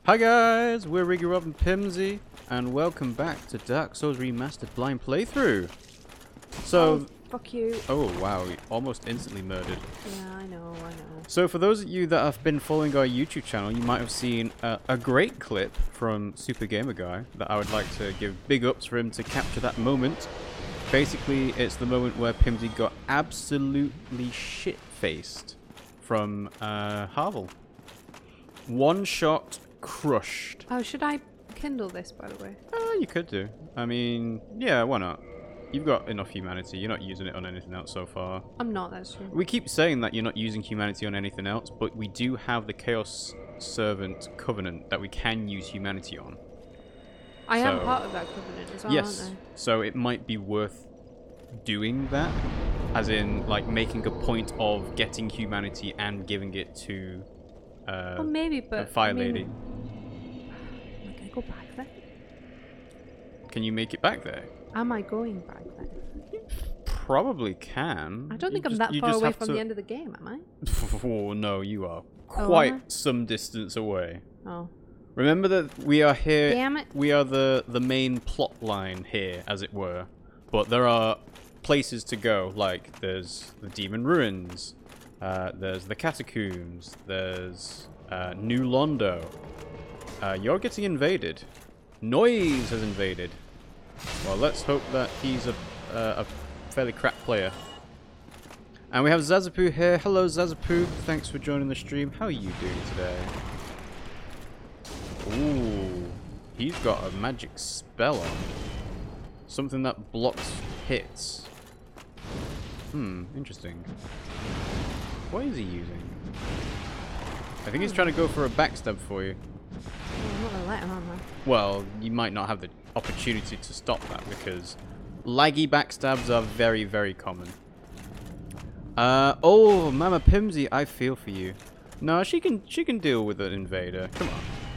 Hi guys, we're RiggyRob and Pimmsy, and welcome back to Dark Souls Remastered Blind Playthrough. So, fuck you. Oh wow, we almost instantly murdered. Yeah, I know. So for those of you that have been following our YouTube channel, you might have seen a great clip from Super Gamer Guy that I would like to give big ups for him to capture that moment. Basically, it's the moment where Pimmsy got absolutely shit-faced from Harvel. One shot, crushed. Oh, should I kindle this, by the way? You could do. I mean, yeah, why not? You've got enough humanity. You're not using it on anything else so far. I'm not, that's true. We keep saying that you're not using humanity on anything else, but we do have the Chaos Servant Covenant that we can use humanity on. I am part of that covenant as well, yes, aren't I? so it might be worth doing that, as in, like, making a point of getting humanity and giving it to well, maybe, but a fire lady. Am I going to go back there? Can you make it back there? Am I going back there? Probably can. I don't think I'm that far away from the end of the game, am I? Oh, no, you are quite some distance away. Oh. Remember that we are here. Damn it. We are the main plot line here, as it were. But there are places to go, like there's the Demon Ruins, there's the Catacombs, there's New Londo. You're getting invaded. Noise has invaded. Well, let's hope that he's a fairly crap player. And we have Zazapoo here. Hello, Zazapoo. Thanks for joining the stream. How are you doing today? Ooh, he's got a magic spell on. Something that blocks hits. Interesting. What is he using? I think he's trying to go for a backstab for you. I'm not going to let him, am I? Well, you might not have the opportunity to stop that because laggy backstabs are very, very common. Oh, Mama Pimmsy, I feel for you. No, she can deal with an invader.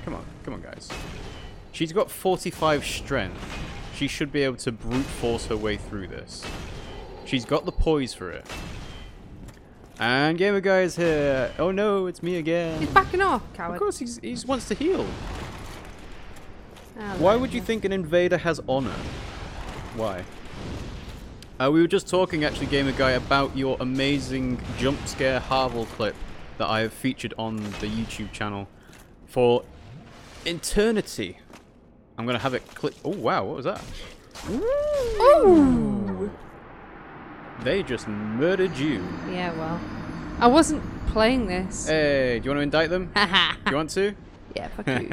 Come on, guys. She's got 45 strength. She should be able to brute force her way through this. She's got the poise for it. And Gamer Guy is here. Oh no, it's me again. He's backing off, coward. Of course, he wants to heal. Oh, Why would you think an invader has honor? Why? We were just talking, actually, Gamer Guy, about your amazing jump scare Harvel clip that I have featured on the YouTube channel for eternity. I'm gonna have it clip. Oh wow, what was that? Ooh! They just murdered you. Yeah, well, I wasn't playing this. Hey, do you want to indict them? Do you want to? Yeah, fuck you.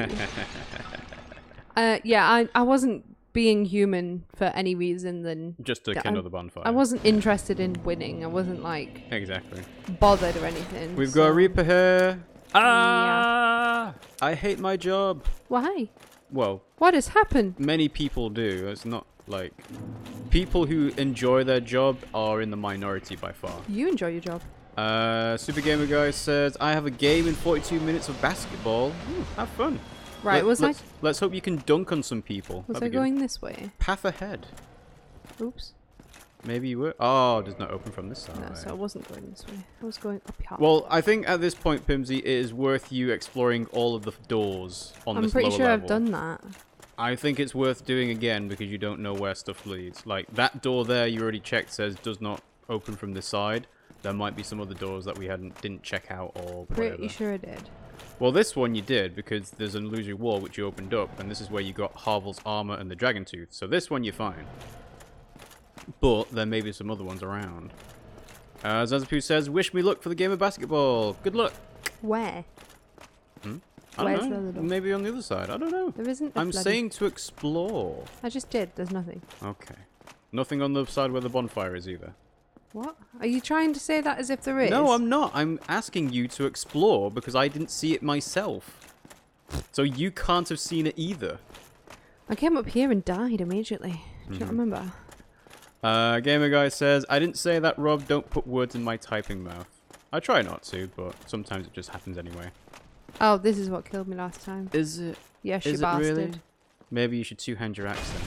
Yeah, I wasn't being human for any reason than just to kindle the bonfire. I wasn't interested in winning. I wasn't like exactly bothered or anything. We've got a Reaper here. Ah! Yeah. I hate my job. Why? Well, what has happened? Many people do. It's not like people who enjoy their job are in the minority by far. You enjoy your job. Super Gamer Guy says, I have a game in 42 minutes of basketball. Ooh, have fun. Right, let's hope you can dunk on some people. Was I going this way? Path ahead. Oops. Maybe you were. Oh, it does not open from this side. No, so I wasn't going this way. I was going up here. Well, I think at this point, Pimmsy, it is worth you exploring all of the doors on this lower level. I'm pretty sure I've done that. I think it's worth doing again because you don't know where stuff leads. Like, that door there you already checked says does not open from this side. There might be some other doors that we didn't check out or whatever. Pretty sure I did. Well, this one you did because there's an illusory wall which you opened up, and this is where you got Harvel's armor and the dragon tooth. So this one you're fine. But there may be some other ones around. Zazapu says, "Wish me luck for the game of basketball. Good luck." Where? I Where's don't the know. other door? Maybe on the other side. I don't know. There isn't. I'm saying to explore. I just did. There's nothing. Okay. Nothing on the side where the bonfire is either. What? Are you trying to say that as if there is? No, I'm not. I'm asking you to explore because I didn't see it myself. So you can't have seen it either. I came up here and died immediately. Do you not remember? Gamer Guy says, "I didn't say that, Rob. Don't put words in my typing mouth." I try not to, but sometimes it just happens anyway. Oh, this is what killed me last time. Is it? Yes, you Is it bastard. really? Maybe you should two-hand your axe then.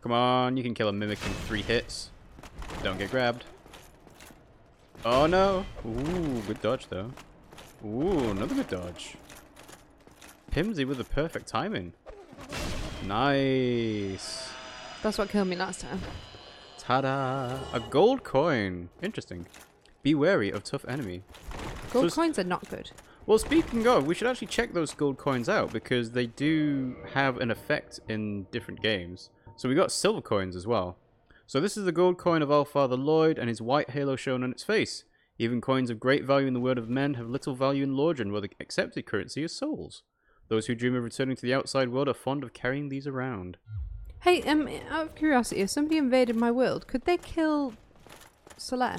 Come on, you can kill a mimic in 3 hits. Don't get grabbed. Oh no! Ooh, good dodge though. Ooh, another good dodge. Pimmsy with the perfect timing. Nice. That's what killed me last time. Ta-da! A gold coin. Interesting. Be wary of tough enemy. Gold coins are not good. Well, speaking of, we should actually check those gold coins out because they do have an effect in different games. So we got silver coins as well. So this is the gold coin of Allfather Lloyd and his white halo shown on its face. Even coins of great value in the world of men have little value in Lordran, where the accepted currency is souls. Those who dream of returning to the outside world are fond of carrying these around. Hey, out of curiosity, if somebody invaded my world, could they kill Soler?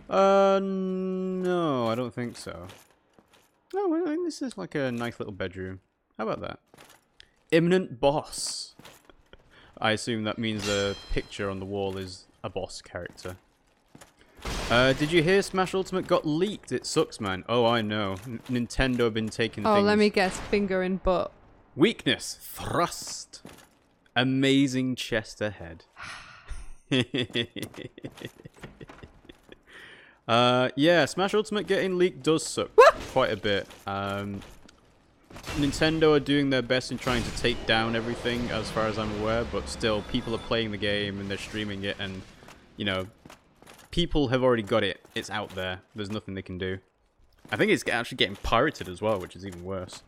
No, I don't think so. Oh, well, I think this is like a nice little bedroom. How about that? Imminent boss. I assume that means the picture on the wall is a boss character. Did you hear Smash Ultimate got leaked? It sucks, man. Oh, I know. Nintendo have been taking things. Oh, let me guess. Finger in butt. Weakness. Thrust. Amazing chest ahead. Yeah, Smash Ultimate getting leaked does suck quite a bit. Nintendo are doing their best in trying to take down everything, as far as I'm aware, but still, people are playing the game and they're streaming it, and, you know, people have already got it. It's out there. There's nothing they can do. I think it's actually getting pirated as well, which is even worse.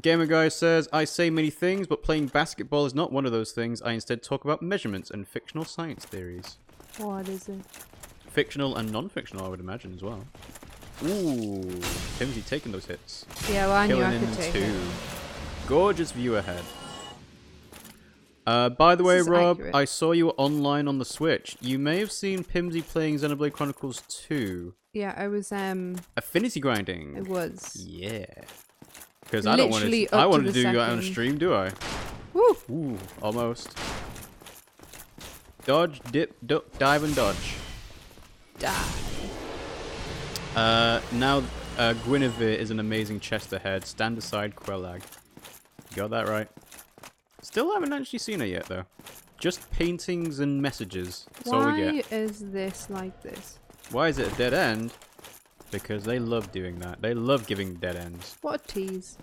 Gamer Guy says, "I say many things, but playing basketball is not one of those things. I instead talk about measurements and fictional science theories." What is it? Fictional and non-fictional, I would imagine, as well. Ooh, Pimmsy taking those hits. Yeah, well, I knew I Killing could in take 2. it. Gorgeous view ahead. By the way, is Rob, accurate. I saw you online on the Switch. You may have seen Pimmsy playing Xenoblade Chronicles 2. Yeah, I was, Affinity grinding. it was. Yeah. Because I don't want Literally to. up I to want to the do that on second. stream, do I? Woo! Ooh, almost. Dodge, dip, duck, dive, and dodge. Die. Now, Guinevere is an amazing chest ahead. Stand aside, Quellag. Got that right. Still haven't actually seen her yet, though. Just paintings and messages. That's all we get. Why is this like this? Why is it a dead end? Because they love doing that. They love giving dead ends. What a tease.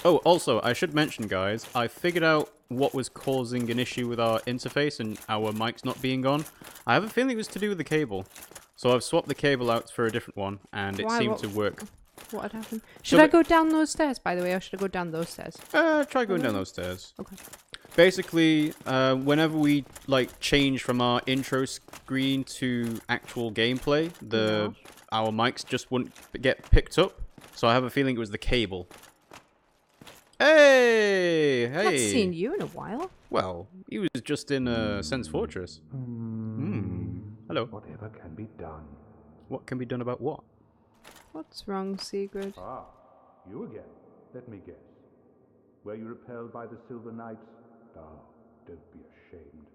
Oh, also, I should mention, guys, I figured out what was causing an issue with our interface and our mics not being on. I have a feeling it was to do with the cable. So I've swapped the cable out for a different one, and it Why? seemed to work. What had happened? Should I but- go down those stairs, by the way, or should I go down those stairs? Try going down those stairs. Okay. Basically, whenever we like change from our intro screen to actual gameplay, our mics just wouldn't get picked up. So I have a feeling it was the cable. Hey, I've not hey. seen you in a while. Well, he was just in Sense Fortress. Hello. Whatever can be done. What can be done about what? What's wrong, Sigrid? Ah, you again. Let me guess. Were you repelled by the Silver Knights? Ah, don't be ashamed.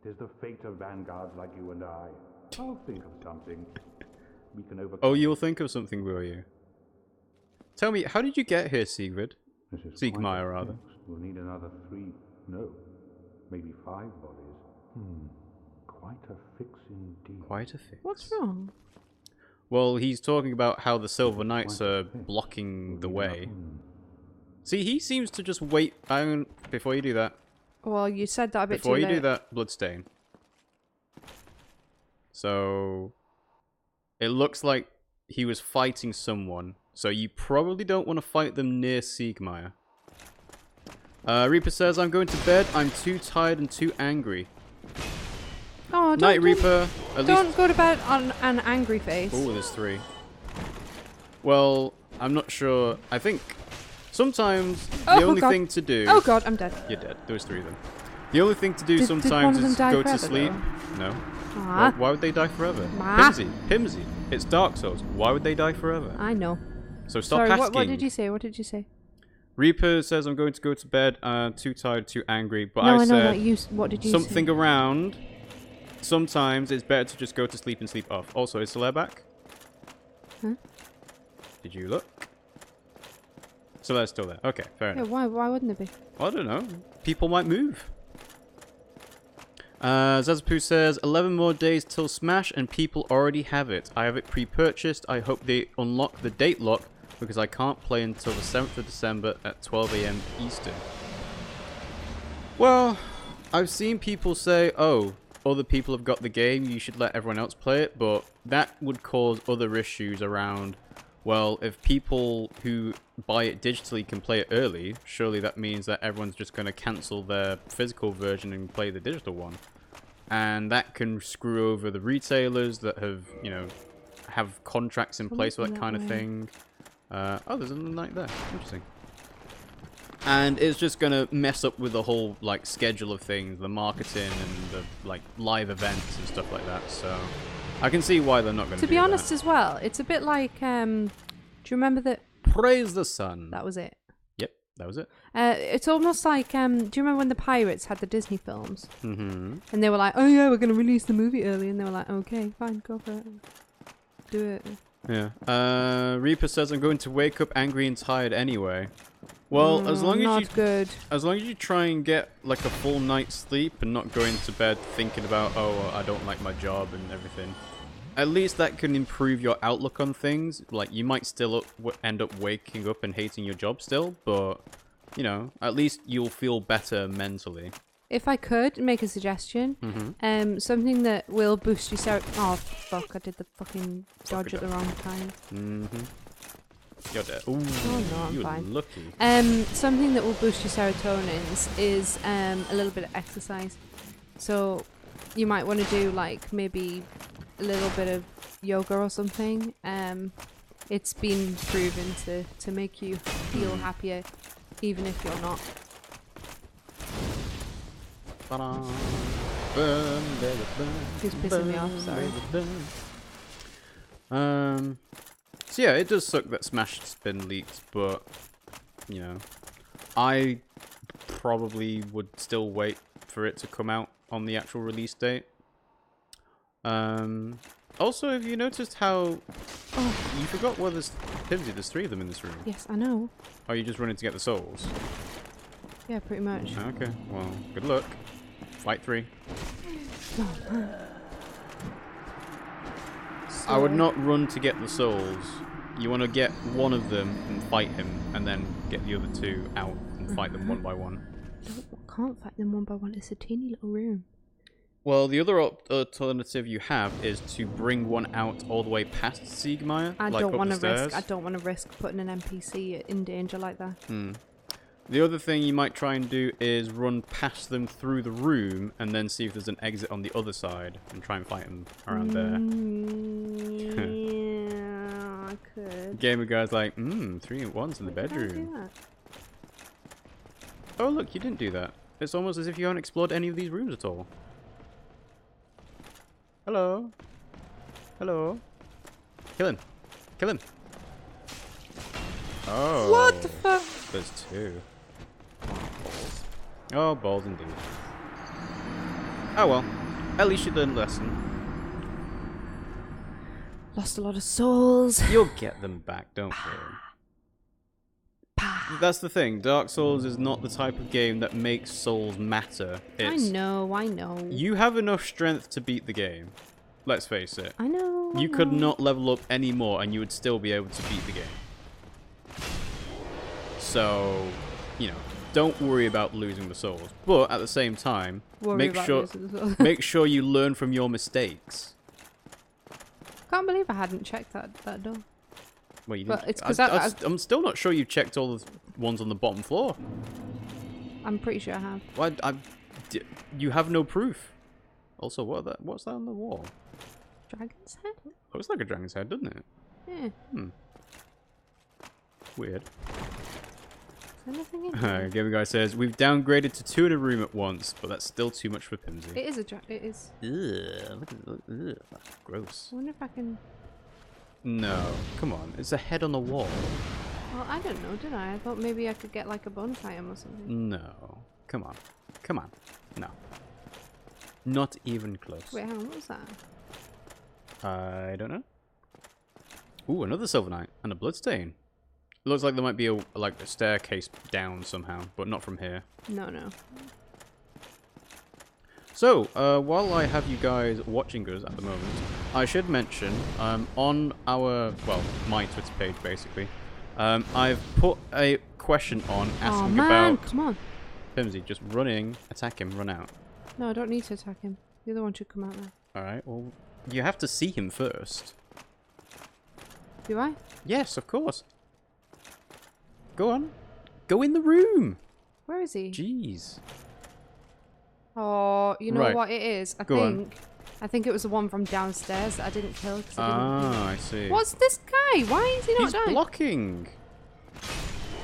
'Tis the fate of vanguards like you and I. I'll think of something. We can overcome. Oh, you'll think of something, will you? Tell me, how did you get here, Sigrid? This is Siegmeyer, quite a rather. fix. We'll need another 3, no, maybe 5 bodies. Quite a fix indeed. Quite a fix. What's wrong? Well, he's talking about how the Silver Knights are blocking the way. See, he seems to just wait. Before you do that. Well, you said that a bit Before too you late. do that, Bloodstain. So, it looks like he was fighting someone. So you probably don't want to fight them near Siegmeyer. Reaper says, I'm going to bed. I'm too tired and too angry. Oh, Night, Reaper. Don't go to bed on an angry face. Oh, there's 3. Well, I'm not sure. I think sometimes the only thing to do... Oh god, I'm dead. You're dead. There was 3 of them. The only thing to do Did sometimes one of is them die go to forever, sleep. though? No. Ah. Why would they die forever? Ah. Pimmsy. It's Dark Souls. Why would they die forever? I know. So stop Sorry, asking. what did you say? What did you say? Reaper says, I'm going to go to bed. Too tired, too angry. But No, I I know said that you... What did you something say? around. Sometimes it's better to just go to sleep and sleep off. Also, is Solaire back? Huh? Did you look? Solaire's still there. Okay, fair Yeah, enough. why wouldn't it be? I don't know. People might move. Zazapu says, 11 more days till Smash and people already have it. I have it pre-purchased. I hope they unlock the date lock because I can't play until the 7th of December at 12 AM Eastern. Well, I've seen people say, oh, other people have got the game, you should let everyone else play it, but that would cause other issues around, well, if people who buy it digitally can play it early, surely that means that everyone's just going to cancel their physical version and play the digital one. And that can screw over the retailers that have, you know, have contracts in place for that kind of thing. Oh, there's a knight there. Interesting. And it's just going to mess up with the whole, like, schedule of things, the marketing and the, like, live events and stuff like that. So I can see why they're not going to do that. To be honest as well, it's a bit like, do you remember that? Praise the sun. That was it. Yep, that was it. It's almost like, do you remember when the Pirates had the Disney films? Mm-hmm. And they were like, oh yeah, we're going to release the movie early. And they were like, okay, fine, go for it. Do it. Yeah. Reaper says, I'm going to wake up angry and tired anyway. Well, as long as you try and get like a full night's sleep and not go into bed thinking about, oh, I don't like my job and everything, at least that can improve your outlook on things. Like, you might still end up waking up and hating your job still, but, you know, at least you'll feel better mentally. If I could make a suggestion, something that will boost your oh fuck, I did the fucking dodge at the wrong time. You're dead. Ooh, oh no, I'm you're fine. Lucky. Something that will boost your serotonins is a little bit of exercise. So you might want to do like maybe a little bit of yoga or something. It's been proven to make you feel happier, even if you're not. He's pissing me off, sorry. So yeah, it does suck that Smash's been leaked, but, you know, I probably would still wait for it to come out on the actual release date. Also, have you noticed how... Oh, you forgot where there's... Pimmsy, there's 3 of them in this room. Yes, I know. Oh, you just running to get the souls? Yeah, pretty much. Okay, well, good luck. Fight 3. I would not run to get the souls. You want to get one of them and fight him, and then get the other 2 out and fight them one by one. Can't fight them one by one. It's a teeny little room. Well, the other alternative you have is to bring one out all the way past Siegmeyer. I don't want to risk putting an NPC in danger like that. The other thing you might try and do is run past them through the room and then see if there's an exit on the other side and try and fight them around there. Yeah, I could. Gamer guy's like, 3 at once in the bedroom. Oh, look, you didn't do that. It's almost as if you haven't explored any of these rooms at all. Hello? Hello? Kill him. Kill him. Oh. What the fuck? There's 2. Oh, balls indeed. Oh well. At least you learned a lesson. Lost a lot of souls. You'll get them back, don't worry. That's the thing. Dark Souls is not the type of game that makes souls matter. I know. You have enough strength to beat the game. Let's face it. I know. You could not level up any more and you would still be able to beat the game. So, you know, don't worry about losing the souls. But at the same time, make sure you learn from your mistakes. can't believe I hadn't checked that door. Well, you But didn't- it's 'cause I'm still not sure you checked all the ones on the bottom floor. I'm pretty sure I have. Why? You have no proof. Also, what's that on the wall? Dragon's head? Looks like a dragon's head, doesn't it? Yeah. Weird. Is there anything in here? Gaming Guy says, we've downgraded to 2 in a room at once, but that's still too much for Pimmsy. It is a it is. Ugh, look at ugh, gross. I wonder if I can... No, come on. It's a head on the wall. Well, I don't know, did I? I thought maybe I could get like a bonus item or something. No. Come on. Come on. No. Not even close. Wait, hang on, what was that? I don't know. Ooh, another Silver Knight and a Bloodstain. Looks like there might be a staircase down somehow, but not from here. No. So, while I have you guys watching us at the moment, I should mention, on our, well, my Twitter page basically, I've put a question on asking about... come on. Pimmsy, just running, attack him, run out. No, I don't need to attack him. The other one should come out now. Alright, well, you have to see him first. Do I? Yes, of course. Go on. Go in the room. Where is he? Jeez. Oh, you know Right. what it is? I think it was the one from downstairs that I didn't kill. Cause I see. What's this guy? Why is he not He's dying? blocking.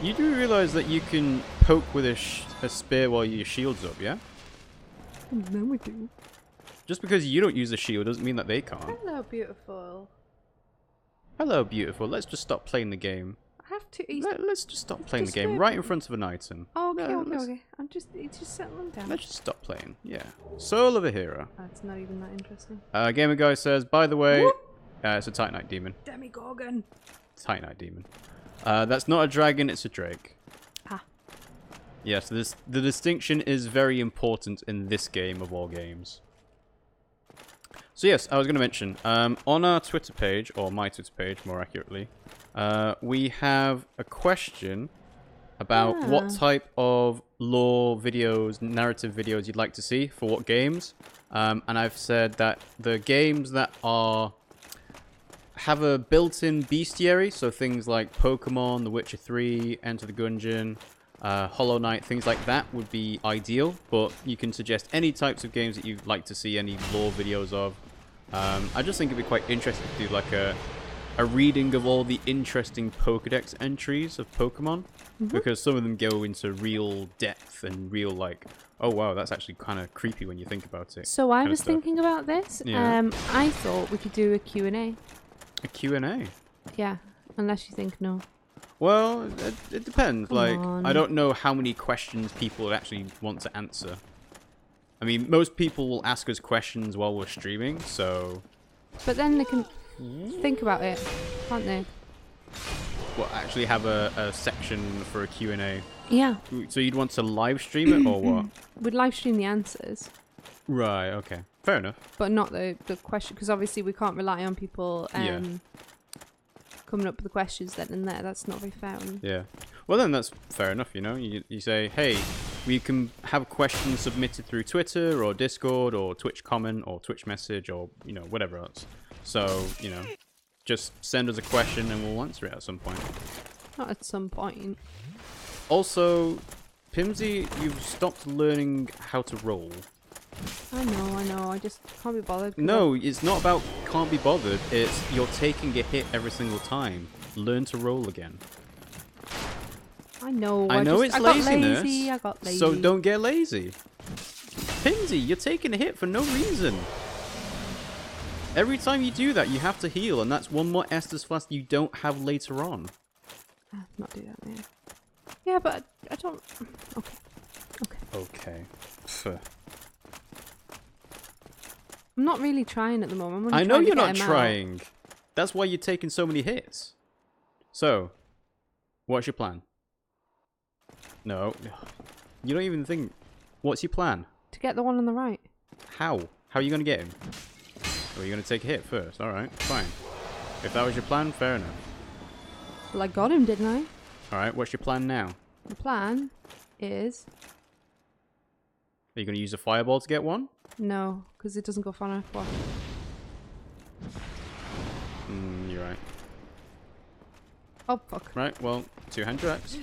You do realise that you can poke with a spear while your shield's up, yeah? No, we do. Just because you don't use a shield doesn't mean that they can't. Hello, beautiful. Hello, beautiful. Let's just stop playing the game. I have to. Let's just stop playing the just game go- right in front of an item. Oh, okay, No, okay. He's just settling down. Let's just stop playing. Yeah. Soul of a Hero. That's not even that interesting. Gamer Guy says, by the way, Whoop. it's a Titanite demon. Demigorgon. Titanite demon. That's not a dragon, it's a drake. Ah. Yes, the distinction is very important in this game of all games. So yes, I was going to mention, on our Twitter page, or my Twitter page more accurately, we have a question about what type of lore videos, narrative videos you'd like to see for what games. And I've said that the games that have a built-in bestiary, so things like Pokemon, The Witcher 3, Enter the Gungeon, Hollow Knight, things like that would be ideal, but you can suggest any types of games that you'd like to see any lore videos of. I just think it'd be quite interesting to do like a reading of all the interesting Pokedex entries of Pokemon, because some of them go into real depth and real like, oh wow, that's actually kind of creepy when you think about it. So I was thinking about this. Yeah. I thought we could do a Q&A. A Q&A? Yeah, unless you think no. Well, it depends. Come Like, on. I don't know how many questions people would actually want to answer. I mean, most people will ask us questions while we're streaming, so... But then they can think about it, can't they? Well, actually have a section for a Q&A. Yeah. So you'd want to live stream it, or what? We'd live stream the answers, Right, okay. Fair enough. but not the question, because obviously we can't rely on people Yeah. coming up with the questions then and there. That's not very fair. Yeah. Well, then that's fair enough, you know? You say, hey, we can have questions submitted through Twitter or Discord or Twitch comment or Twitch message or, you know, whatever else. So, you know, just send us a question and we'll answer it at some point. Not at some point. Also, Pimmsy, you've stopped learning how to roll. I know. I just can't be bothered. 'cause No, it's not about can't be bothered. It's you're taking a hit every single time. Learn to roll again. I know. I know it's laziness. I got lazy. So don't get lazy. Pimmsy, you're taking a hit for no reason. Every time you do that, you have to heal, and that's one more Estus flask you don't have later on. Not do that, man. Yeah, but I don't. Okay. Okay. Pff. I'm not really trying at the moment. I'm I know trying to you're get not him out. trying. That's why you're taking so many hits. So, what's your plan? No. You don't even think... What's your plan? To get the one on the right. How? How are you going to get him? Or are you going to take a hit first? Alright, fine. If that was your plan, fair enough. Well, I got him, didn't I? Alright, what's your plan now? The plan is... Are you going to use a fireball to get one? No, because it doesn't go far enough. What? right. Oh, fuck. Right, well, two-hand tracks.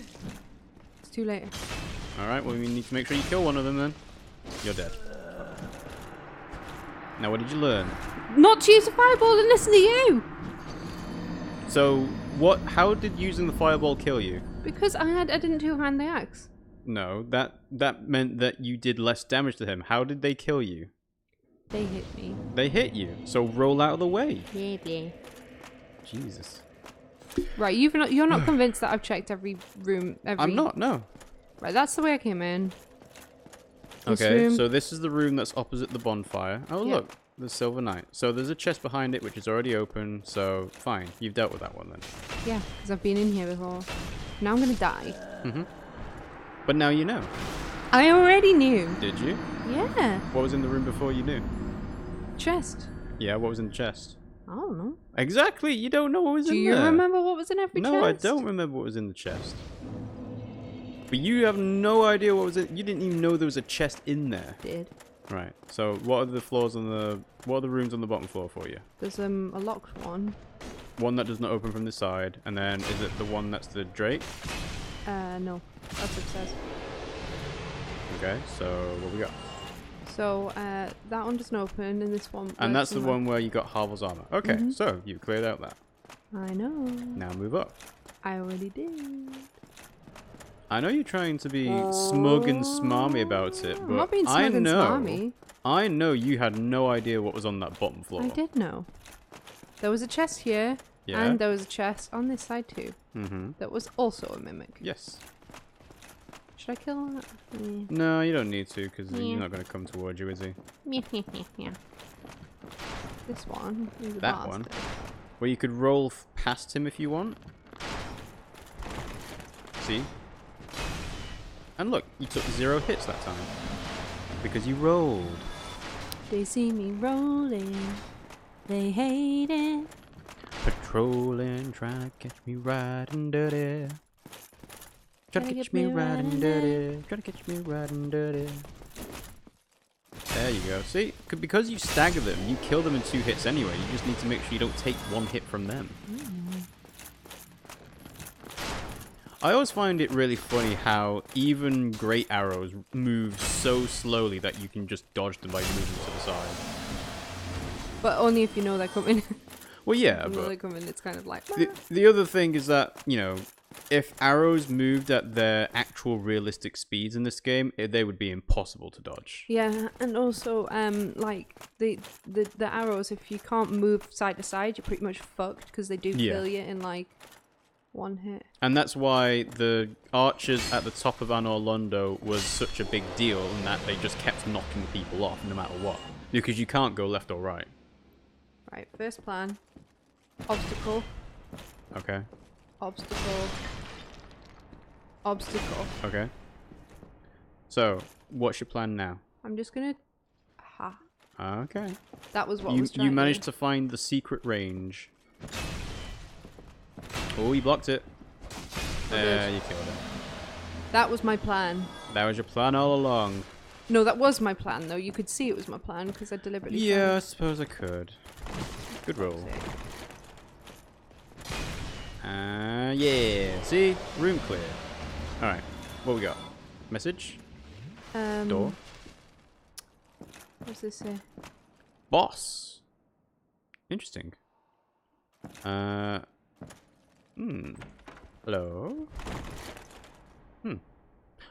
It's too late. Alright, well, we need to make sure you kill one of them then. You're dead. Now, what did you learn? Not to use a fireball and listen to you! So, how did using the fireball kill you? Because I didn't two-hand the axe. No, that meant that you did less damage to him. How did they kill you? They hit me. They hit you, so roll out of the way. Yeah, yeah. Jesus. Right, you're not convinced that I've checked every room, I'm not, no. Right, that's the way I came in. This Okay, room. so this is the room that's opposite the bonfire. Oh, Yeah. look, the Silver Knight. So there's a chest behind it, which is already open, so fine. You've dealt with that one then. Yeah, because I've been in here before. Now I'm gonna die. Mm-hmm. But now you know. I already knew. Did you? Yeah. What was in the room before you knew? Chest. Yeah, what was in the chest? I don't know. Exactly, you don't know what was Do in you there. remember what was in every chest? No, I don't remember what was in the chest. But you have no idea what was in. You didn't even know there was a chest in there. Did. Right. So what are the floors on the? What are the rooms on the bottom floor for you? There's a locked one. One that does not open from the side, and then is it the one that's the Drake? No, that's upstairs. Okay. So what we got? So that one doesn't open, and this one. And that's the somewhere. one where you got Harvel's armor. Okay. So you cleared out that. I know. Now move up. I already did. I know you're trying to be smug and smarmy about it, I'm but not being smug and smarmy. I know you had no idea what was on that bottom floor. I did know. There was a chest here, Yeah. and there was a chest on this side too. Mm-hmm. That was also a mimic. Yes. Should I kill that? Yeah. No, you don't need to, because Yeah. he's not going to come towards you, is he? Yeah. This one is a That one? bastard. Well, you could roll past him if you want. See? And look, you took 0 hits that time. Because you rolled. They see me rolling. They hate it. Patrolling, trying to catch me riding dirty. Trying to catch me riding dirty. Trying to catch me riding dirty. There you go. See? Because you stagger them, you kill them in 2 hits anyway. You just need to make sure you don't take 1 hit from them. I always find it really funny how even great arrows move so slowly that you can just dodge them by moving to the side. But only if you know they're coming. Well, yeah, If you know they're but coming, it's kind of like. the other thing is that, you know, if arrows moved at their actual realistic speeds in this game, they would be impossible to dodge. Yeah, and also, like the arrows, if you can't move side to side, you're pretty much fucked because they do kill you in like 1 hit. And that's why the archers at the top of Anor Londo was such a big deal, in that they just kept knocking people off no matter what, because you can't go left or right. Right, first plan. Obstacle. Okay. Obstacle. Obstacle. Okay. So, what's your plan now? I'm just gonna. Ha. Okay. That was what I was trying You managed to find the secret range. Oh, you blocked it. There, you killed it. That was my plan. That was your plan all along. No, that was my plan, though. You could see it was my plan because I deliberately. Yeah, I suppose I could. Good roll. Yeah. See? Room clear. Alright. What we got? Message? Door? What's this say? Boss. Interesting. Hello?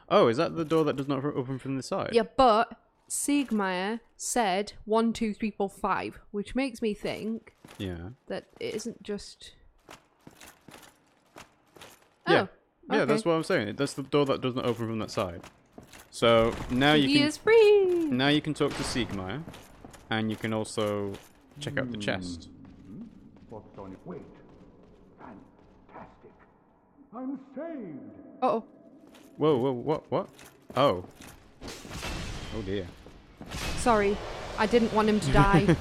Oh, is that the door that does not open from the side? Yeah, but Siegmeyer said 1, 2, 3, 4, 5, which makes me think Yeah. that it isn't just. Yeah. Oh, Yeah, okay. that's what I'm saying. That's the door that doesn't open from that side. So now He you can is free. now you can talk to Siegmeyer, and you can also check out the chest. What's on it? Wait. Fantastic. I'm saved. Uh-oh. Whoa, what? Oh. Oh dear. Sorry. I didn't want him to die.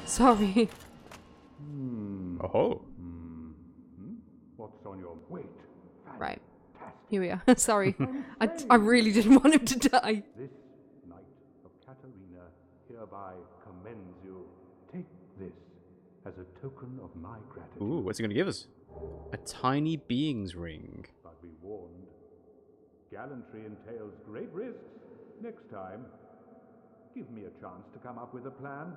Sorry. Oh. What's on your wait? Right. Here we are. Sorry. I really didn't want him to die. This knight of Katarina hereby commends you. Take this as a token of my gratitude. Ooh, what's he going to give us? A tiny being's ring. But be warned, gallantry entails great risks. Next time, give me a chance to come up with a plan.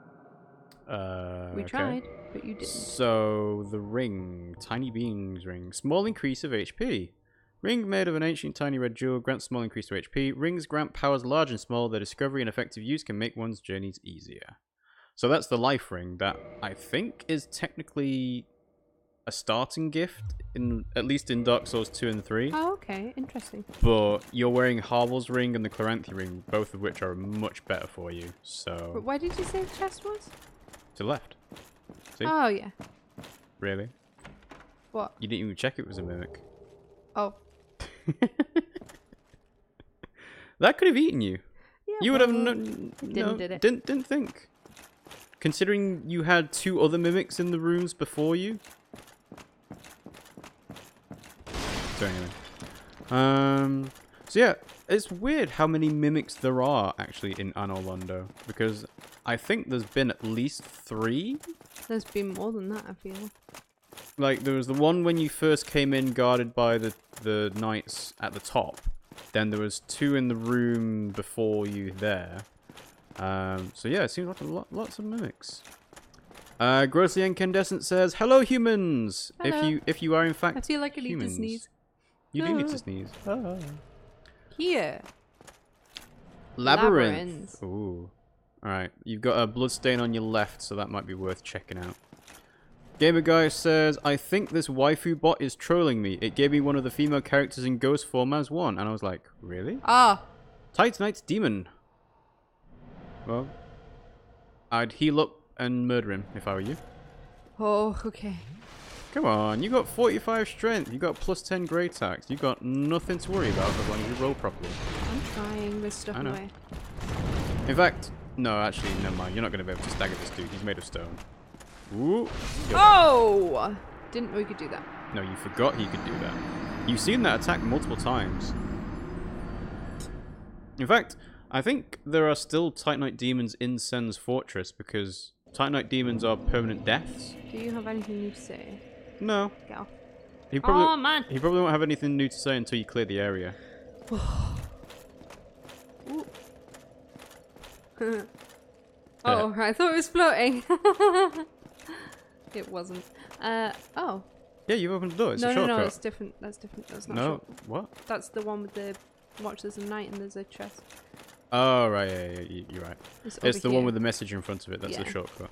We Okay. tried, but you didn't. So, the ring. Tiny being's ring. Small increase of HP. Ring made of an ancient tiny red jewel grants small increase to HP. Rings grant powers large and small. Their discovery and effective use can make one's journeys easier. So that's the life ring that I think is technically a starting gift, at least in Dark Souls 2 and 3. Oh, okay. Interesting. But you're wearing Harvel's ring and the Chloranthy ring, both of which are much better for you. But So, why did you say the chest was? to the left. See? Oh, yeah. Really? What? You didn't even check it was a mimic. Oh. That could have eaten you. Yeah, You would have well, didn't did it? Didn't think. Considering you had 2 other mimics in the rooms before you. So anyway, so yeah, it's weird how many mimics there are actually in Anor Londo, because I think there's been at least 3. There's been more than that, I feel. Like there was the one when you first came in, guarded by the knights at the top. Then there was 2 in the room before you there. So yeah, it seems like lots of mimics. Grossly Incandescent says, "Hello, humans. Hello. If you are in fact I feel like I need to humans." sneeze. You do need to sneeze. Here. Labyrinth. Ooh. Alright, you've got a bloodstain on your left, so that might be worth checking out. Gamer Guy says, "I think this waifu bot is trolling me. It gave me one of the female characters in ghost form as one." And I was like, really? Ah. Titanite's demon. Well, I'd heal up and murder him if I were you. Oh, okay. Come on, you got 45 strength, you got plus 10 grey attacks, you got nothing to worry about as long as you roll properly. I'm trying this stuff I know. away. In fact, no, actually, never mind. You're not going to be able to stagger this dude. He's made of stone. Ooh. Oh! Didn't know we could do that. No, you forgot he could do that. You've seen that attack multiple times. In fact, I think there are still Titanite demons in Sen's fortress because Titanite demons are permanent deaths. Do you have anything new to say? No. Get off. He probably, Oh, man. He probably won't have anything new to say until you clear the area. Oh, I thought it was floating. It wasn't. Oh. Yeah, you've opened the door. It's a No, shortcut. no, it's different. That's different. That's not No, short. what? That's the one with the watch. There's a knight and there's a chest. Oh, right, yeah, you're right. It's It's the over one here. with the message in front of it. That's the Yeah. shortcut.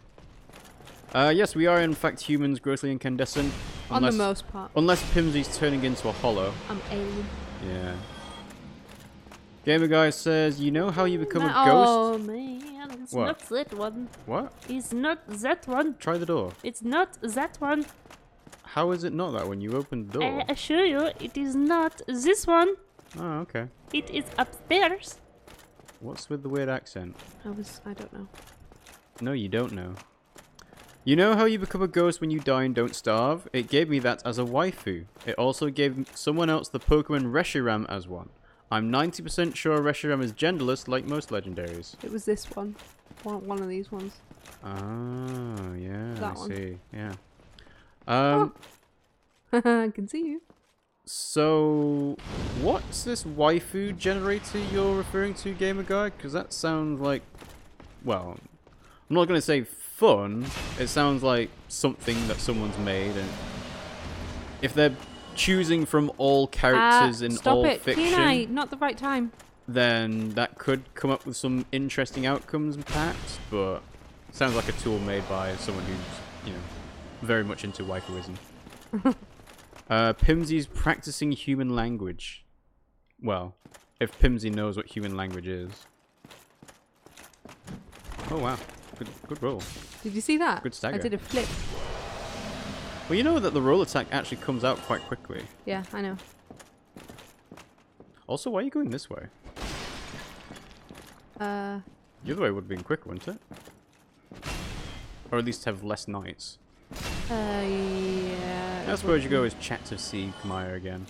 Yes, we are in fact humans, grossly incandescent. On the most part. Unless Pimmsy's turning into a hollow. I'm alien. Yeah. Gamer Guy says, "You know how you become a Oh ghost?" man, it's What? not that one. What? It's not that one. Try the door. It's not that one. How is it not that when you open the door? I assure you, it is not this one. Oh, okay. It is upstairs. What's with the weird accent? I don't know. No, you don't know. You know how you become a ghost when you die and don't starve? It gave me that as a waifu. It also gave someone else the Pokemon Reshiram as one. I'm 90% sure Reshiram is genderless like most legendaries. It was this one. One of these ones. Oh, yeah, That I one. see. Yeah. I can see you. So, what's this waifu generator you're referring to, Gamer Guy? Because that sounds like, well, I'm not going to say fun. It sounds like something that someone's made, and if they're choosing from all characters in Stop all it. fiction, Kenai, not the right time. then that could come up with some interesting outcomes, perhaps. But it sounds like a tool made by someone who's, you know, very much into waifuism. Pimmsy's practicing human language. Well, if Pimmsy knows what human language is. Oh wow, good roll. Did you see that? Good stagger. I did a flip. Well, you know that the roll attack actually comes out quite quickly. Yeah, I know. Also, why are you going this way? The other way would have been quicker, wouldn't it? Or at least have less knights. Yeah. I suppose you go as chat to see Kamaya again.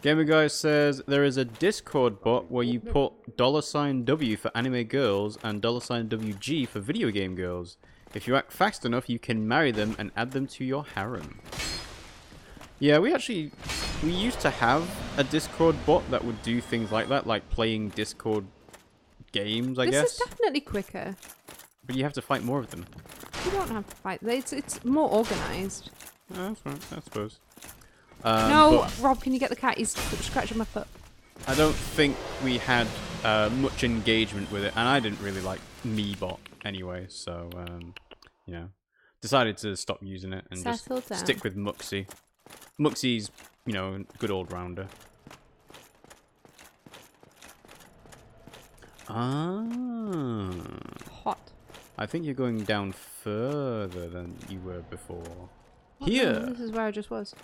Gamer Guy says there is a Discord bot where you put $W for anime girls and $WG for video game girls. If you act fast enough, you can marry them and add them to your harem. Yeah, we used to have a Discord bot that would do things like that, like playing Discord games, I guess. This is definitely quicker. But you have to fight more of them. You don't have to fight. It's more organised. Oh, that's right, I suppose. No, but Rob, can you get the cat? He's scratching my foot. I don't think we had much engagement with it, and I didn't really like Meebot anyway, so, you know, decided to stop using it and Settle just down. stick with Muxy. Muxy's, you know, a good all-rounder. Ah. Hot. I think you're going down further than you were before. What? Here! No, this is where I just was.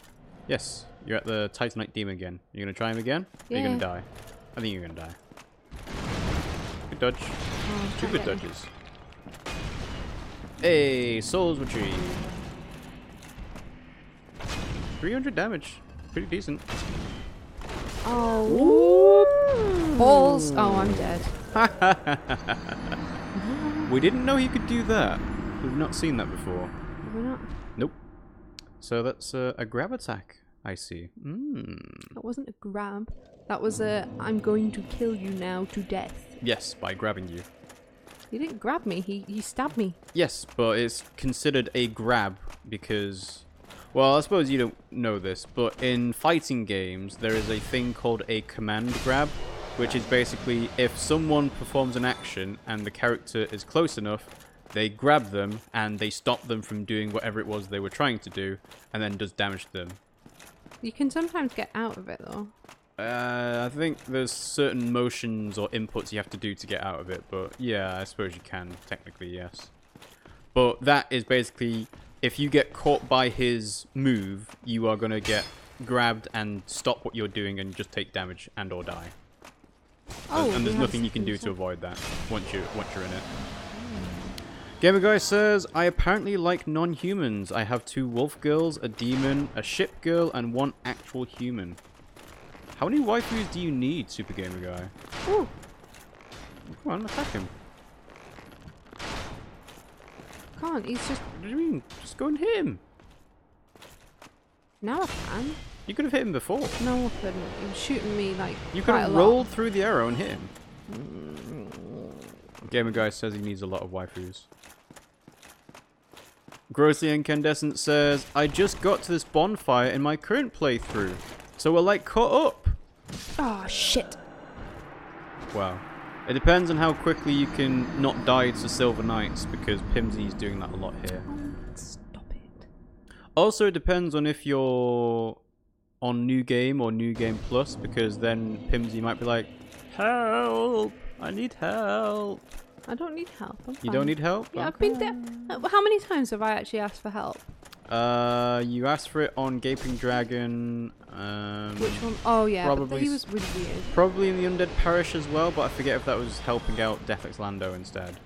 Yes, you're at the Titanite Demon again. You're going to try him again? Or Yeah. you're going to die? I think you're going to die. Good dodge. Oh, Two can't good get him. dodges. Hey, souls retrieved. 300 damage. Pretty decent. Oh. Balls. Oh, I'm dead. We didn't know he could do that. We've not seen that before. Have we not? Nope. So that's a grab attack, I see. That wasn't a grab. That was a I'm going to kill you now to death. Yes, by grabbing you. He didn't grab me. He stabbed me. Yes, but it's considered a grab because... Well, I suppose you don't know this, but in fighting games, there is a thing called a command grab, which is basically if someone performs an action and the character is close enough, they grab them and they stop them from doing whatever it was they were trying to do, and then does damage to them. You can sometimes get out of it though. I think there's certain motions or inputs you have to do to get out of it, but yeah, I suppose you can, technically, yes. But that is basically, if you get caught by his move, you are going to get grabbed and stop what you're doing and just take damage and or die. Oh, And there's we have nothing you can do to something avoid that once you're in it. Gamer Guy says, I apparently like non-humans. I have 2 wolf girls, a demon, a ship girl, and 1 actual human. How many waifus do you need, Super Gamer Guy? Ooh. Come on, attack him. Can't. He's just What do you mean? Just go and hit him. now I can. You could have hit him before. No, I couldn't. He was shooting me like You could quite have a lot. rolled through the arrow and hit him. Gamer Guy says he needs a lot of waifus. Grossly Incandescent says, I just got to this bonfire in my current playthrough, so we're like caught up. Oh shit. Wow. It depends on how quickly you can not die to Silver Knights, because Pimmsy's doing that a lot here. Oh, stop it. Also, it depends on if you're on New Game or New Game Plus, because then Pimmsy might be like, help! I need help! I don't need help. I'm You don't fine. need help? Yeah, I've Okay. been there. How many times have I actually asked for help? You asked for it on Gaping Dragon. Which one? Oh yeah, but probably he was really weird. Probably in the Undead Parish as well, but I forget if that was helping out Defex Lando instead.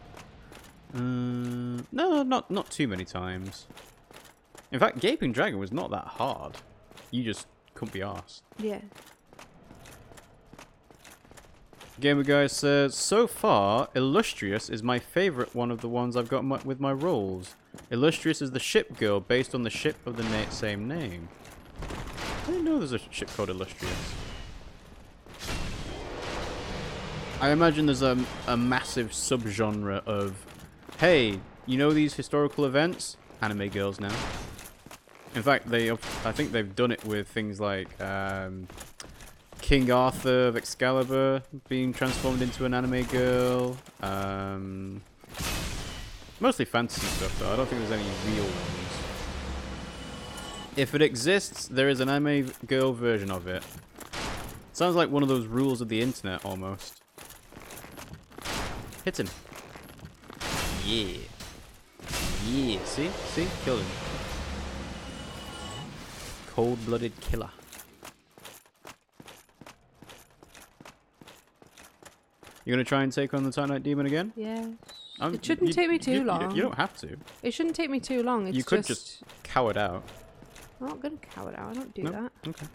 No, not too many times. In fact, Gaping Dragon was not that hard. You just couldn't be arsed. Yeah. Gamer Guy says, so far, Illustrious is my favourite one of the ones I've got with my rolls. Illustrious is the ship girl based on the ship of the same name. I didn't know there's a ship called Illustrious. I imagine there's a massive subgenre of, hey, you know these historical events? Anime girls now. In fact, I think they've done it with things like King Arthur of Excalibur being transformed into an anime girl. Mostly fantasy stuff, though. I don't think there's any real ones. If it exists, there is an anime girl version of it. Sounds like one of those rules of the internet, almost. Hit him. Yeah. Yeah. See? See? Killed him. Cold-blooded killer. You gonna try and take on the Titanite Demon again? Yeah. It shouldn't take me too long. You don't have to. It shouldn't take me too long. It's You could just cow it out. I'm not gonna cow it out. I don't do No? that. Okay.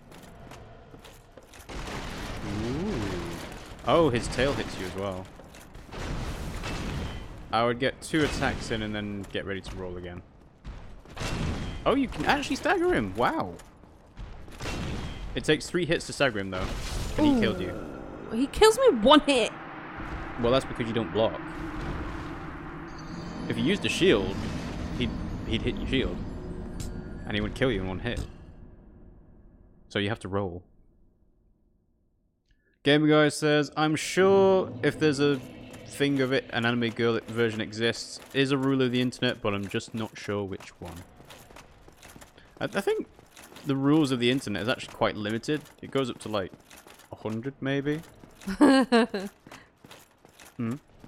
Ooh. Oh, his tail hits you as well. I would get 2 attacks in and then get ready to roll again. Oh, you can actually stagger him. Wow. It takes 3 hits to stagger him, though. And he killed you. He kills me 1 hit. Well, that's because you don't block. If you used a shield, he'd hit your shield. And he would kill you in 1 hit. So you have to roll. Gamer Guy says, I'm sure if there's a thing of it, an anime girl version exists, is a rule of the internet, but I'm just not sure which one. I think the rules of the internet is actually quite limited. It goes up to like 100 maybe.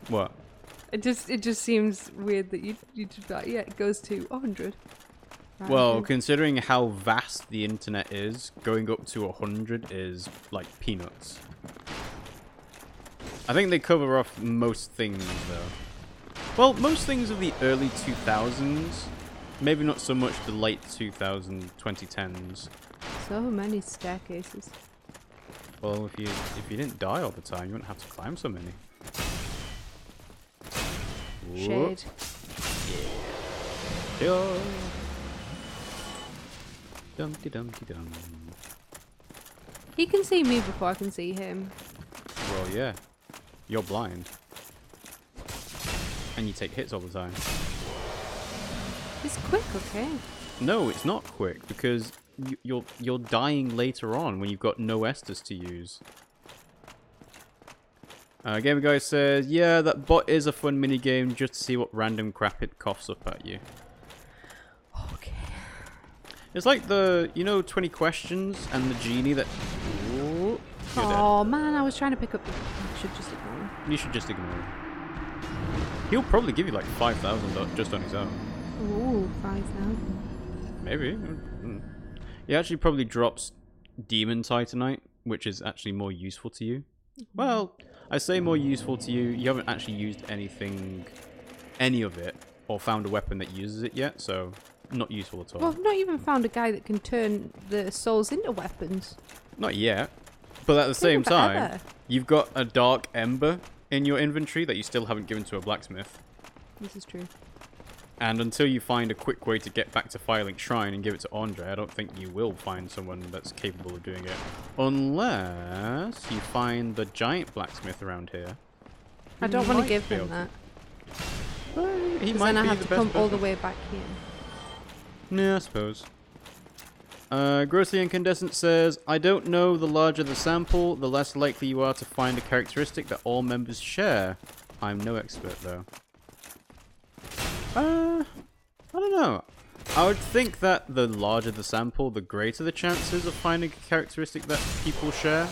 What? It just seems weird that you just be like, yeah, it goes to 100. Right, Well, okay. considering how vast the internet is, going up to 100 is like peanuts. I think they cover off most things though. Well, most things of the early 2000s. Maybe not so much the late 2010s. So many staircases. Well, if you didn't die all the time, you wouldn't have to climb so many. Shade. Yeah. Dumpty dumpty dum. He can see me before I can see him. Well, yeah. You're blind. And you take hits all the time. He's quick, okay? No, it's not quick, because you're dying later on when you've got no Estus to use. Gamer Guy says, yeah, that bot is a fun minigame just to see what random crap it coughs up at you. Okay. It's like the, 20 questions and the genie that... Ooh, you're Oh man, I was trying to pick up the... I should just ignore him. dead. You should just ignore him. He'll probably give you like 5,000 just on his own. Ooh, 5,000. Maybe. He actually probably drops Demon Titanite, which is actually more useful to you. Well, I say more useful to you. You haven't actually used any of it, or found a weapon that uses it yet, so not useful at all. Well, I've not even found a guy that can turn the souls into weapons. Not yet. But at the same time, you've got a Dark Ember in your inventory that you still haven't given to a blacksmith. This is true. And until you find a quick way to get back to Firelink Shrine and give it to Andre, I don't think you will find someone that's capable of doing it. Unless you find the giant blacksmith around here. I don't want to give be him able that. He 'Cause might then I be have the to best come all the person. way back here. Yeah, I suppose. Grossly Incandescent says, I don't know, the larger the sample, the less likely you are to find a characteristic that all members share. I'm no expert, though. I don't know. I would think that the larger the sample, the greater the chances of finding a characteristic that people share.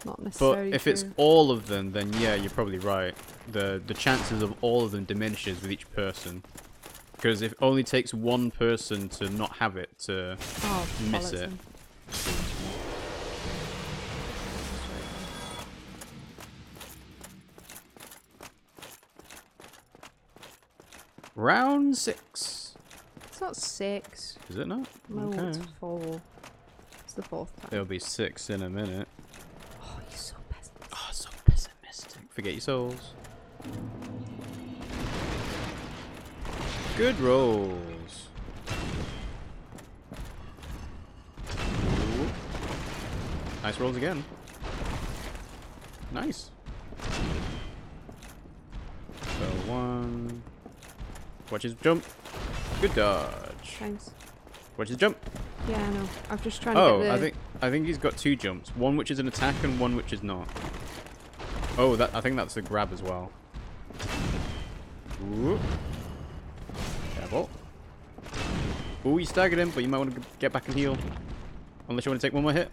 Not But necessarily if true. it's all of them, then yeah, you're probably right. The chances of all of them diminishes with each person. Because it only takes one person to not have it to miss bollocks it. then. Round 6. It's not 6. Is it not? No, it's 4. It's the 4th time. There'll be 6 in a minute. Oh, you're so pessimistic. Oh, so pessimistic. Forget your souls. Good rolls. Ooh. Nice rolls again. Nice. So 1. Watch his jump. Good dodge. Thanks. Watch his jump. Yeah, I know. I'm just trying to get the... I think he's got 2 jumps. One which is an attack and one which is not. Oh, I think that's a grab as well. Ooh. Careful. Ooh, you staggered him, but you might want to get back and heal. Unless you want to take one more hit.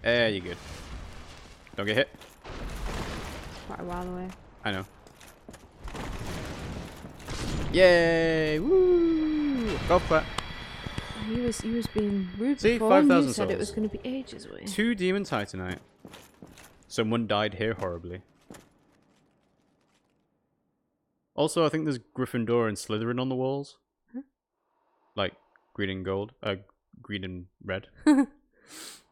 There, you're good. Don't get hit. Quite a while away. I know. Yay! Woo! Golf clap. He was being rude See, before, and 5,000 you said it souls. was going to be ages away. 2 Demon Titanite. Someone died here horribly. Also, I think there's Gryffindor and Slytherin on the walls. Huh? Like, green and gold. Green and red. Is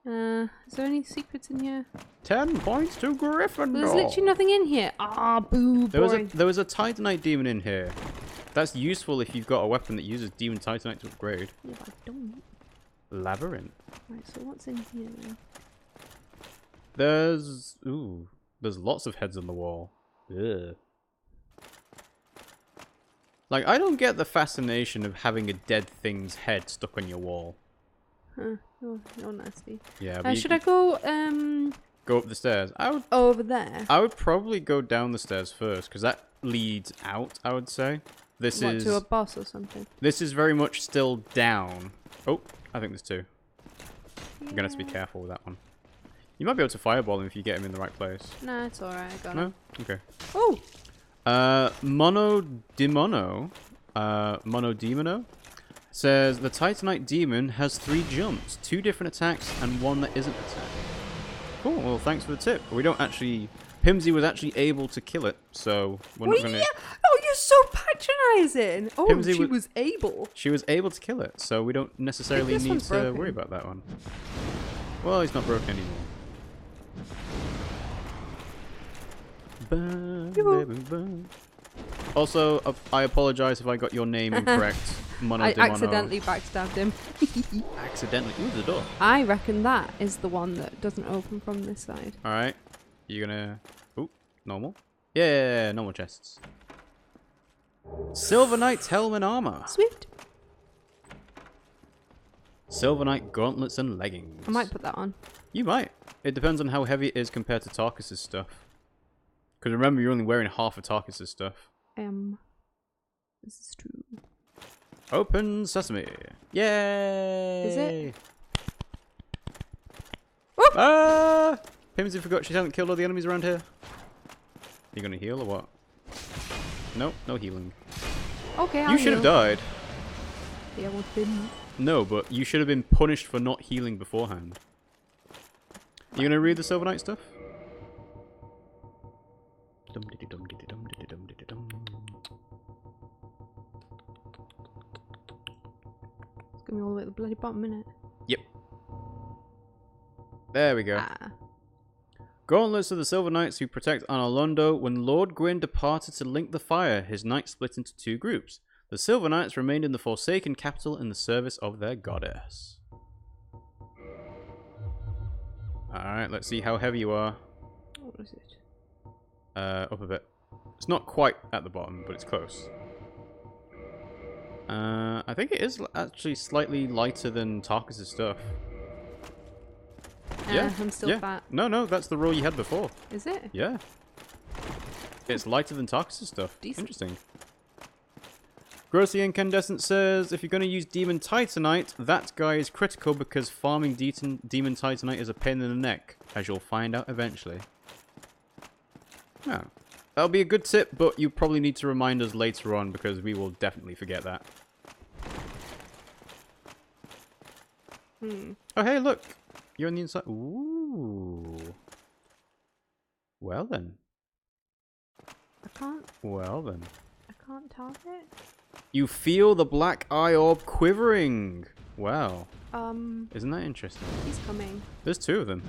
there any secrets in here? 10 points to Gryffindor. There's literally nothing in here. Ah, boo, boring. There was a Titanite demon in here. That's useful if you've got a weapon that uses demon Titanite to upgrade. Yeah, but I don't. Labyrinth. Right, so what's in here then? There's lots of heads on the wall. Ugh. Like, I don't get the fascination of having a dead thing's head stuck on your wall. Huh, you're nasty. Yeah, but should I go, go up the stairs? over there? I would probably go down the stairs first, because that leads out, I would say. This What, is... to a boss or something? This is very much still down. Oh, I think there's two. You're going to have to be careful with that one. You might be able to fireball him if you get him in the right place. Nah, it's alright, I got No? him. Okay. Oh! Monodemono says the Titanite demon has 3 jumps, 2 different attacks, and 1 that isn't attack. Cool, well thanks for the tip. We don't actually... Pimmsy was actually able to kill it, so we're not going to... Oh, you're so patronising! Oh, Pimmsy she was able. She was able to kill it, so we don't necessarily This need one's to broken. worry about that one. Well, he's not broken anymore. Also, I apologize if I got your name incorrect. I accidentally backstabbed him. Accidentally? Ooh, the door. I reckon that is the one that doesn't open from this side. Alright. You're gonna... Ooh, normal. Yeah, normal chests. Silver Knight's helm and armor. Sweet. Silver Knight gauntlets and leggings. I might put that on. You might. It depends on how heavy it is compared to Tarkus's stuff. Because remember, you're only wearing half of Tarkus's stuff. This is true. Open sesame. Yay! Is it? Whoop! Ah! Pimmsy forgot she hasn't killed all the enemies around here. You gonna heal or what? Nope, no healing. Okay, You should have died. Yeah, well, didn't. No, but you should have been punished for not healing beforehand. You gonna read the Silver Knight stuff? It's gonna be all the way at the bloody bottom, innit? Yep. There we go. Ah. Gauntlets of the Silver Knights who protect Analondo. When Lord Gwyn departed to link the fire, his knights split into 2 groups. The Silver Knights remained in the Forsaken capital in the service of their goddess. Alright, let's see how heavy you are. What is it? Up a bit. It's not quite at the bottom, but it's close. I think it is actually slightly lighter than Tarkus's stuff. Yeah, I'm still fat. No, that's the roll you had before. Is it? Yeah. It's lighter than Tarkus's stuff. Decent. Interesting. Grossly Incandescent says, if you're going to use Demon Titanite, that guy is critical because farming Demon Titanite is a pain in the neck, as you'll find out eventually. Oh. That'll be a good tip, but you probably need to remind us later on because we will definitely forget that. Oh, hey, look! You're on the inside. Ooh. Well then. Well then. I can't target. You feel the black eye orb quivering. Wow. He's Isn't that interesting? coming. There's 2 of them.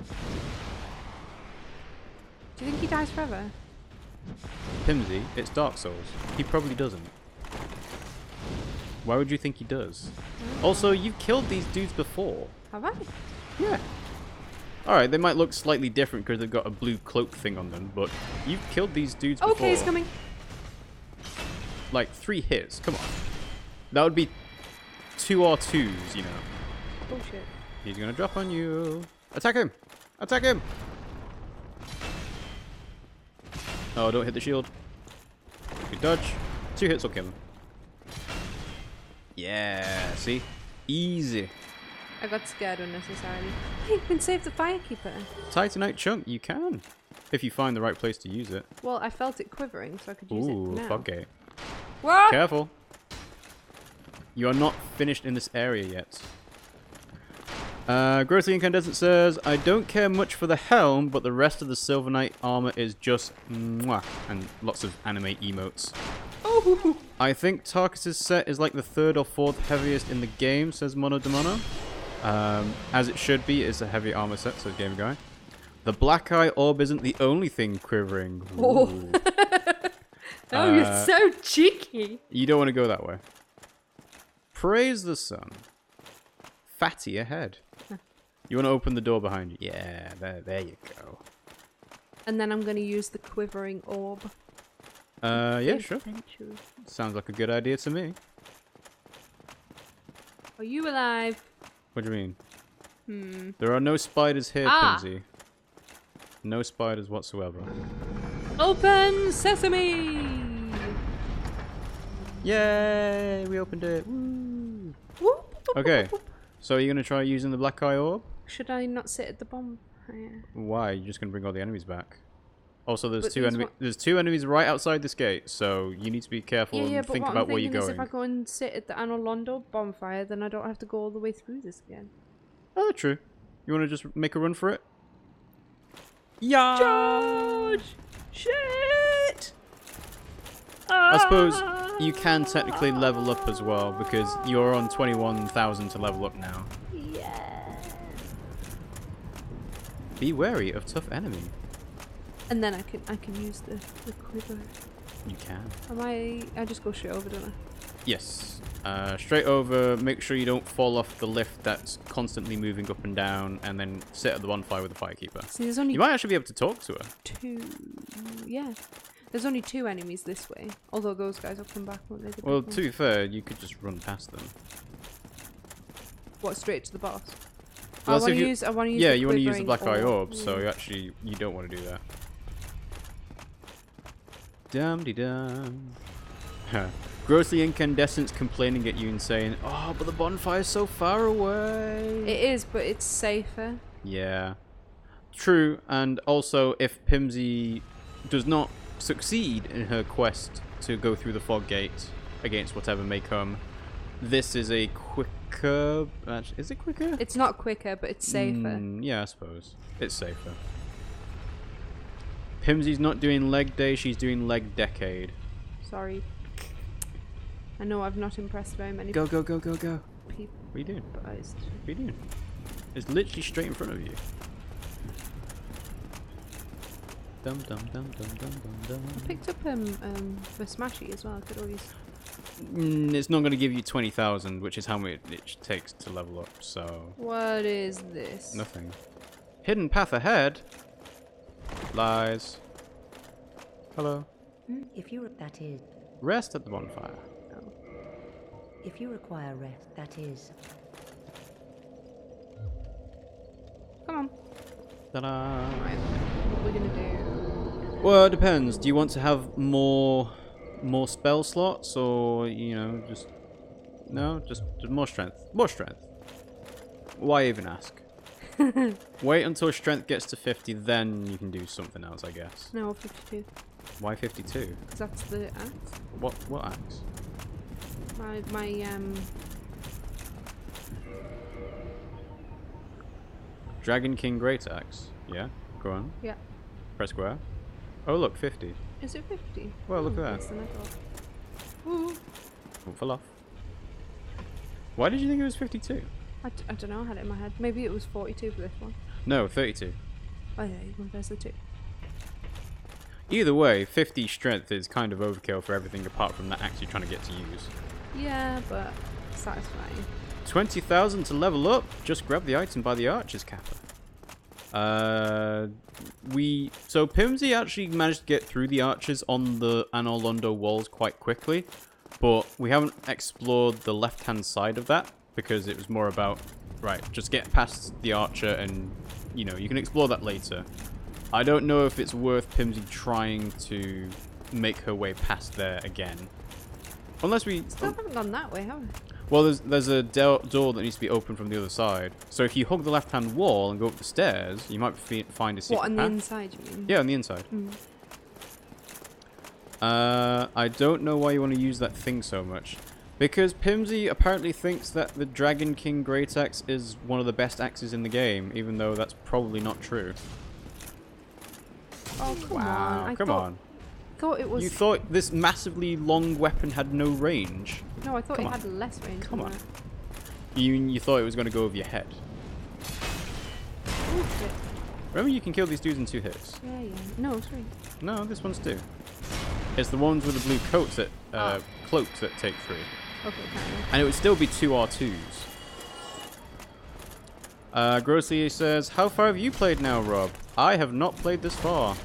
Do you think he dies forever? Pimmsy, it's Dark Souls. He probably doesn't. Why would you think he does? Also, you've killed these dudes before. Have I? Yeah. Alright, they might look slightly different because they've got a blue cloak thing on them, but you've killed these dudes before. Okay, he's coming. Like 3 hits, come on. That would be 2 R2s, you know. Bullshit. He's gonna drop on you. Attack him! Attack him! Oh, don't hit the shield. Good dodge. 2 hits will kill him. Yeah, see? Easy. I got scared unnecessarily. You can save the firekeeper. Titanite chunk, you can. If you find the right place to use it. Well, I felt it quivering, so I could use it Ooh, now. Foggate. What? Careful. You are not finished in this area yet. Grossly Incandescent says, I don't care much for the helm, but the rest of the Silver Knight armor is just mwah. And lots of anime emotes. Oh. I think Tarkus's set is like the 3rd or 4th heaviest in the game, says Monodemono. As it should be, it's a heavy armor set, says Game Guy. The black eye orb isn't the only thing quivering. Oh. Ooh. Oh, you're so cheeky. You don't want to go that way. Praise the sun. Fatty ahead. You want to open the door behind you? Yeah, there you go. And then I'm going to use the quivering orb. Yeah, sure. Adventure. Sounds like a good idea to me. Are you alive? What do you mean? There are no spiders here, Pimmsy. No spiders whatsoever. Open sesame! Yay! We opened it. Woo. Whoop. Okay. So are you going to try using the black eye orb? Should I not sit at the bonfire? Why? You're just going to bring all the enemies back. Also, there's But two these enemies. There's two enemies right outside this gate, so you need to be careful Yeah, and but think what about I'm where you're thinking is going. if I go and sit at the Anolondo bonfire, then I don't have to go all the way through this again. Oh, true. You want to just make a run for it? Yeah. Charge! Shit! I suppose you can technically level up as well because you're on 21,000 to level up now. Yeah. Be wary of tough enemy. And then I can use the quiver. You can. I just go straight over, don't I? Yes. Straight over, make sure you don't fall off the lift that's constantly moving up and down, and then sit at the bonfire with the firekeeper. See, there's only You might actually be able to talk to her. two. Yeah. There's only two enemies this way. Although those guys will come back, won't they? Well, to be fair, you could just run past them. What, straight to the boss? Well, I that's want if to you- use. I want to use. Yeah, the you want to use the quivering black eye orb, so yeah. you don't want to do that. Dum-de-dum. Grossly incandescent's complaining at you and saying, "Oh, but the bonfire's so far away." It is, but it's safer. Yeah. True, and also if Pimmsy does not succeed in her quest to go through the fog gate against whatever may come, this is a quicker... Is it quicker? It's not quicker, but it's safer. Yeah, I suppose. It's safer. Pimmsy's not doing leg day, she's doing leg decade. Sorry. I know I've not impressed very many Go, go, go, go, go. people. What are you doing? But What are you doing? It's literally straight in front of you. Dum dum dum dum dum dum dum. I picked up the Smashy as well. I could always. It's not going to give you 20,000, which is how much it takes to level up, so... What is this? Nothing. Hidden path ahead? Lies. Hello. If you that is, Rest at the bonfire. if you require rest, that is. Come on. Ta-da! Right. What are we gonna do? Well, it depends. Do you want to have more spell slots, or, you know, just... No? Just more strength. More strength. Why even ask? Wait until strength gets to 50, then you can do something else, I guess. No, 52. Why 52? Because that's the axe. What axe? My Dragon King Great Axe. Yeah, go on. Yeah. Press square. Oh look, 50. Is it 50? Well, look at Less that. than I thought. Ooh. Oh, fell off. Why did you think it was 52? I don't know. I had it in my head. Maybe it was 42 for this one. No, 32. Oh yeah, you compares the two. Either way, 50 strength is kind of overkill for everything apart from that axe you're trying to get to use. Yeah, but satisfying. 20,000 to level up. Just grab the item by the archer's kappa. So Pimmsy actually managed to get through the archers on the Anolondo walls quite quickly, but we haven't explored the left-hand side of that because it was more about, right, just get past the archer and, you know, you can explore that later. I don't know if it's worth Pimmsy trying to make her way past there again. Unless we... Still haven't gone that way, have we? Well, there's a door that needs to be opened from the other side. So if you hug the left-hand wall and go up the stairs, you might find a secret What, on path. the inside, you mean? Yeah, on the inside. I don't know why you want to use that thing so much. Because Pimmsy apparently thinks that the Dragon King Great Axe is one of the best axes in the game, even though that's probably not true. Oh, come Wow, on. come on. I thought it was... You thought this massively long weapon had no range? No, I thought Come it on. had less range. Come than on. that. You thought it was going to go over your head. Oh, shit. Remember, you can kill these dudes in 2 hits. Yeah, yeah. No, 3. No, this one's 2. It's the ones with the blue coats that cloaks that take 3. Okay, kind of. And it would still be 2 R2s. Grossly says, how far have you played now, Rob? I have not played this far.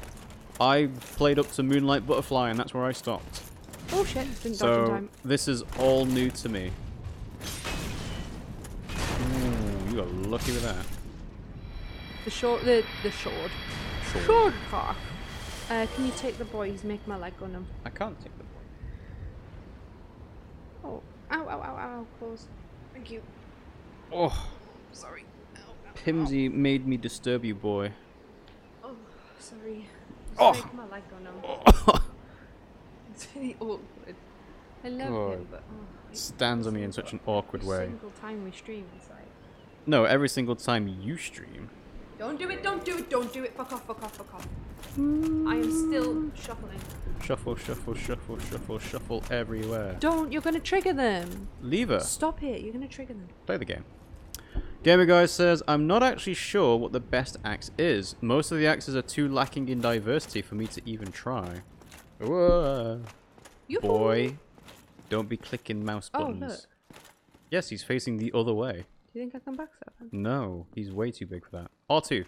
I played up to Moonlight Butterfly, and that's where I stopped. Oh shit, didn't dodge in So time. this is all new to me. Ooh, you are lucky with that. The sword. Cock. Can you take the boy? He's making my leg go numb. I can't take the boy. Oh, ow, ow, ow, ow, close. Thank you. Oh, Sorry. Pimmsy made me disturb you, boy. Oh, sorry. Oh. Making my leg go numb. It's really awkward. I love him, but Stands on me in such an awkward way. Every single time we stream, it's like, No, every single time you stream. don't do it, don't do it, don't do it. Fuck off, fuck off, fuck off. I am still shuffling. Shuffle, shuffle, shuffle, shuffle, shuffle everywhere. Don't, you're gonna trigger them. Lever. Stop it, you're gonna trigger them. Play the game. Gamer Guy says, I'm not actually sure what the best axe is. Most of the axes are too lacking in diversity for me to even try. Whoa. Yoo-hoo. Boy, don't be clicking mouse Oh, buttons. look. Yes, he's facing the other way. Do you think I can backstab him? No, he's way too big for that. R2.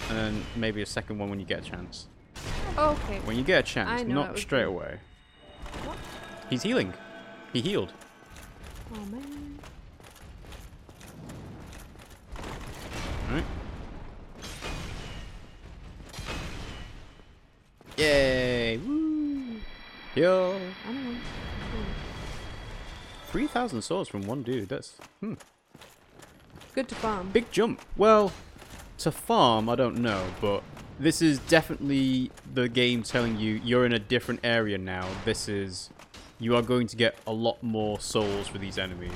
And then maybe a second one when you get a chance. Okay. When you get a chance, I know, that not was straight good. away. What? He's healing. He healed. Oh man. Alright. Yay! Woo! Yo! I don't know. 3,000 souls from one dude. That's Good to farm. big jump. Well, to farm, I don't know, but this is definitely the game telling you you're in a different area now. This is, you are going to get a lot more souls for these enemies.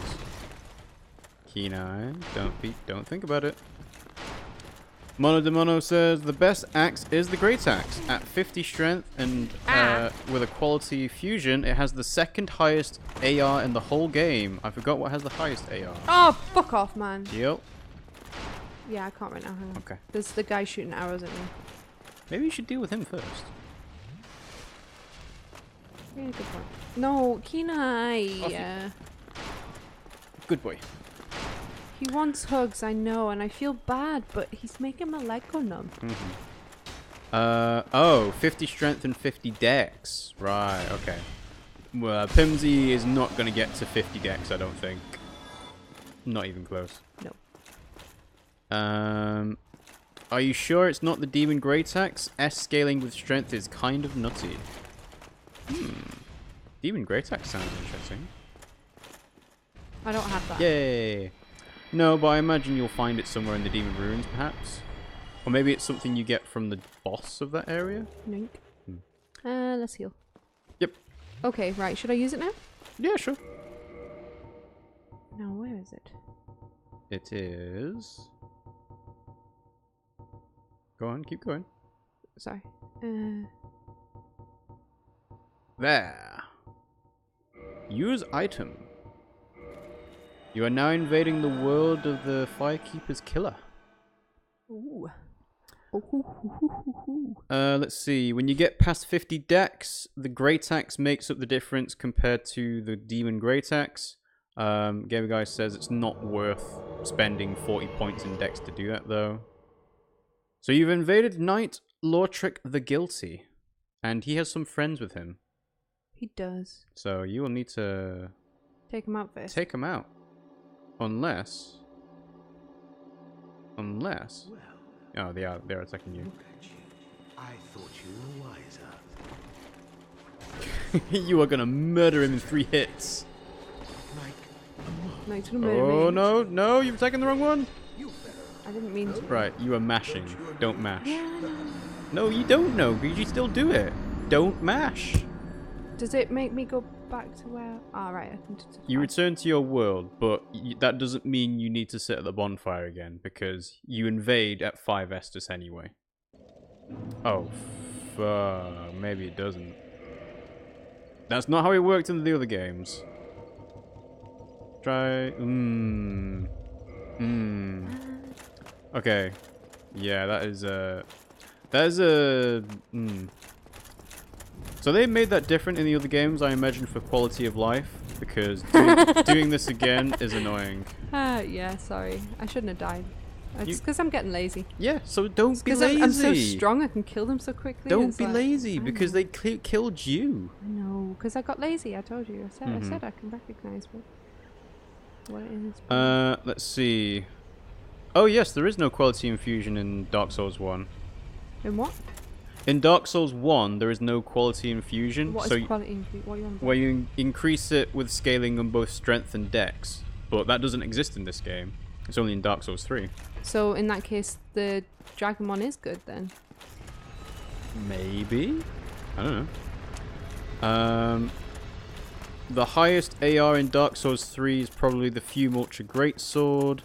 Keen eye. Don't think about it. Mono de Mono says the best axe is the great axe at 50 strength and with a quality fusion. It has the second highest AR in the whole game. I forgot what has the highest AR. Oh, fuck off, man. Yep. Yeah, I can't right now. Hang on. Okay. There's the guy shooting arrows at me. Maybe you should deal with him first. Yeah, good point. No, Kenai. Off you. Good boy. He wants hugs, I know, and I feel bad, but he's making my leg go numb. Oh, 50 strength and 50 dex. Right, okay. Well, Pimmsy is not going to get to 50 dex, I don't think. Not even close. No. Are you sure it's not the Demon Great Axe? S scaling with strength is kind of nutty. Demon Great Axe sounds interesting. I don't have that. Yay! No, but I imagine you'll find it somewhere in the Demon Ruins, perhaps. Or maybe it's something you get from the boss of that area? Nink. Let's heal. Yep. Okay, right. Should I use it now? Yeah, sure. Now, where is it? It is... Go on, keep going. Sorry. There. Use item. You are now invading the world of the Firekeeper's killer. Ooh. Let's see. When you get past 50 dex, the Great Axe makes up the difference compared to the Demon Great Axe. Gamer Guy says it's not worth spending 40 points in dex to do that, though. So you've invaded Knight Lortrick the Guilty, and he has some friends with him. He does. So you will need to Take him out first. take him out. Unless... Oh, they are attacking you. Look at you. I thought you were wiser. You are gonna murder him in 3 hits. Like a monk. No, he's gonna murder Oh, me. no, no, you've taken the wrong one. You better. I didn't mean to. Right, you are mashing. Don't mash. Yeah, I know. No, you don't know, because you still do it. Don't mash. Does it make me go back to where... Ah, right. I can just... You return to your world, but that doesn't mean you need to sit at the bonfire again, because you invade at 5 Estus anyway. Oh, maybe it doesn't. That's not how it worked in the other games. Try... Okay. Yeah, that is a... That is a... So they made that different in the other games, I imagine, for quality of life, because doing this again is annoying. Yeah, sorry. I shouldn't have died. It's because I'm getting lazy. Yeah, so don't be Because lazy. I'm so strong, I can kill them so quickly. Don't it's be like, lazy, I because know. they killed you. I know, because I got lazy. I told you. I said I can recognize what it is. Let's see. Oh yes, there is no quality infusion in Dark Souls 1. In what? In Dark Souls 1, there is no quality infusion. What so is quality infusion? What are you on about? where you increase it with scaling on both strength and dex. But that doesn't exist in this game. It's only in Dark Souls 3. So in that case, the dragon one is good then. Maybe? I don't know. The highest AR in Dark Souls 3 is probably the Fume Ultra Greatsword.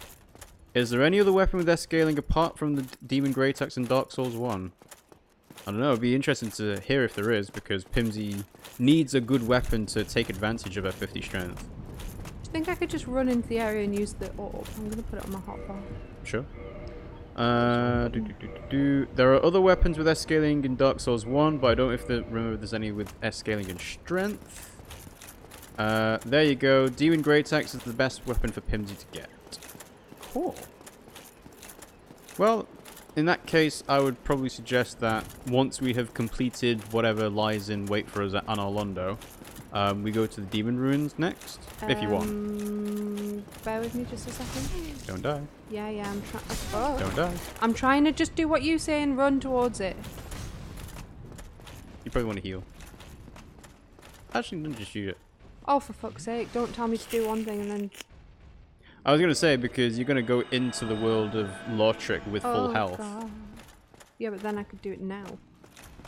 Is there any other weapon with scaling apart from the Demon Great Axe in Dark Souls 1? I don't know, it'd be interesting to hear if there is, because Pimmsy needs a good weapon to take advantage of her 50 strength. Do you think I could just run into the area and use the orb? I'm going to put it on my hotbar. Sure. There are other weapons with S-scaling in Dark Souls 1, but I don't remember if there's any with S-scaling in strength. There you go. Demon Great Axe is the best weapon for Pimmsy to get. Cool. Well, in that case, I would probably suggest that once we have completed whatever lies in wait for us at Anarlondo, we go to the Demon Ruins next, if you want. Bear with me just a second. Don't die. Yeah, I'm trying. Oh. Don't die. I'm trying to just do what you say and run towards it. You probably want to heal. Actually, don't just shoot it. Oh, for fuck's sake! Don't tell me to do one thing and then. I was going to say, because you're going to go into the world of Lordran with full health. God. Yeah, but then I could do it now.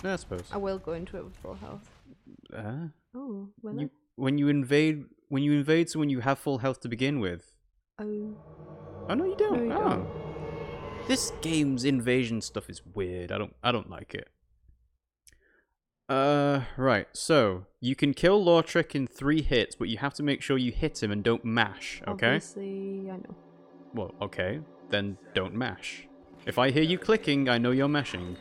Yeah, I suppose. I will go into it with full health. Oh, will when you invade someone, you have full health to begin with. Oh. Oh no, you don't. No, you don't. This game's invasion stuff is weird. I don't like it. Right. So you can kill Lordran in 3 hits, but you have to make sure you hit him and don't mash. Okay. Obviously, I know. Well, okay. Then don't mash. If I hear you clicking, I know you're mashing.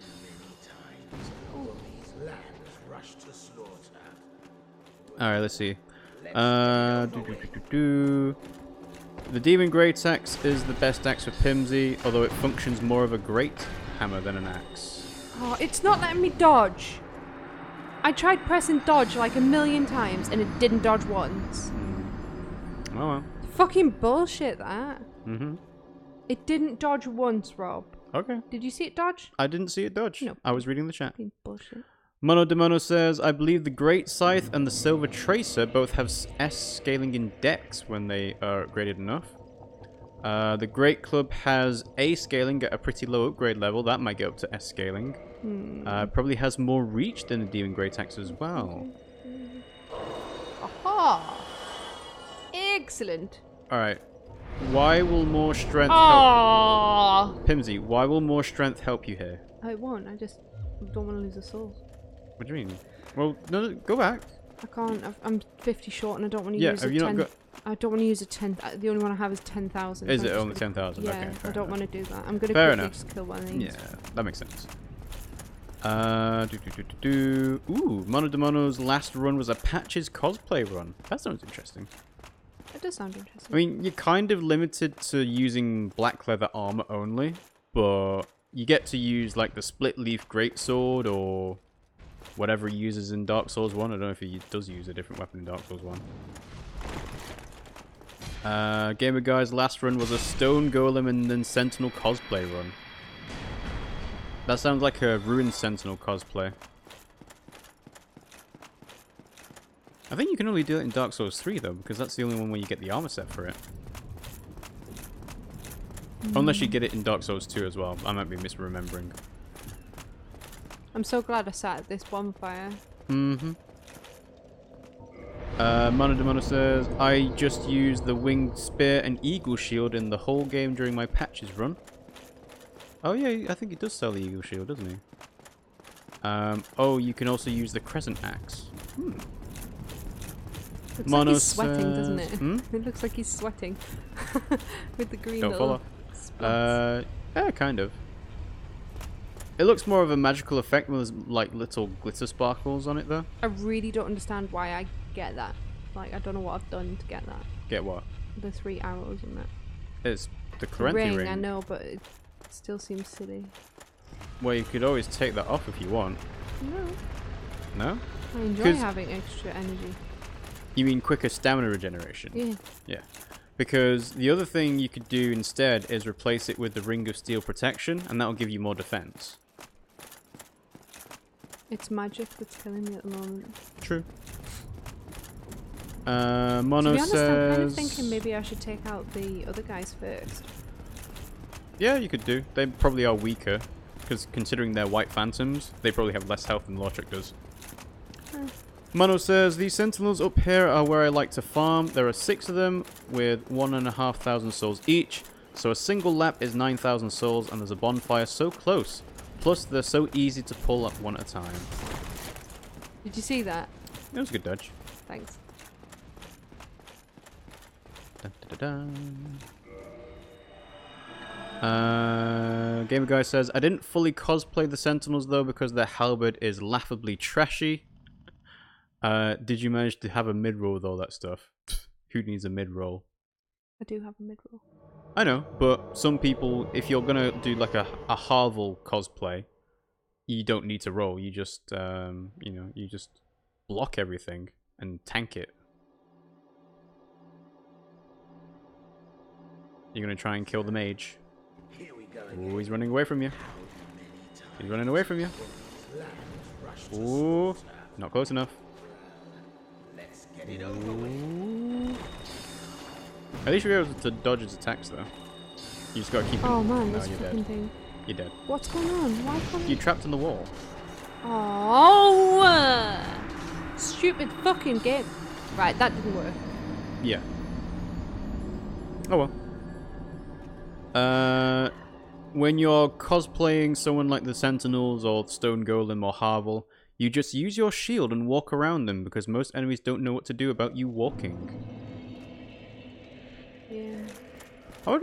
Alright, let's see. The Demon Great Axe is the best axe for Pimmsy, although it functions more of a great hammer than an axe. Oh, it's not letting me dodge. I tried pressing dodge like 1,000,000 times and it didn't dodge once. Oh well. Fucking bullshit, that. Mm-hmm. It didn't dodge once, Rob. Okay. Did you see it dodge? I didn't see it dodge. No. I was reading the chat. Fucking bullshit. Mono Demono says, I believe the Great Scythe and the Silver Tracer both have S scaling in dex when they are upgraded enough. The Great Club has A scaling at a pretty low upgrade level. That might get up to S scaling. Probably has more reach than the Demon Great Axe as well. Aha! Excellent. Alright. Why will more strength help? help? Pimmsy, why will more strength help you here? I won't. I just don't want to lose a soul. What do you mean? Well, no, go back. I can't. I'm 50 short and I don't want to Yeah, use have a you 10. not got... I don't want to use a 10. The only one I have is 10,000. Is it only 10,000? Yeah, okay, I don't want to do that. I'm going to Fair quickly enough. just kill one of these. Yeah, that makes sense. Ooh, Mono Demono's last run was a Patches cosplay run. That sounds interesting. That does sound interesting. I mean, you're kind of limited to using black leather armor only, but you get to use like the split leaf greatsword or whatever he uses in Dark Souls 1. I don't know if he does use a different weapon in Dark Souls 1. Gamer Guy's last run was a Stone Golem and then Sentinel cosplay run. That sounds like a Ruined Sentinel cosplay. I think you can only do it in Dark Souls 3 though, because that's the only one where you get the armor set for it. Unless you get it in Dark Souls 2 as well. I might be misremembering. I'm so glad I sat at this bonfire. Mm-hmm. Mono Demono says, I just used the Winged Spear and Eagle Shield in the whole game during my Patches run. Oh yeah, I think he does sell the Eagle Shield, doesn't he? Oh, you can also use the Crescent Axe. Looks Mono like he's sweating, doesn't it? Hmm? It looks like he's sweating. With the green Don't little follow. spots. Yeah, kind of. It looks more of a magical effect with like little glitter sparkles on it, though. I really don't understand why I get that. Like, I don't know what I've done to get that. Get what? The 3 arrows and that. It's the currency ring. I know, but it still seems silly. Well, you could always take that off if you want. No. No? I enjoy having extra energy. You mean quicker stamina regeneration? Yeah. Yeah. Because the other thing you could do instead is replace it with the Ring of Steel protection, and that'll give you more defense. It's magic that's killing me at the moment. True. Mono to be honest, says... I'm kind of thinking maybe I should take out the other guys first. Yeah, you could do. They probably are weaker, because considering they're white phantoms, they probably have less health than Lordran does. Mono says, these sentinels up here are where I like to farm. There are 6 of them with 1,500 souls each. So a single lap is 9,000 souls, and there's a bonfire so close. Plus, they're so easy to pull up one at a time. Did you see that? It was a good dodge. Thanks. Dun, dun, dun, dun. Gamer Guy says, I didn't fully cosplay the sentinels though because their halberd is laughably trashy. Did you manage to have a mid-roll with all that stuff? Who needs a mid-roll? I do have a mid-roll. I know, but some people, if you're gonna do like a Harvel cosplay, you don't need to roll. You just, you know, you just block everything and tank it. You're gonna try and kill the mage. Ooh, he's running away from you. He's running away from you. Ooh, not close enough. Ooh. At least you're able to dodge his attacks, though. You just gotta keep it. Oh man, No, this you're fucking dead. thing. You're dead. What's going on? Why can't You're trapped in the wall. Oh! Stupid fucking game. Right, that didn't work. Yeah. Oh well. When you're cosplaying someone like the Sentinels or Stone Golem or Harvel, you just use your shield and walk around them because most enemies don't know what to do about you walking. Yeah. I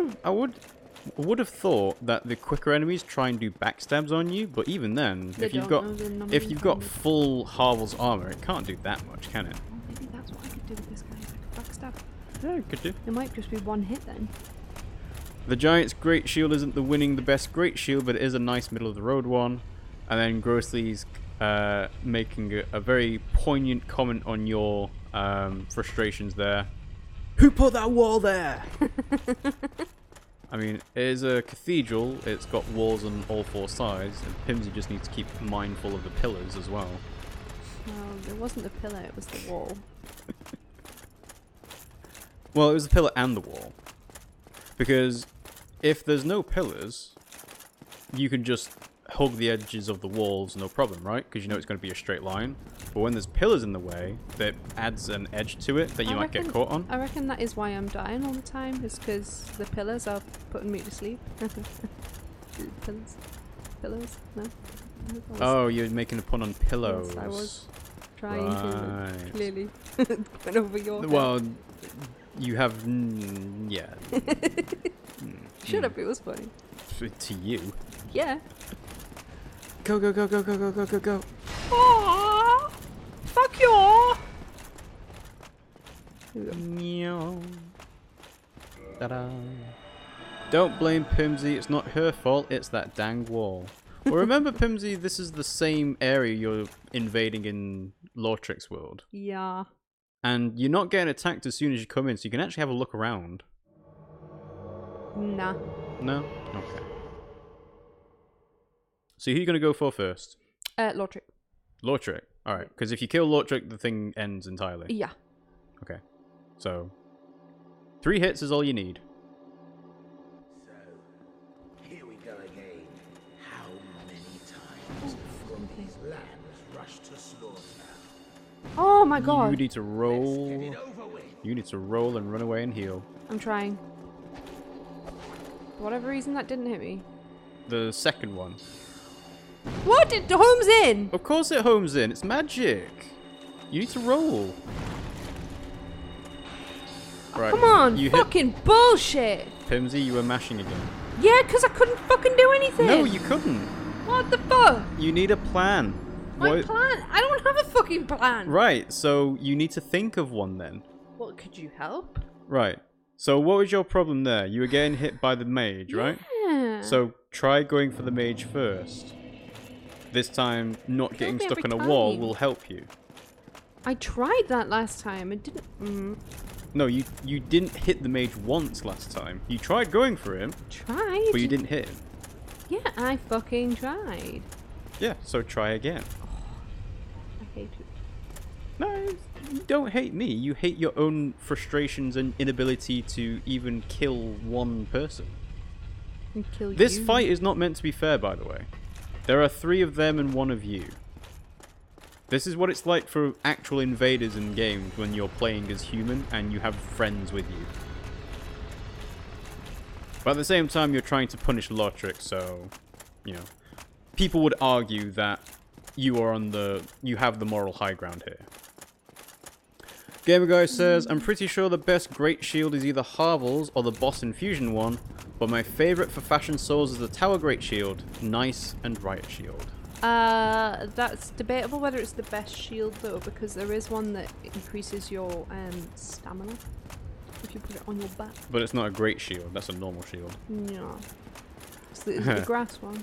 would have thought that the quicker enemies try and do backstabs on you, but even then, They if you've don't got know the numbers if you've got behind it. full Harvel's armor, it can't do that much, can it? Oh, maybe that's what I could do with this guy. I could backstab. Yeah, it could do. It might just be one hit then. The Giant's Great Shield isn't the best Great Shield, but it is a nice middle-of-the-road one. And then Grossly's making a very poignant comment on your frustrations there. Who put that wall there? I mean, it is a cathedral. It's got walls on all 4 sides, and Pimmsy just needs to keep mindful of the pillars as well. Well, it wasn't the pillar, it was the wall. Well, it was the pillar and the wall. Because if there's no pillars, you can just hug the edges of the walls, no problem, right? Because you know it's going to be a straight line. But when there's pillars in the way, that adds an edge to it that you might get caught on. I reckon that is why I'm dying all the time, is because the pillars are putting me to sleep. Pillars? No? Oh, you're making a pun on pillows. Yes, I was trying to, Right. clearly. Went over your head. Well, you have... yeah. Shut up, it was funny. To you. Yeah. Go, go, go, go, go, go, go, go, go. Aww! Fuck you! Meow. Ta-da. Don't blame Pimmsy, it's not her fault, it's that dang wall. Well, remember, Pimmsy, this is the same area you're invading in Lortric's world. Yeah. And you're not getting attacked as soon as you come in, so you can actually have a look around. Nah. No? Okay. So who are you going to go for first? Lordran. Lortric. Alright, because if you kill Lortric, the thing ends entirely. Yeah. Okay. So, 3 hits is all you need. So, here we go again. How many times from these lands rush to slaughter? Oh my god. You need to roll. Get it over with. You need to roll and run away and heal. I'm trying. For whatever reason, that didn't hit me. The second one. What? It homes in! Of course it homes in. It's magic. You need to roll. Right. Come on, You fucking bullshit! hit Pimmsy, you were mashing again. Yeah, because I couldn't fucking do anything! No, you couldn't. What the fuck? You need a plan. My plan? I don't have a fucking plan. Right, so you need to think of one then. Well, could you help? Right. So what was your problem there? You were getting hit by the mage, right? Yeah. So try going for the mage first. This time, not getting me stuck every on a wall time. will help you. I tried that last time. It didn't. No, you didn't hit the mage once last time. You tried going for him, Tried. but you didn't hit him. Yeah, I fucking tried. Yeah, so try again. I hate you. No, you don't hate me. You hate your own frustrations and inability to even kill one person. And kill This you. fight is not meant to be fair, by the way. There are 3 of them and 1 of you. This is what it's like for actual invaders in games when you're playing as human and you have friends with you. But at the same time, you're trying to punish Lotric, so, you know, people would argue that you have the moral high ground here. Gamer Guy says, I'm pretty sure the best Great Shield is either Harvel's or the Boss Infusion one, but my favourite for Fashion Souls is the Tower Great Shield, Nice and Riot Shield. That's debatable whether it's the best shield though, because there is one that increases your stamina if you put it on your back. But it's not a Great Shield, that's a normal shield. No. It's the grass one.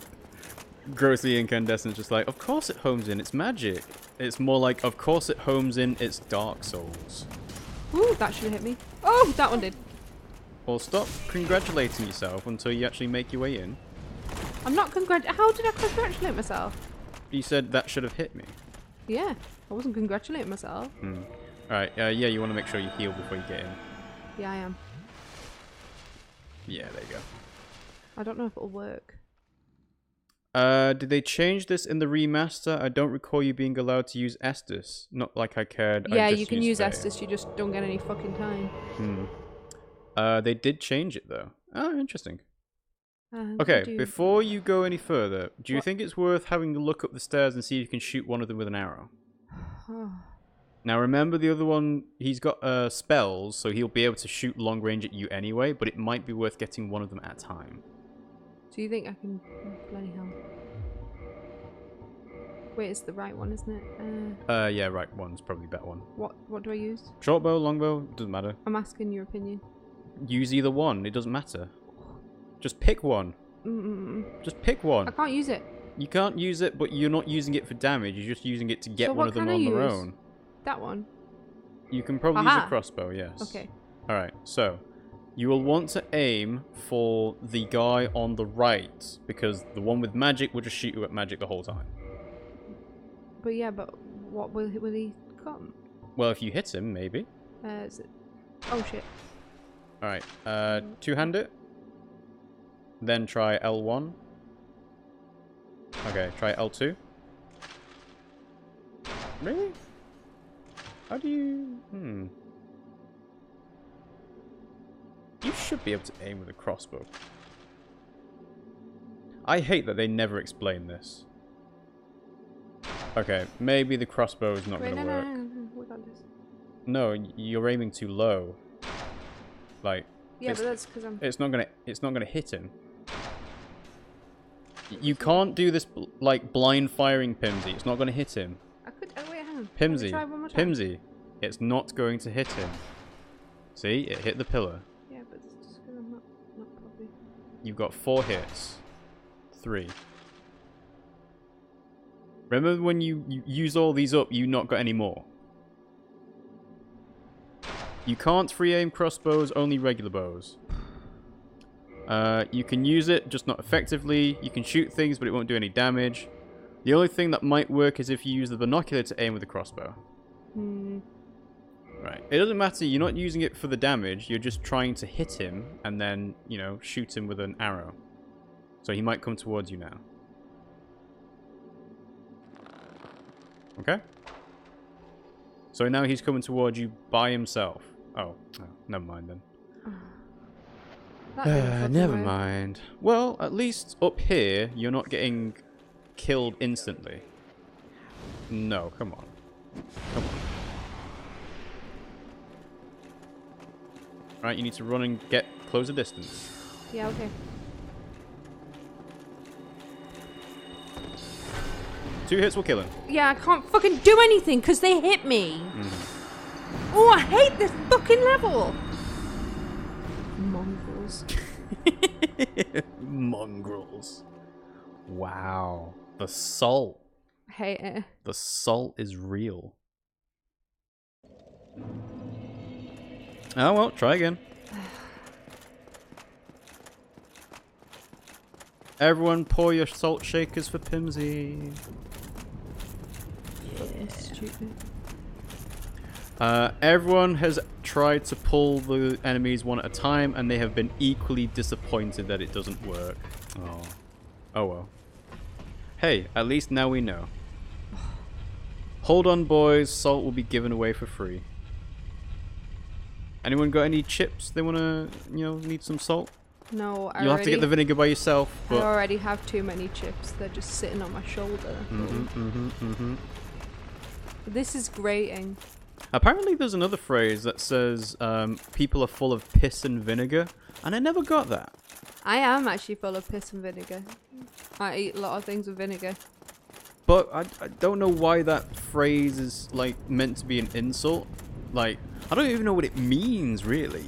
Grossly Incandescent just like, of course it homes in, it's magic. It's more like, of course it homes in, it's Dark Souls. Ooh, that should have hit me. Oh, that one did. Well, stop congratulating yourself until you actually make your way in. I'm not How did I congratulate myself? You said that should have hit me. Yeah, I wasn't congratulating myself. Alright, yeah, you want to make sure you heal before you get in. Yeah, I am. Yeah, there you go. I don't know if it'll work. Did they change this in the remaster? I don't recall you being allowed to use Estus. Not like I cared. Yeah, I just you can used use Faye. Estus, you just don't get any fucking time. They did change it though. Oh, interesting. What Okay, do you- before you go any further, do you think it's worth having a look up the stairs and see if you can shoot one of them with an arrow? Now remember the other one, he's got spells, so he'll be able to shoot long range at you anyway, but it might be worth getting one of them at a time. Do you think I can... oh, bloody hell. Wait, it's the right one, isn't it? Yeah, right one's probably the better one. What do I use? Short bow, long bow, doesn't matter. I'm asking your opinion. Use either one, it doesn't matter. Just pick one. Just pick one. I can't use it. You can't use it, but you're not using it for damage, you're just using it to get So one what of them can I on their use? own. That one? You can probably use Aha. a crossbow, yes. Okay. Alright, so you will want to aim for the guy on the right, because the one with magic will just shoot you at magic the whole time. But yeah, but what will he come? Well, if you hit him, maybe. Is it... Oh shit. Alright, two-hand it. Then try L1. Okay, try L2. Really? How do you... You should be able to aim with a crossbow. I hate that they never explain this. Okay, maybe the crossbow is not Wait, going to no, work. no, we got this. No, you're aiming too low. Like, Yeah, it's, but that's because I'm... it's not gonna hit him. You can't do this like blind firing Pimmsy. It's not gonna hit him. I could... Oh, wait, hang on. Let me Pimmsy, try one more time. Pimmsy. It's not going to hit him. See, it hit the pillar. Yeah, but it's just because I'm not probably... You've got 4 hits. 3. Remember when you use all these up, you not got any more. You can't free aim crossbows, only regular bows. You can use it, just not effectively. You can shoot things, but it won't do any damage. The only thing that might work is if you use the binocular to aim with a crossbow. Right. It doesn't matter, you're not using it for the damage, you're just trying to hit him and then, you know, shoot him with an arrow. So he might come towards you now. Okay? So now he's coming towards you by himself. Oh, never mind then. That didn't fucking Never work. mind. Well, at least up here, you're not getting killed instantly. No, come on. Come on. Right, you need to run and get closer distance. Yeah, okay. 2 hits will kill him. Yeah, I can't fucking do anything because they hit me. Oh, I hate this fucking level. Mongrels. Mongrels. Wow. The salt. I hate it. The salt is real. Oh well, try again. Everyone pour your salt shakers for Pimmsy. Stupid. Everyone has tried to pull the enemies one at a time, and they have been equally disappointed that it doesn't work. Oh. Oh well. Hey, at least now we know. Hold on, boys. Salt will be given away for free. Anyone got any chips they want to, need some salt? No, You'll have to get the vinegar by yourself. I But already have too many chips. They're just sitting on my shoulder. This is grating. Apparently there's another phrase that says people are full of piss and vinegar, and I never got that. I am actually full of piss and vinegar. I eat a lot of things with vinegar. But I don't know why that phrase is like meant to be an insult. Like, I don't even know what it means really.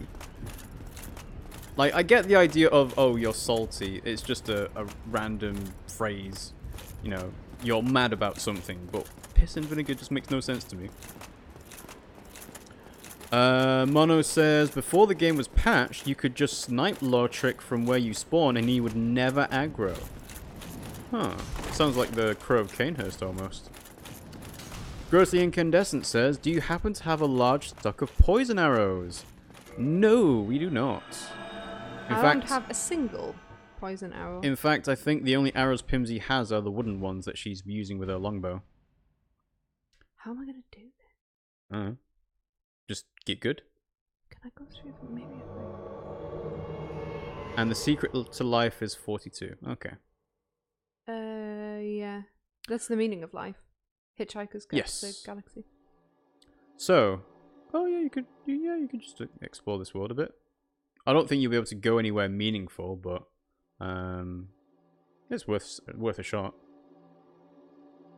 Like, I get the idea of, oh, you're salty. It's just a random phrase. You're mad about something, but piss and vinegar just makes no sense to me. Mono says, before the game was patched, you could just snipe Lordran from where you spawn and he would never aggro. Huh. Sounds like the Crow of Canehurst almost. Grossly Incandescent says, do you happen to have a large stock of poison arrows? No, we do not. I don't have a single poison arrow. In fact, I think the only arrows Pimmsy has are the wooden ones that she's using with her longbow. How am I going to do this? I don't know. Just get good. Can I go through them? Maybe if And the secret to life is 42. Okay. yeah. That's the meaning of life. Hitchhiker's Guide to the Galaxy. So, oh yeah, you could just explore this world a bit. I don't think you'll be able to go anywhere meaningful, but it's worth a shot.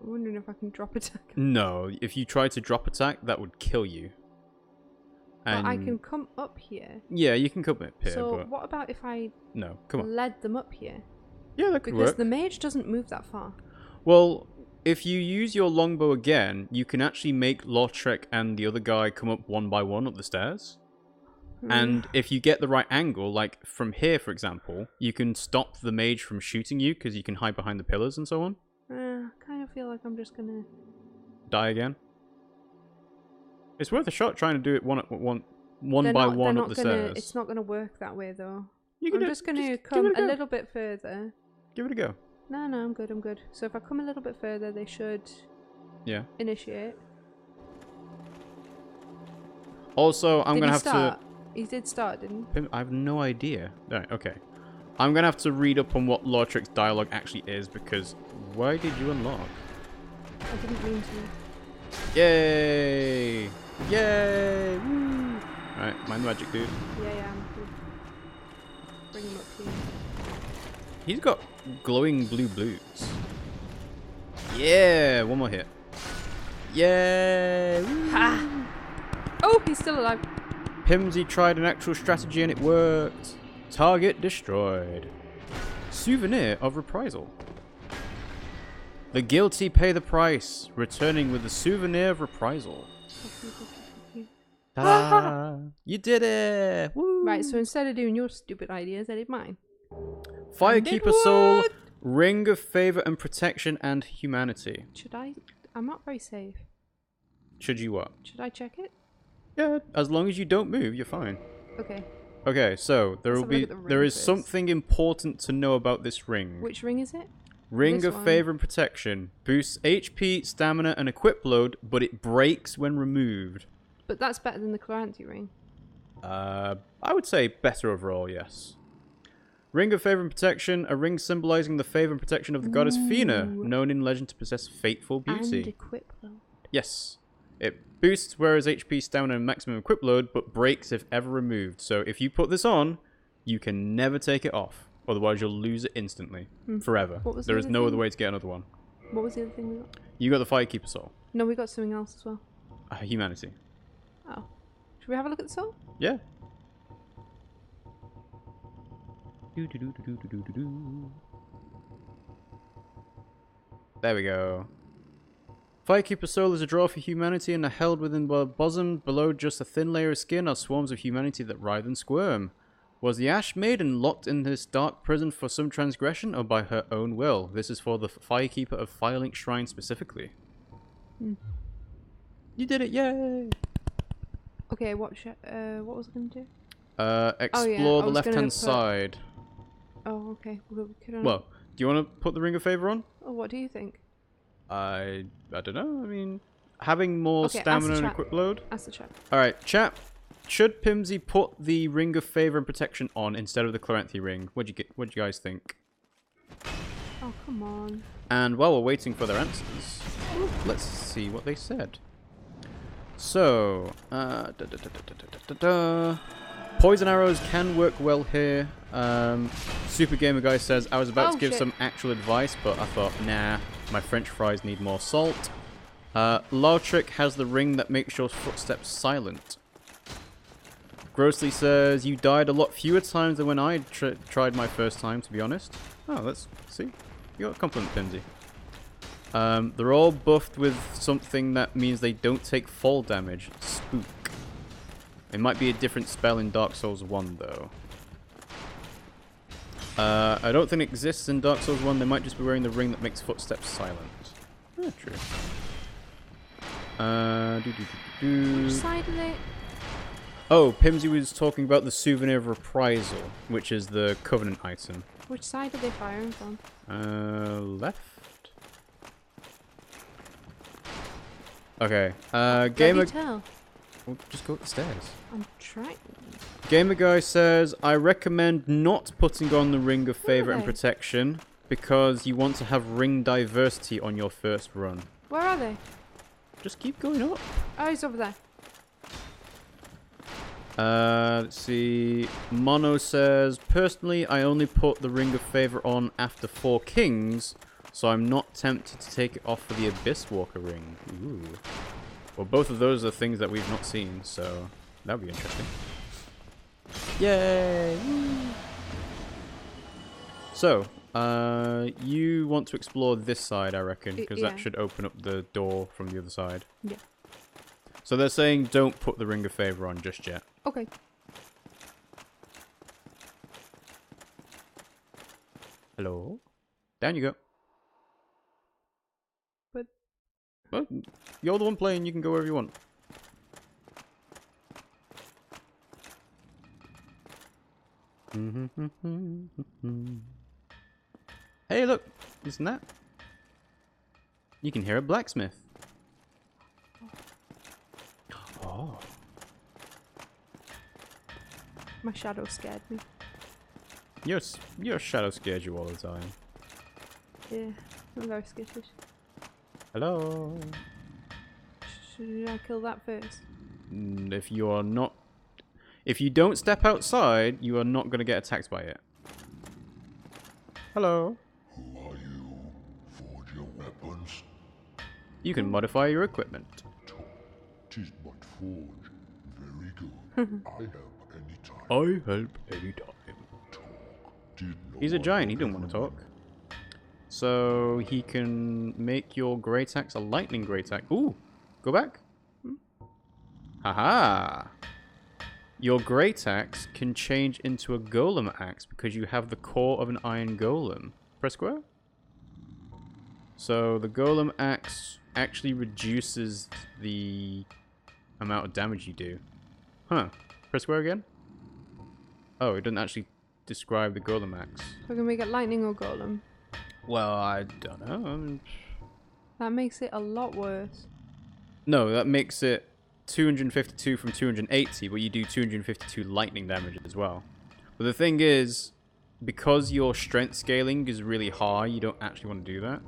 I'm wondering if I can drop attack. No, if you try to drop attack, that would kill you. And but I can come up here. Yeah, you can come up here. So but what about if I led them up here? Yeah, that could work. Because the mage doesn't move that far. Well, if you use your longbow again, you can actually make Lordran and the other guy come up one by one up the stairs. And if you get the right angle, like from here, for example, you can stop the mage from shooting you because you can hide behind the pillars and so on. I kind of feel like I'm just gonna die again. It's worth a shot trying to do it one by one up the stairs. It's not gonna work that way though. I'm just gonna come a little bit further. Give it a go. No, I'm good. So if I come a little bit further, they should initiate. Also, I'm gonna have to. He did start, didn't he? I have no idea. Right, okay. I'm gonna have to read up on what Lordran's dialogue actually is because why did you unlock? I didn't mean to. Yay! Yay! Woo! Alright, mind the magic, dude. Yeah, I'm good. Bring him up here. He's got glowing blue boots. Yeah! One more hit. Yay! Ha! Oh, he's still alive. Pimmsy tried an actual strategy and it worked. Target destroyed. Souvenir of reprisal. The guilty pay the price, returning with the souvenir of reprisal. Ta-da! You did it! Woo! Right, so instead of doing your stupid ideas, I did mine. Firekeeper soul, ring of favor and protection and humanity. Should I? I'm not very safe. Should you what? Should I check it? Yeah, as long as you don't move, you're fine. Okay. Okay, so there is something important to know about this ring. Which ring is it? Ring of favor and protection boosts HP, stamina, and equip load, but it breaks when removed. But that's better than the Clarity ring. I would say better overall, yes. Ring of favor and protection, a ring symbolizing the favor and protection of the goddess Fina, known in legend to possess fateful beauty. And equip load. Yes. It boosts whereas HP, stamina, and maximum equip load, but breaks if ever removed. So if you put this on, you can never take it off. Otherwise, you'll lose it instantly. Forever. There is no other way to get another one. What was the other thing we got? You got the Firekeeper soul. No, we got something else as well. Humanity. Oh. Should we have a look at the soul? Yeah. Do. There we go. Firekeeper soul is a draw for humanity and are held within the bosom. Below just a thin layer of skin are swarms of humanity that writhe and squirm. Was the Ash Maiden locked in this dark prison for some transgression or by her own will? This is for the Firekeeper of Firelink Shrine specifically. You did it, yay! Okay, what was I going to do? Explore the left-hand side. Oh, okay. Well, do you want to put the Ring of Favor on? Oh, what do you think? I don't know. I mean, having more stamina and equip load. Ask the chat. All right, chat. Should Pimmsy put the Ring of Favor and Protection on instead of the Chloranthy Ring? What do you guys think? Oh, come on. And while we're waiting for their answers, let's see what they said. So, poison arrows can work well here. Super Gamer Guy says, I was about to give some actual advice, but I thought, nah, my French fries need more salt. Lautrick has the ring that makes your footsteps silent. Grossly says, you died a lot fewer times than when I tried my first time, to be honest. Oh, let's see. You got a compliment, Pimmsy. They're all buffed with something that means they don't take fall damage. Spook. It might be a different spell in Dark Souls 1, though. I don't think it exists in Dark Souls 1. They might just be wearing the ring that makes footsteps silent. Yeah, true. Which side are they? Oh, Pimmsy was talking about the Souvenir of Reprisal, which is the Covenant item. Which side are they firing from? Left? Okay. Can Gamer... you tell? Well, just go up the stairs. I'm trying. Gamer Guy says, I recommend not putting on the Ring of Favor and Protection because you want to have ring diversity on your first run. Where are they? Just keep going up. Oh, he's over there. Let's see. Mono says, personally, I only put the Ring of Favor on after 4 Kings, so I'm not tempted to take it off for the Abyss Walker ring. Ooh. Well, both of those are things that we've not seen, so that'll be interesting. Yay! Woo. So, you want to explore this side, I reckon, because that should open up the door from the other side. Yeah. So they're saying don't put the Ring of Favor on just yet. Okay. Hello? Down you go. But... Well, you're the one playing, you can go wherever you want. Hey, look! Isn't that? You can hear a blacksmith. Oh. My shadow scared me. Your shadow scares you all the time. Yeah, I'm very skittish. Hello? Should I kill that first? If you are not... If you don't step outside, you are not going to get attacked by it. Hello? Who are you? Forge your weapons? You can modify your equipment. Tis but forge. Very good. I help anytime. I help anytime. He's a giant, he didn't want to talk. So he can make your great axe a lightning great axe. Ooh, go back. Haha. Your great axe can change into a golem axe because you have the core of an iron golem. Press square. So the golem axe actually reduces the amount of damage you do. Huh. Press square again. Oh, it doesn't actually describe the golem axe. So can we get lightning or golem? Well, I don't know. That makes it a lot worse. No, that makes it 252 from 280, but you do 252 lightning damage as well. But the thing is, because your strength scaling is really high, you don't actually want to do that.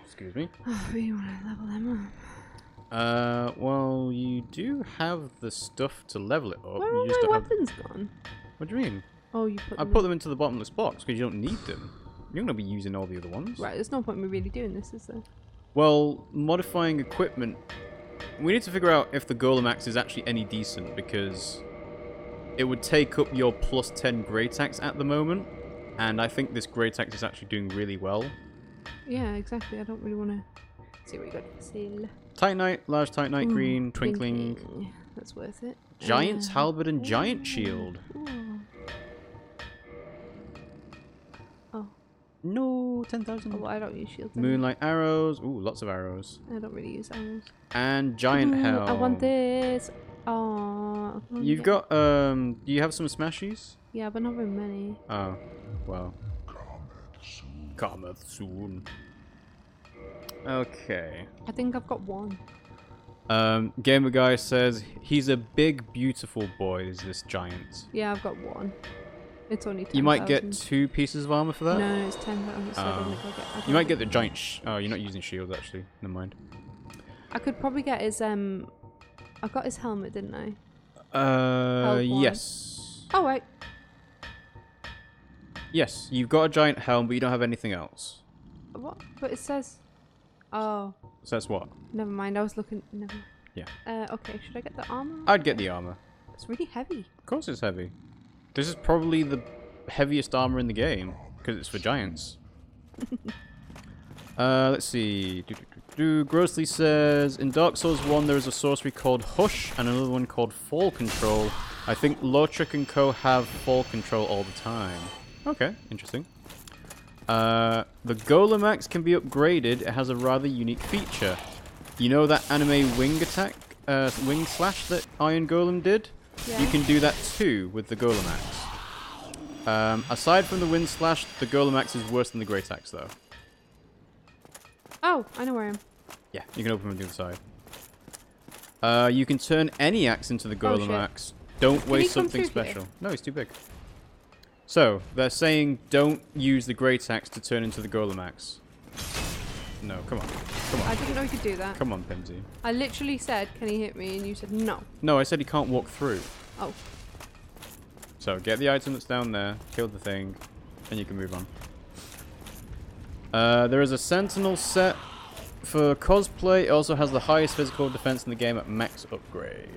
Excuse me. Oh, we want to level them up. Well, you do have the stuff to level it up. Where are You just my don't weapons gone? What do you mean? Oh, you put I them put in. them into the bottomless box because you don't need them. You're going to be using all the other ones. Right, there's no point in me really doing this, is there? Well, modifying equipment... We need to figure out if the Golem Axe is actually any decent, because it would take up your plus 10 Great Axe at the moment, and I think this Great Axe is actually doing really well. Yeah, exactly. I don't really want to see what you got for sale. Titanite, large Titanite, Ooh, green, twinkling, That's worth it. Giant's Halberd and Giant Shield. Ooh. Oh. No, Oh, 10,000. well, I don't use shields. Moonlight arrows. Ooh, lots of arrows. I don't really use arrows. And Giant Ooh, Helm. I want this. Oh. You've got, do you have some smashies? Yeah, but not very many. Oh, well. Cometh soon. Okay. I think I've got one. Gamer Guy says, he's a big, beautiful boy, is this giant. Yeah, I've got one. It's only 10,000. You might get 2 pieces of armor for that? No, it's 10,000, so I don't think I'll get... You might get the giant oh, you're not using shields, actually. Never mind. I could probably get his, I got his helmet, didn't I? Help one. Yes. Oh, right. Yes, you've got a giant helm, but you don't have anything else. What? But it says... Oh, So that's what? never mind. I was looking... Never mind. Yeah. Okay, should I get the armor? I'd get the armor. It's really heavy. Of course it's heavy. This is probably the heaviest armor in the game, because it's for giants. Let's see. Grossly says, in Dark Souls 1 there is a sorcery called Hush and another one called Fall Control. I think Lordran and Co have Fall Control all the time. Okay, interesting. The Golem Axe can be upgraded. It has a rather unique feature. You know that anime wing attack, wing slash that Iron Golem did? Yeah. You can do that too with the Golem Axe. Aside from the wind slash, the Golem Axe is worse than the Great Axe though. Oh, I know where I am. Yeah, you can open from the other side. You can turn any axe into the Golem shit. Axe. Don't waste he come something through here? special. No, it's too big. So, they're saying don't use the Great Axe to turn into the Golem Axe. No, come on. Come I on. didn't know you could do that. Come on, Pimmsy. I literally said, can he hit me? And you said no. No, I said he can't walk through. Oh. So, get the item that's down there, kill the thing, and you can move on. There is a Sentinel set for cosplay. It also has the highest physical defense in the game at max upgrade.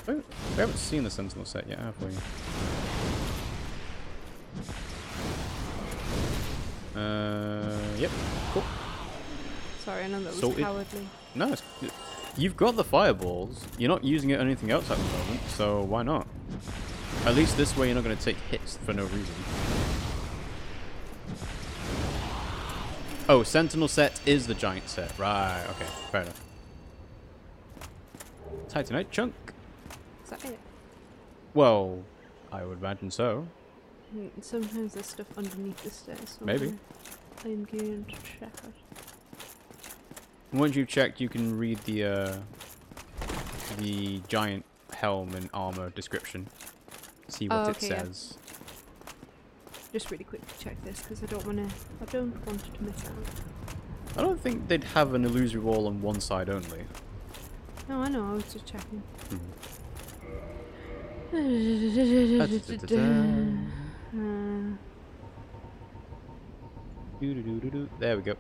Oh, we haven't seen the Sentinel set yet, have we? Yep, cool. Sorry, I know that was Sorted. cowardly. No, you've got the fireballs. You're not using it on anything else at the moment, so why not? At least this way you're not going to take hits for no reason. Oh, Sentinel set is the giant set. Right, okay, fair enough. Titanite chunk. Is that it? Well, I would imagine so. Sometimes there's stuff underneath the stairs. Maybe. I'm going to check it. Once you've checked, you can read the giant helm and armor description. See what it okay, yeah. says. Just really quick to check this because I don't want to miss out. I don't think they'd have an illusory wall on one side only. No, I know. I was just checking. There we go.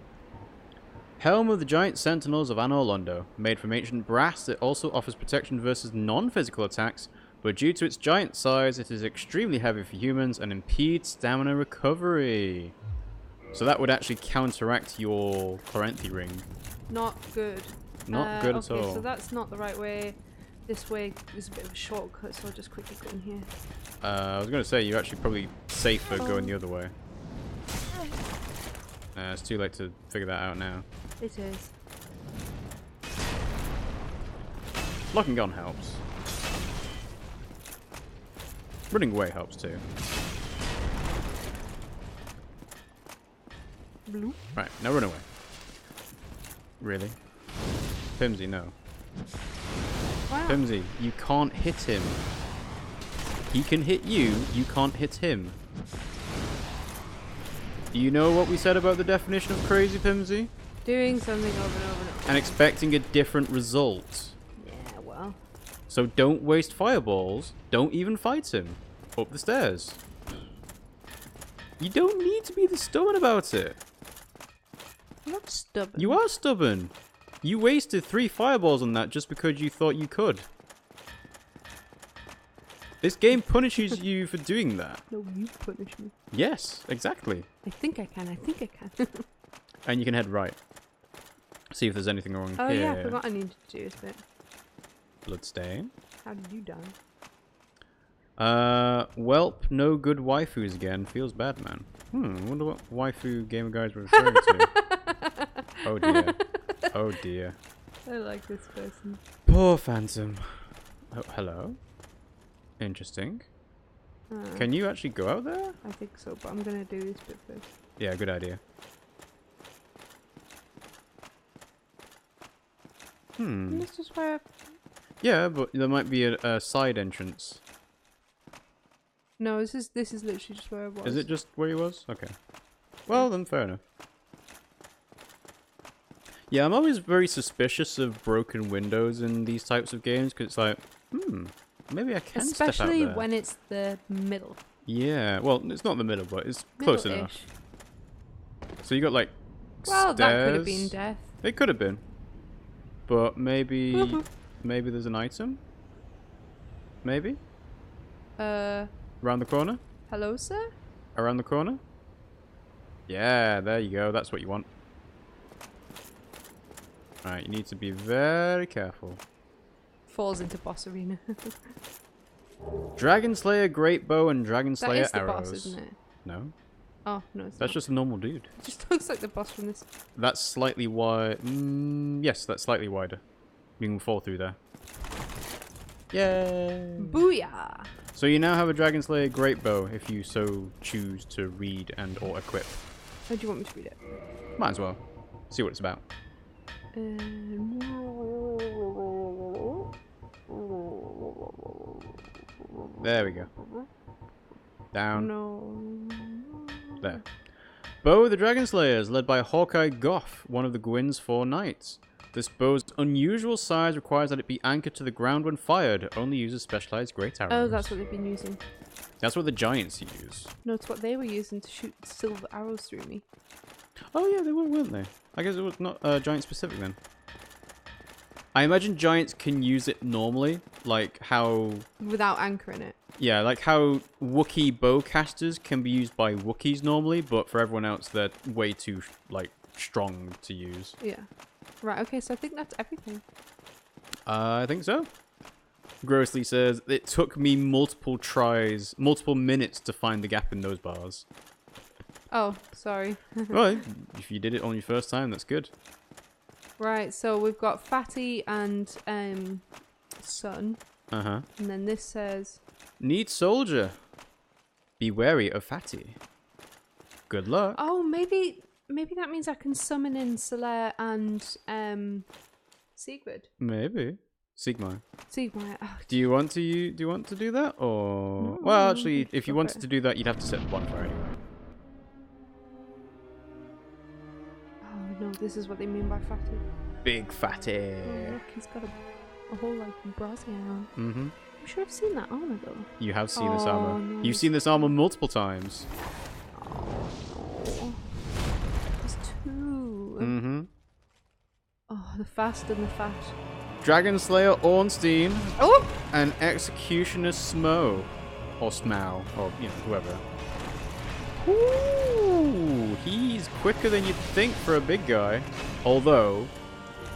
Helm of the Giant Sentinels of Anor Londo. Made from ancient brass, it also offers protection versus non-physical attacks, but due to its giant size, it is extremely heavy for humans and impedes stamina recovery. So that would actually counteract your Chloranthy ring. Not good. Not good at okay, all. so that's not the right way. This way is a bit of a shortcut, so I'll just quickly go in here. I was going to say, you're actually probably safer going the other way. It's too late to figure that out now. It is. Locking on helps. Running away helps too. Blue. Right, now run away. Really? Pimmsy, no. Wow. Pimmsy, you can't hit him. He can hit you, you can't hit him. Do you know what we said about the definition of crazy, Pimmsy? Doing something over and over and over. And expecting a different result. Yeah, well. So don't waste fireballs. Don't even fight him. up the stairs. You don't need to be this stubborn about it. I'm not stubborn. You are stubborn. You wasted 3 fireballs on that just because you thought you could. This game punishes you for doing that. No, you punish me. Yes, exactly. I think I can. I think I can. And you can head right. See if there's anything wrong Oh here. yeah, I forgot I needed to do this bit. Bloodstain. How did you die? Welp, no good waifus again. Feels bad, man. I wonder what waifu gamer guys were referring to. Oh dear. Oh dear. I like this person. Poor Phantom. Oh, hello. Interesting. Can you actually go out there? I think so, but I'm gonna do this bit first. Yeah, good idea. This is where. Yeah, but there might be a side entrance. No, this is literally just where I was. Is it just where he was? Okay. Well, then fair enough. Yeah, I'm always very suspicious of broken windows in these types of games because it's like, maybe I can step out Especially there. when it's the middle. Yeah, well, it's not the middle, but it's close enough. Middle-ish. So you got like Well, stairs. that could have been death. It could have been, but maybe maybe there's an item. Maybe around the corner. Hello, sir? Around the corner. Yeah, there you go. That's what you want. Alright, you need to be very careful. Falls into boss arena. Dragon Slayer Great Bow and Dragon That Slayer is the Arrows. boss, isn't it? No, Oh, no, it's that's not. just a normal dude. It just looks like the boss from this. That's slightly wide. Yes, that's slightly wider. You can fall through there. Yay! Booyah! So you now have a Dragon Slayer Great Bow if you so choose to read and or equip. How do you want me to read it? Might as well. See what it's about. There we go. Down. No. There. Bow of the Dragon Slayers, led by Hawkeye Goff, one of the Gwyn's 4 knights. This bow's unusual size requires that it be anchored to the ground when fired. Only uses specialized great arrows. Oh, that's what they've been using. That's what the giants use. No, it's what they were using to shoot silver arrows through me. Oh yeah, they were, weren't they? I guess it was not giant specific then. I imagine giants can use it normally, like how... Without anchoring it. Yeah, like how Wookiee bowcasters can be used by Wookiees normally, but for everyone else they're way too, like, strong to use. Yeah. Right, okay, so I think that's everything. I think so. Grossly says, it took me multiple tries, multiple minutes to find the gap in those bars. Oh, sorry. Well, if you did it on your first time, that's good. Right, so we've got Fatty and Son. Uh-huh. And then this says... Need soldier. Be wary of Fatty. Good luck. Oh, maybe that means I can summon in Solaire and Sigurd. Maybe. Sigmar. Sigmar. Oh, Do you want to do that or No, well, I actually, think if you go wanted for it. to do that, you'd have to set the bonfire anyway. Oh no, this is what they mean by Fatty. Big Fatty. Oh, look, he's got a whole like brassiere on. Mm-hmm. I'm sure I've seen that armor though. You have seen this Oh, armor. no. You've seen this armor multiple times. Oh, there's two. Mm-hmm. Oh, the fast and the fat. Dragon Slayer Ornstein Oh! and Executioner Smo. Or Smow. Or, you know, whoever. Ooh, he's quicker than you'd think for a big guy. Although,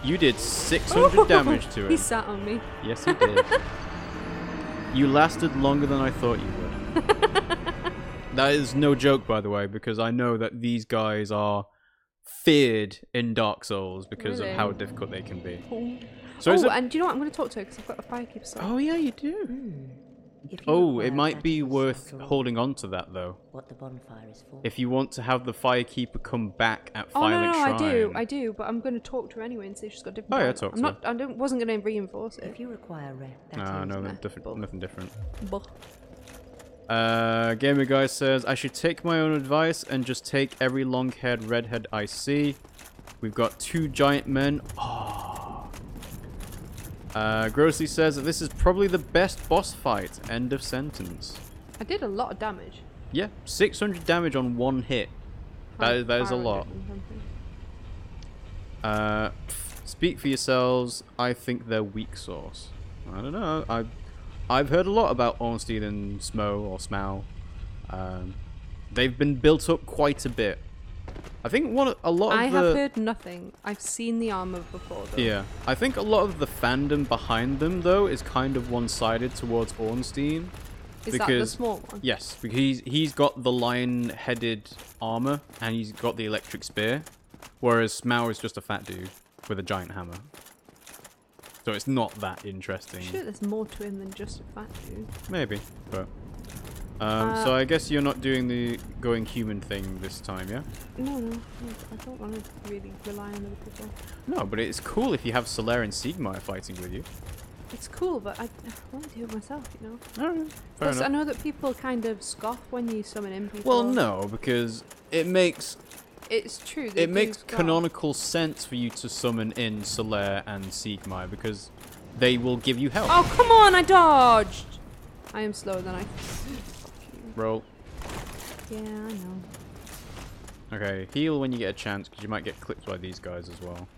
you did 600 damage to him. He sat on me. Yes, he did. You lasted longer than I thought you would. That is no joke, by the way, because I know that these guys are feared in Dark Souls because Really? of how difficult they can be. Oh, So is it... and do you know what? I'm going to talk to her because I've got a firekeeper sword. Oh, yeah, you do. If you Oh, it require might be Fatty's worth central holding on to that, though. what the bonfire is for. If you want to have the Firekeeper come back at Oh Firelink no, Shrine. I do, but I'm going to talk to her anyway and see if she's got different. Oh, yeah, powers. talk I'm to not. Wasn't going to reinforce it. If you require rest, No, no, Nah, different, nothing different. Buh. Gamer Guy says, I should take my own advice and just take every long-haired redhead I see. We've got 2 giant men. Oh. Grossly says that this is probably the best boss fight. End of sentence. I did a lot of damage. Yeah, 600 damage on one hit. That is a lot. Speak for yourselves. I think they're weak sauce. I don't know. I've heard a lot about Ornstein and Smo or Smau. They've been built up quite a bit. I think I have heard nothing. I've seen the armor before, though. Yeah, I think a lot of the fandom behind them, though, is kind of one-sided towards Ornstein. Is that the small one? Yes, because he's got the lion-headed armor and he's got the electric spear, whereas Smau is just a fat dude with a giant hammer. So it's not that interesting. I'm sure there's more to him than just a fat dude. Maybe, but... so I guess you're not doing the going human thing this time, yeah? No, I don't want to really rely on other people. No, but it's cool if you have Solaire and Sigmar fighting with you. It's cool, but I want to do it myself, you know? Alright, fair Plus, enough. I know that people kind of scoff when you summon in people. Well, no, because it makes... It's true. It makes canonical sense for you to summon in Solaire and Sigmar because they will give you help. Oh, come on, I dodged! I am slower than I... Roll. Yeah, I know. Okay, heal when you get a chance because you might get clipped by these guys as well.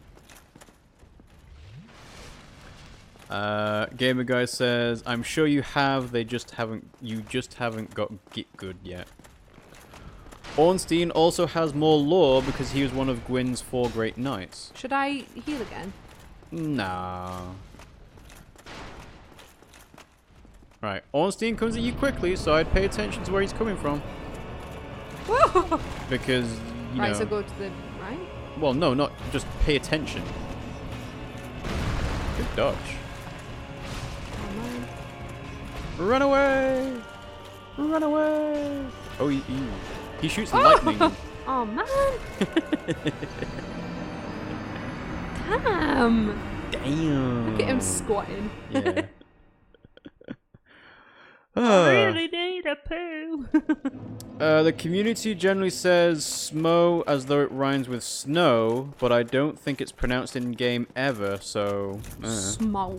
Gamer Guy says, I'm sure you have, you just haven't got Git good yet. Ornstein also has more lore because he was one of Gwyn's 4 great knights. Should I heal again? Nah. Right, Ornstein comes at you quickly, so I'd pay attention to where he's coming from. Whoa! Because, you right, know... so go to the right? Well, no, not just pay attention. Good dodge. Oh, man. Run away! Run away! Oh, he shoots lightning. Oh, man! Damn! Damn! Look at him squatting. Yeah. I really need a poo. The community generally says Smo as though it rhymes with snow, but I don't think it's pronounced in game ever, so... Small.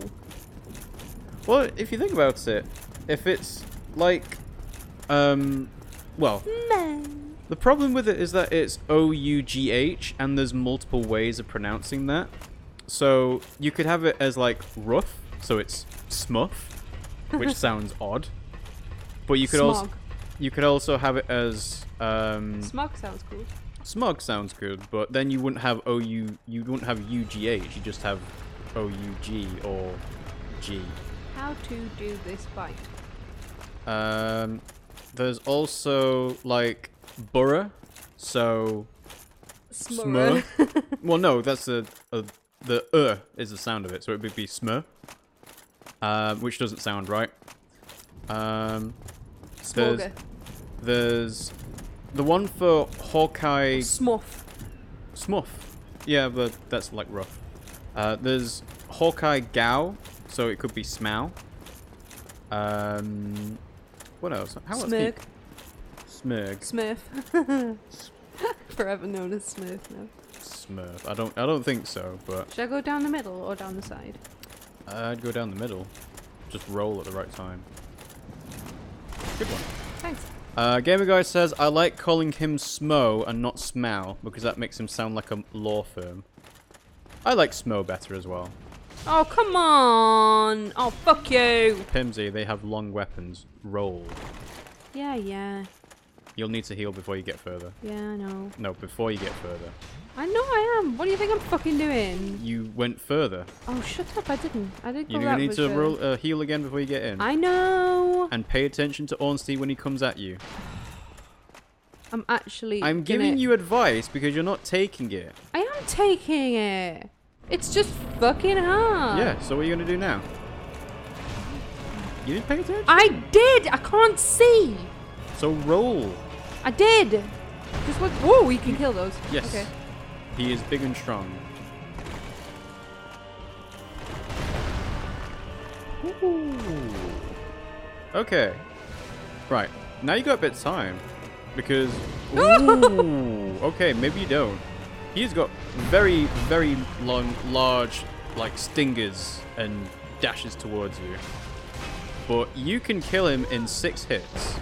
Well, if you think about it, if it's like... well... The problem with it is that it's O-U-G-H, and there's multiple ways of pronouncing that. So, you could have it as like rough, so it's smuff, which sounds odd. But you could also have it as Smog sounds cool. Smog sounds good, but then you wouldn't have you wouldn't have U-G-H, you just have O-U-G or G. How to do this fight? There's also like Borough, so Smurr. Well, no, that's the is the sound of it, so it would be smur, which doesn't sound right. There's the one for Hawkeye. Smuff. Yeah, but that's like rough. There's Hawkeye Gao, so it could be Smow. What else? Smurg. Smurg. Forever known as Smurf now. Smurf. I don't think so, but should I go down the middle or down the side? I'd go down the middle. Just roll at the right time. Good one. Thanks. Gamer Guy says, I like calling him Smo and not Smow because that makes him sound like a law firm. I like Smo better as well. Oh, come on! Oh, fuck you! Pimmsy, they have long weapons. Roll. Yeah. You'll need to heal before you get further. Yeah, I know. No, before you get further. I know I am. What do you think I'm fucking doing? You went further. Oh, shut up. I didn't. I didn't go You need to roll, heal again before you get in. I know. And pay attention to Ornstein when he comes at you. I'm actually... I'm giving you advice because you're not taking it. I am taking it. It's just fucking hard. Yeah, so what are you going to do now? You didn't pay attention? I did. I can't see. So roll. I did. Just what? Whoa, we can kill those. Yes. Okay. He is big and strong. Ooh. Okay. Right. Now you got a bit of time. Because... Ooh. Okay, maybe you don't. He's got very, very long, large, like, stingers and dashes towards you. But you can kill him in 6 hits.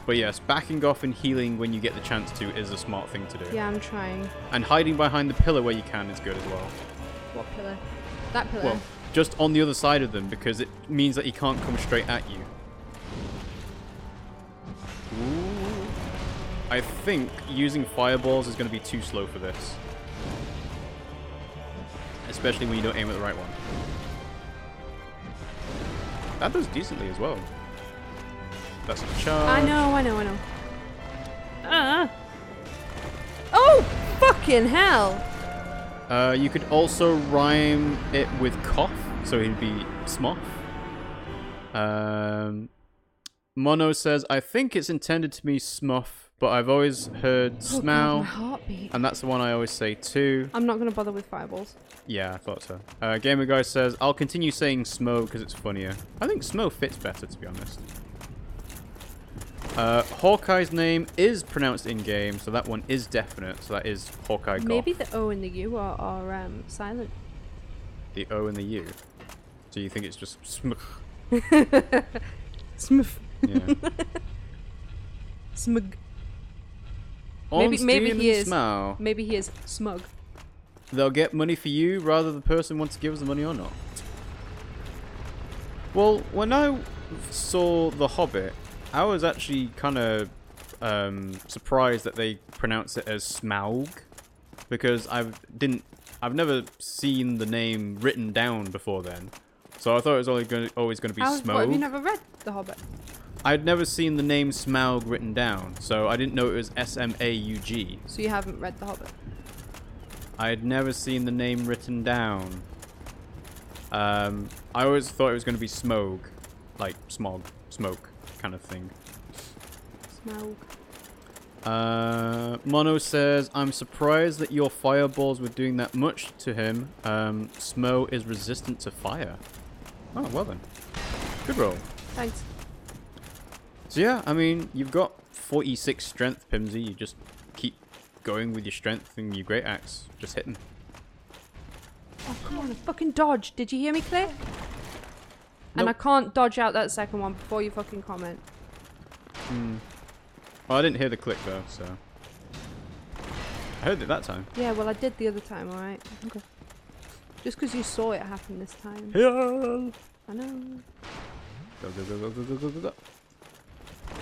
But yes, backing off and healing when you get the chance to is a smart thing to do. Yeah, I'm trying. And hiding behind the pillar where you can is good as well. What pillar? That pillar? Well, just on the other side of them, because it means that he can't come straight at you. Ooh. I think using fireballs is going to be too slow for this. Especially when you don't aim at the right one. That does decently as well. That's a charge. I know. Ah! Oh! Fucking hell! You could also rhyme it with cough, so he'd be Smoff. Mono says, I think it's intended to be Smuff, but I've always heard Oh God, Smow, my heartbeat. and that's the one I always say too. I'm not gonna bother with fireballs. Yeah, I thought so. Gamer Guy says, I'll continue saying Smo because it's funnier. I think Smo fits better, to be honest. Hawkeye's name is pronounced in-game, so that one is definite. So that is Hawkeye Goth. Maybe the O and the U are silent. The O and the U. So you think it's just Smug? Smith. Yeah. Smug. Maybe he is. Smow. Maybe he is smug. They'll get money for you, rather the person wants to give us the money or not. Well, when I saw The Hobbit, I was actually kind of surprised that they pronounce it as Smaug, because I've never seen the name written down before then, so I thought it was always going to be Smaug. What, have you never read The Hobbit? I'd never seen the name Smaug written down, so I didn't know it was S-M-A-U-G. So you haven't read The Hobbit? I had never seen the name written down. I always thought it was going to be Smog, like smog, smoke kind of thing. Smaug. Mono says, I'm surprised that your fireballs were doing that much to him. Smo is resistant to fire. Oh, well then. Good roll. Thanks. So yeah, I mean, you've got 46 strength, Pimmsy. You just keep going with your strength and your great axe. Just hit him. Oh, come on, fucking dodge. Did you hear me click? And I Nope. can't dodge out that second one before you fucking comment. Well, I didn't hear the click though, so. I heard it that time. Yeah, well, I did the other time, alright? Okay. Just because you saw it happen this time. Yeah. I know. Go, go, go, go, go, go, go, go.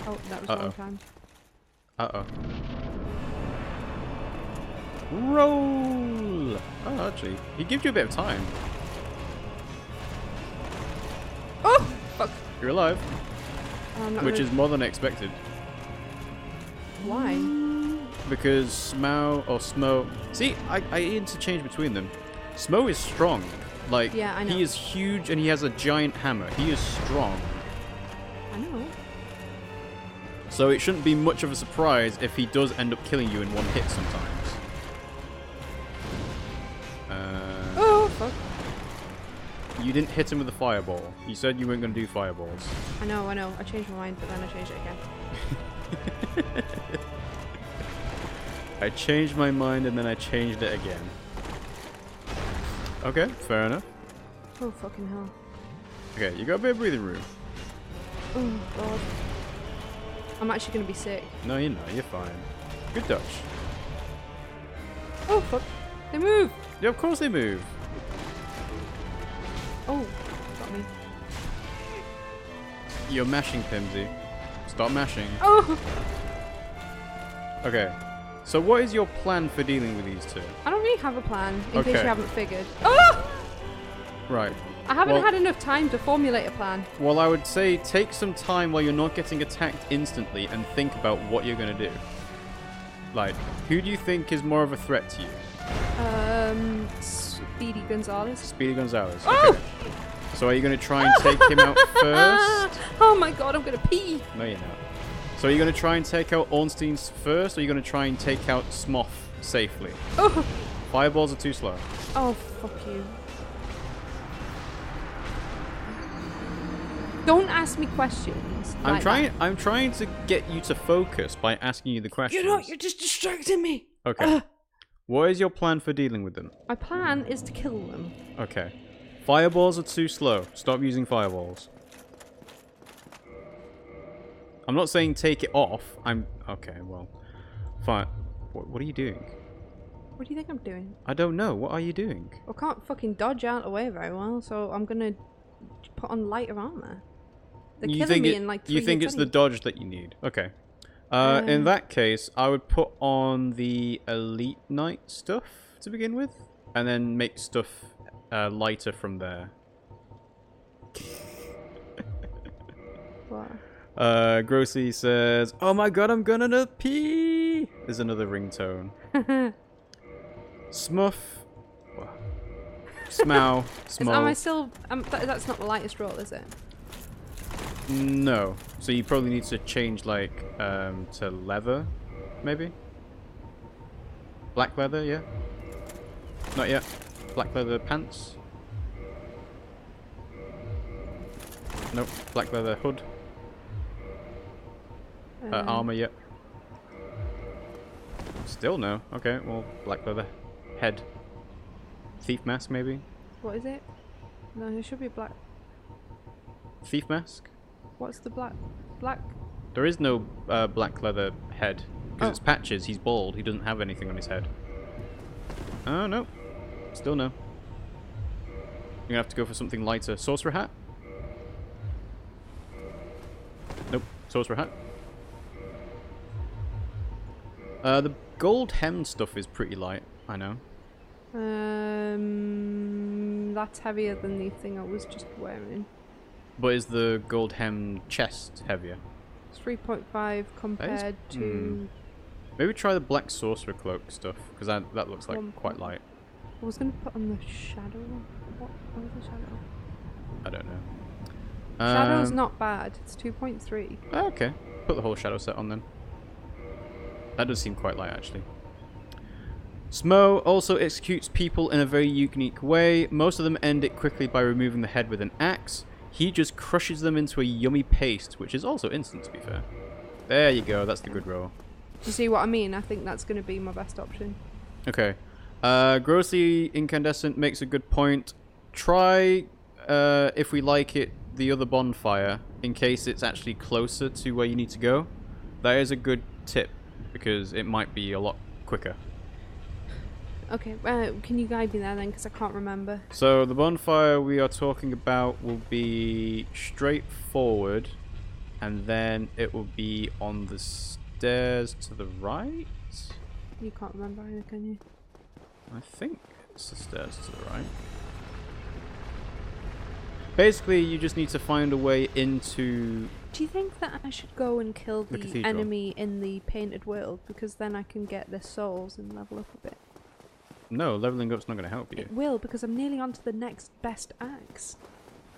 Oh, that was the wrong time. Uh-oh. Roll! Oh, actually, he gives you a bit of time. Oh! Fuck. You're alive, I'm not which gonna... is more than expected. Why? Because Smo or Smo... See, I interchange between them. Smo is strong. Like, Yeah, I know. he is huge and he has a giant hammer. He is strong. I know. So it shouldn't be much of a surprise if he does end up killing you in one hit sometimes. Oh, fuck. You didn't hit him with a fireball. You said you weren't going to do fireballs. I know. I changed my mind, but then I changed it again. I changed my mind and then I changed it again. Okay, fair enough. Oh, fucking hell. Okay, you got a bit of breathing room. Oh, God. I'm actually going to be sick. No, you're not. You're fine. Good dodge. Oh, fuck. They move. Yeah, of course they move. Oh, got me. You're mashing, Pimmsy. Stop mashing. Oh! Okay. So what is your plan for dealing with these two? I don't really have a plan, in case Okay. you haven't figured. Oh! Right. I haven't Well- had enough time to formulate a plan. Well, I would say take some time while you're not getting attacked instantly and think about what you're going to do. Like, who do you think is more of a threat to you? Speedy Gonzalez. Speedy Gonzalez. Oh! Okay. So are you going to try and take him out first? Oh my god, I'm gonna pee. No, you're not. So are you going to try and take out Ornstein first, or are you going to try and take out Smoff safely? Oh, Fireballs are too slow. oh, fuck you. Don't ask me questions. I'm like trying. that. I'm trying to get you to focus by asking you the questions. You're just distracting me. Okay. What is your plan for dealing with them? My plan is to kill them. Okay. Fireballs are too slow. Stop using fireballs. I'm not saying take it off. I'm... Okay, well... Fine. What are you doing? What do you think I'm doing? I don't know. What are you doing? I can't fucking dodge out of the way very well, so I'm gonna put on lighter armor. They're killing me in like 3 You think hits it's the dodge that you need? Okay. In that case, I would put on the Elite Knight stuff to begin with, and then make stuff lighter from there. What? Grossy says, "Oh my god, I'm gonna pee." There's another ringtone. Smuff. Smow. Smo. Am I still... that's not the lightest roll, is it? No. So you probably need to change, like, to leather, maybe? Black leather, yeah? Not yet. Black leather pants? Nope. Black leather hood. Armor, yep. Still no. Okay, well, black leather head. Thief mask, maybe? What is it? No, it should be black. Thief mask? What's the black? Black? There is no black leather head. Because it's Patches. He's bald. He doesn't have anything on his head. Oh, no. Still no. You're gonna have to go for something lighter. Sorcerer hat? Nope. Sorcerer hat. The gold hem stuff is pretty light. I know. That's heavier than the thing I was just wearing. But is the gold hem chest heavier? It's 3.5 compared to... Maybe try the black sorcerer cloak stuff, because that looks like quite light. I was going to put on the shadow. What was the shadow? I don't know. Shadow's not bad. It's 2.3. Okay. Put the whole shadow set on then. That does seem quite light, actually. Smo also executes people in a very unique way. Most of them end it quickly by removing the head with an axe. He just crushes them into a yummy paste, which is also instant, to be fair. There you go. That's the good roll. Do you see what I mean? I think that's going to be my best option. Okay. Grossly Incandescent makes a good point. Try, if we like it, the other bonfire, in case it's actually closer to where you need to go. That is a good tip, because it might be a lot quicker. Okay, can you guide me there then, because I can't remember. So the bonfire we are talking about will be straight forward, and then it will be on the stairs to the right? You can't remember either, can you? I think it's the stairs to the right. Basically, you just need to find a way into... Do you think that I should go and kill the cathedral. enemy in the painted world, because then I can get their souls and level up a bit? No, leveling up's not going to help you. It will, because I'm nearly on to the next best axe.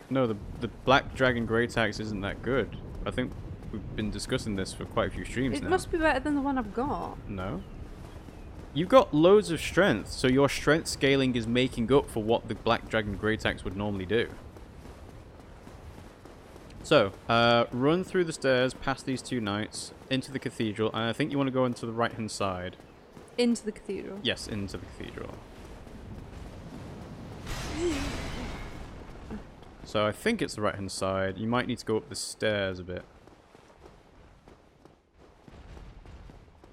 No, the Black Dragon Great Axe isn't that good. I think we've been discussing this for quite a few streams now. It must be better than the one I've got. No. You've got loads of strength, so your strength scaling is making up for what the Black Dragon Great Axe would normally do. So, run through the stairs, past these two knights, into the cathedral, and I think you want to go into the right-hand side. Into the cathedral? Yes, into the cathedral. So I think it's the right-hand side. You might need to go up the stairs a bit.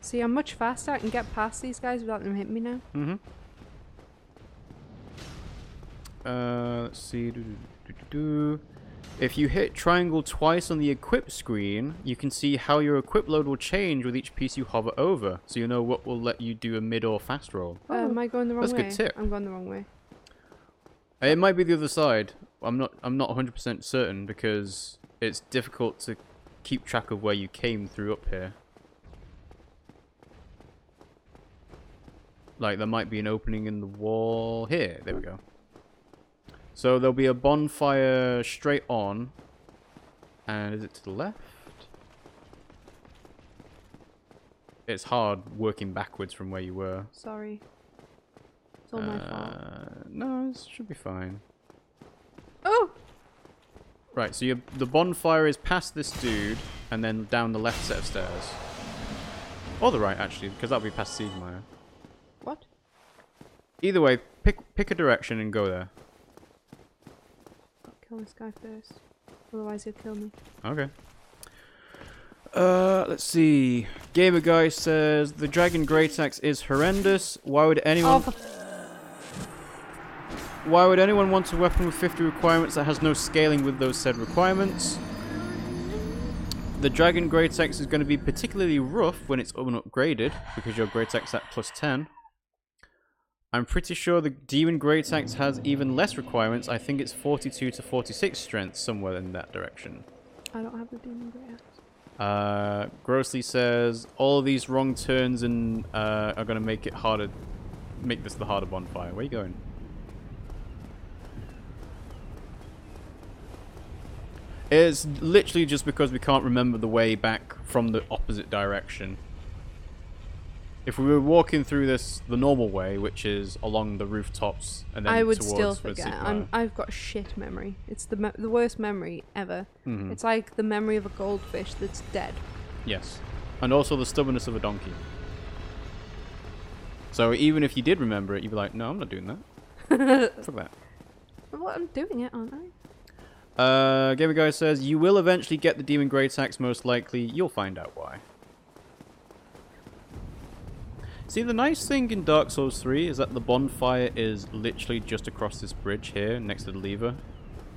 See, I'm much faster. I can get past these guys without them hitting me now. Mm-hmm. Let's see. If you hit triangle twice on the equip screen, you can see how your equip load will change with each piece you hover over, so you know what will let you do a mid or fast roll. Am I going the wrong way? That's a good tip. I'm going the wrong way. It might be the other side. I'm not 100% certain, because it's difficult to keep track of where you came through up here. Like, there might be an opening in the wall here. There we go. So there'll be a bonfire straight on. And is it to the left? It's hard working backwards from where you were. Sorry. It's all my fault. No, it should be fine. Oh! Right, so the bonfire is past this dude, and then down the left set of stairs. Or the right, actually, because that'll be past Siegmeyer. What? Either way, pick a direction and go there. I'll kill this guy first. Otherwise he'll kill me. Okay. Let's see. Gamer Guy says the Dragon Great Axe is horrendous. Why would anyone? Why would anyone want a weapon with 50 requirements that has no scaling with those said requirements? The Dragon Great Axe is going to be particularly rough when it's unupgraded because your Great Axe at +10. I'm pretty sure the Demon Great Axe has even less requirements. I think it's 42 to 46 strength, somewhere in that direction. I don't have the Demon Great Axe. Grossly says all of these wrong turns and are going to make it harder. Make this the harder bonfire. Where are you going? It's literally just because we can't remember the way back from the opposite direction. If we were walking through this the normal way, which is along the rooftops, and then I would towards still forget. I've got shit memory. It's the worst memory ever. It's like the memory of a goldfish that's dead. Yes, and also the stubbornness of a donkey. So even if you did remember it, you'd be like, "No, I'm not doing that." Fuck that. Well, I'm doing it, aren't I? Gamer Guy says, you will eventually get the Demon Great Axe, most likely. You'll find out why. See, the nice thing in Dark Souls 3 is that the bonfire is literally just across this bridge here, next to the lever.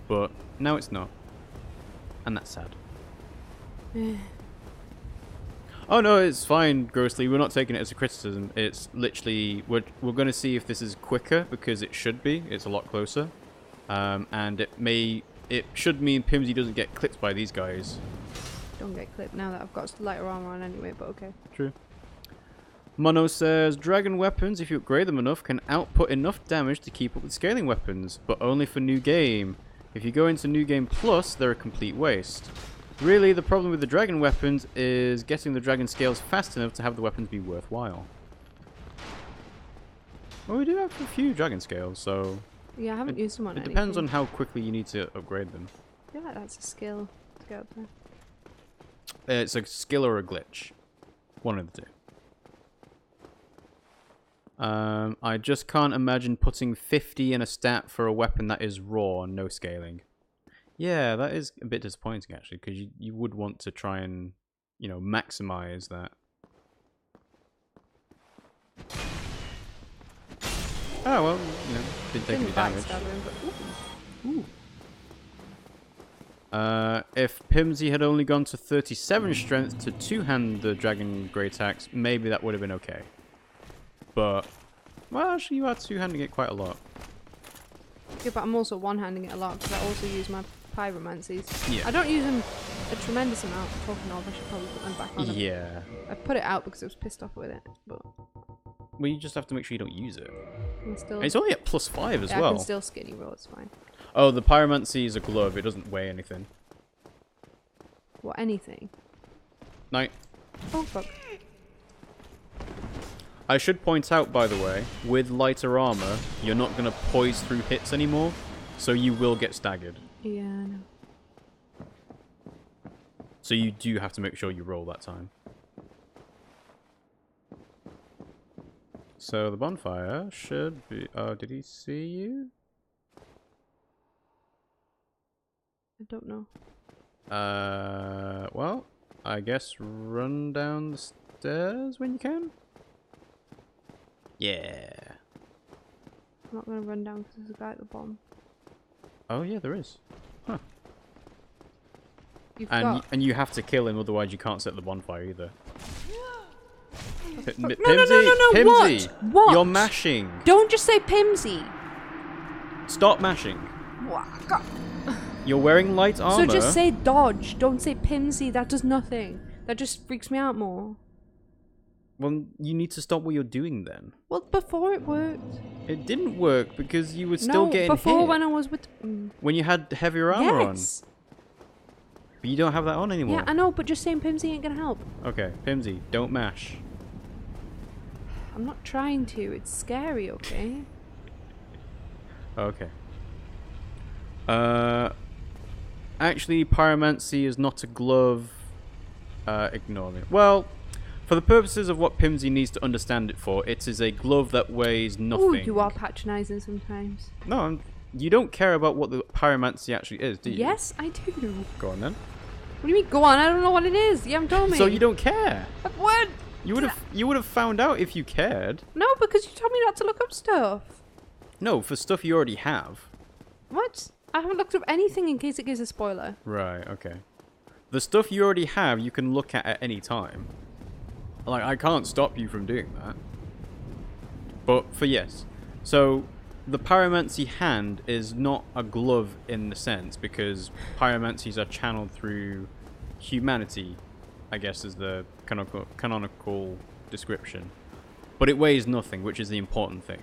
But now it's not. And that's sad. Oh no, it's fine, Grossly. We're not taking it as a criticism. It's literally, we're going to see if this is quicker, because it should be. It's a lot closer. And it should mean Pimmsy doesn't get clipped by these guys. Don't get clipped now that I've got lighter armor on anyway, but okay. True. Mono says, dragon weapons, if you upgrade them enough, can output enough damage to keep up with scaling weapons, but only for New Game. If you go into New Game Plus, they're a complete waste. Really, the problem with the dragon weapons is getting the dragon scales fast enough to have the weapons be worthwhile. Well, we do have a few dragon scales, so... Yeah, I haven't used them on anything. It depends on how quickly you need to upgrade them. I feel like that's a skill to go up there. It's a skill or a glitch. One of the two. I just can't imagine putting 50 in a stat for a weapon that is raw and no scaling. Yeah, that is a bit disappointing actually, because you would want to try and, you know, maximize that. Oh, well, you know, didn't take any damage. If Pimmsy had only gone to 37 strength to two-hand the Dragon Great Axe, maybe that would have been okay. But, well, actually, you are two-handing it quite a lot. Yeah, but I'm also one-handing it a lot because I also use my pyromancies. Yeah. I don't use them a tremendous amount. Talking of, I should probably put them back on. Yeah. I put it out because I was pissed off with it, but... Well, you just have to make sure you don't use it. Still, it's only at +5 as yeah, well. I can still skinny roll, it's fine. Oh, the pyromancy is a glove. It doesn't weigh anything. What, anything? Night. Oh, fuck. I should point out, by the way, with lighter armor, you're not going to poise through hits anymore, so you will get staggered. Yeah, I know. So you do have to make sure you roll that time. So the bonfire should be... Oh, did he see you? I don't know. Well, I guess run down the stairs when you can? Yeah. I'm not going to run down because there's a guy at the bottom. Oh yeah, there is. Huh. And you have to kill him, otherwise you can't set the bonfire either. No, Pimmsy! What? You're mashing! Don't just say Pimmsy! Stop mashing. What? God. You're wearing light armor. So just say dodge. Don't say Pimmsy. That does nothing. That just freaks me out more. Well, you need to stop what you're doing then. Well, before it worked. It didn't work because you were still getting before hit. When I was with... When you had heavier armor on. Yes. But you don't have that on anymore. Yeah, I know, but just saying Pimmsy ain't gonna help. Okay, Pimmsy, don't mash. I'm not trying to. It's scary, okay? Okay. Actually, pyromancy is not a glove. Ignore me. Well, for the purposes of what Pimmsy needs to understand it for, it is a glove that weighs nothing. Ooh, you are patronising sometimes. No, you don't care about what the pyromancy actually is, do you? Yes, I do. Go on then. What do you mean, go on? I don't know what it is. You haven't told me. So you don't care? What? You would have found out if you cared. No, because you told me not to look up stuff. No, for stuff you already have. What? I haven't looked up anything in case it gives a spoiler. Right, okay. The stuff you already have, you can look at any time. Like, I can't stop you from doing that. But for yes. So, the pyromancy hand is not a glove in the sense, because pyromancies are channeled through humanity, I guess is the canonical description. But it weighs nothing, which is the important thing.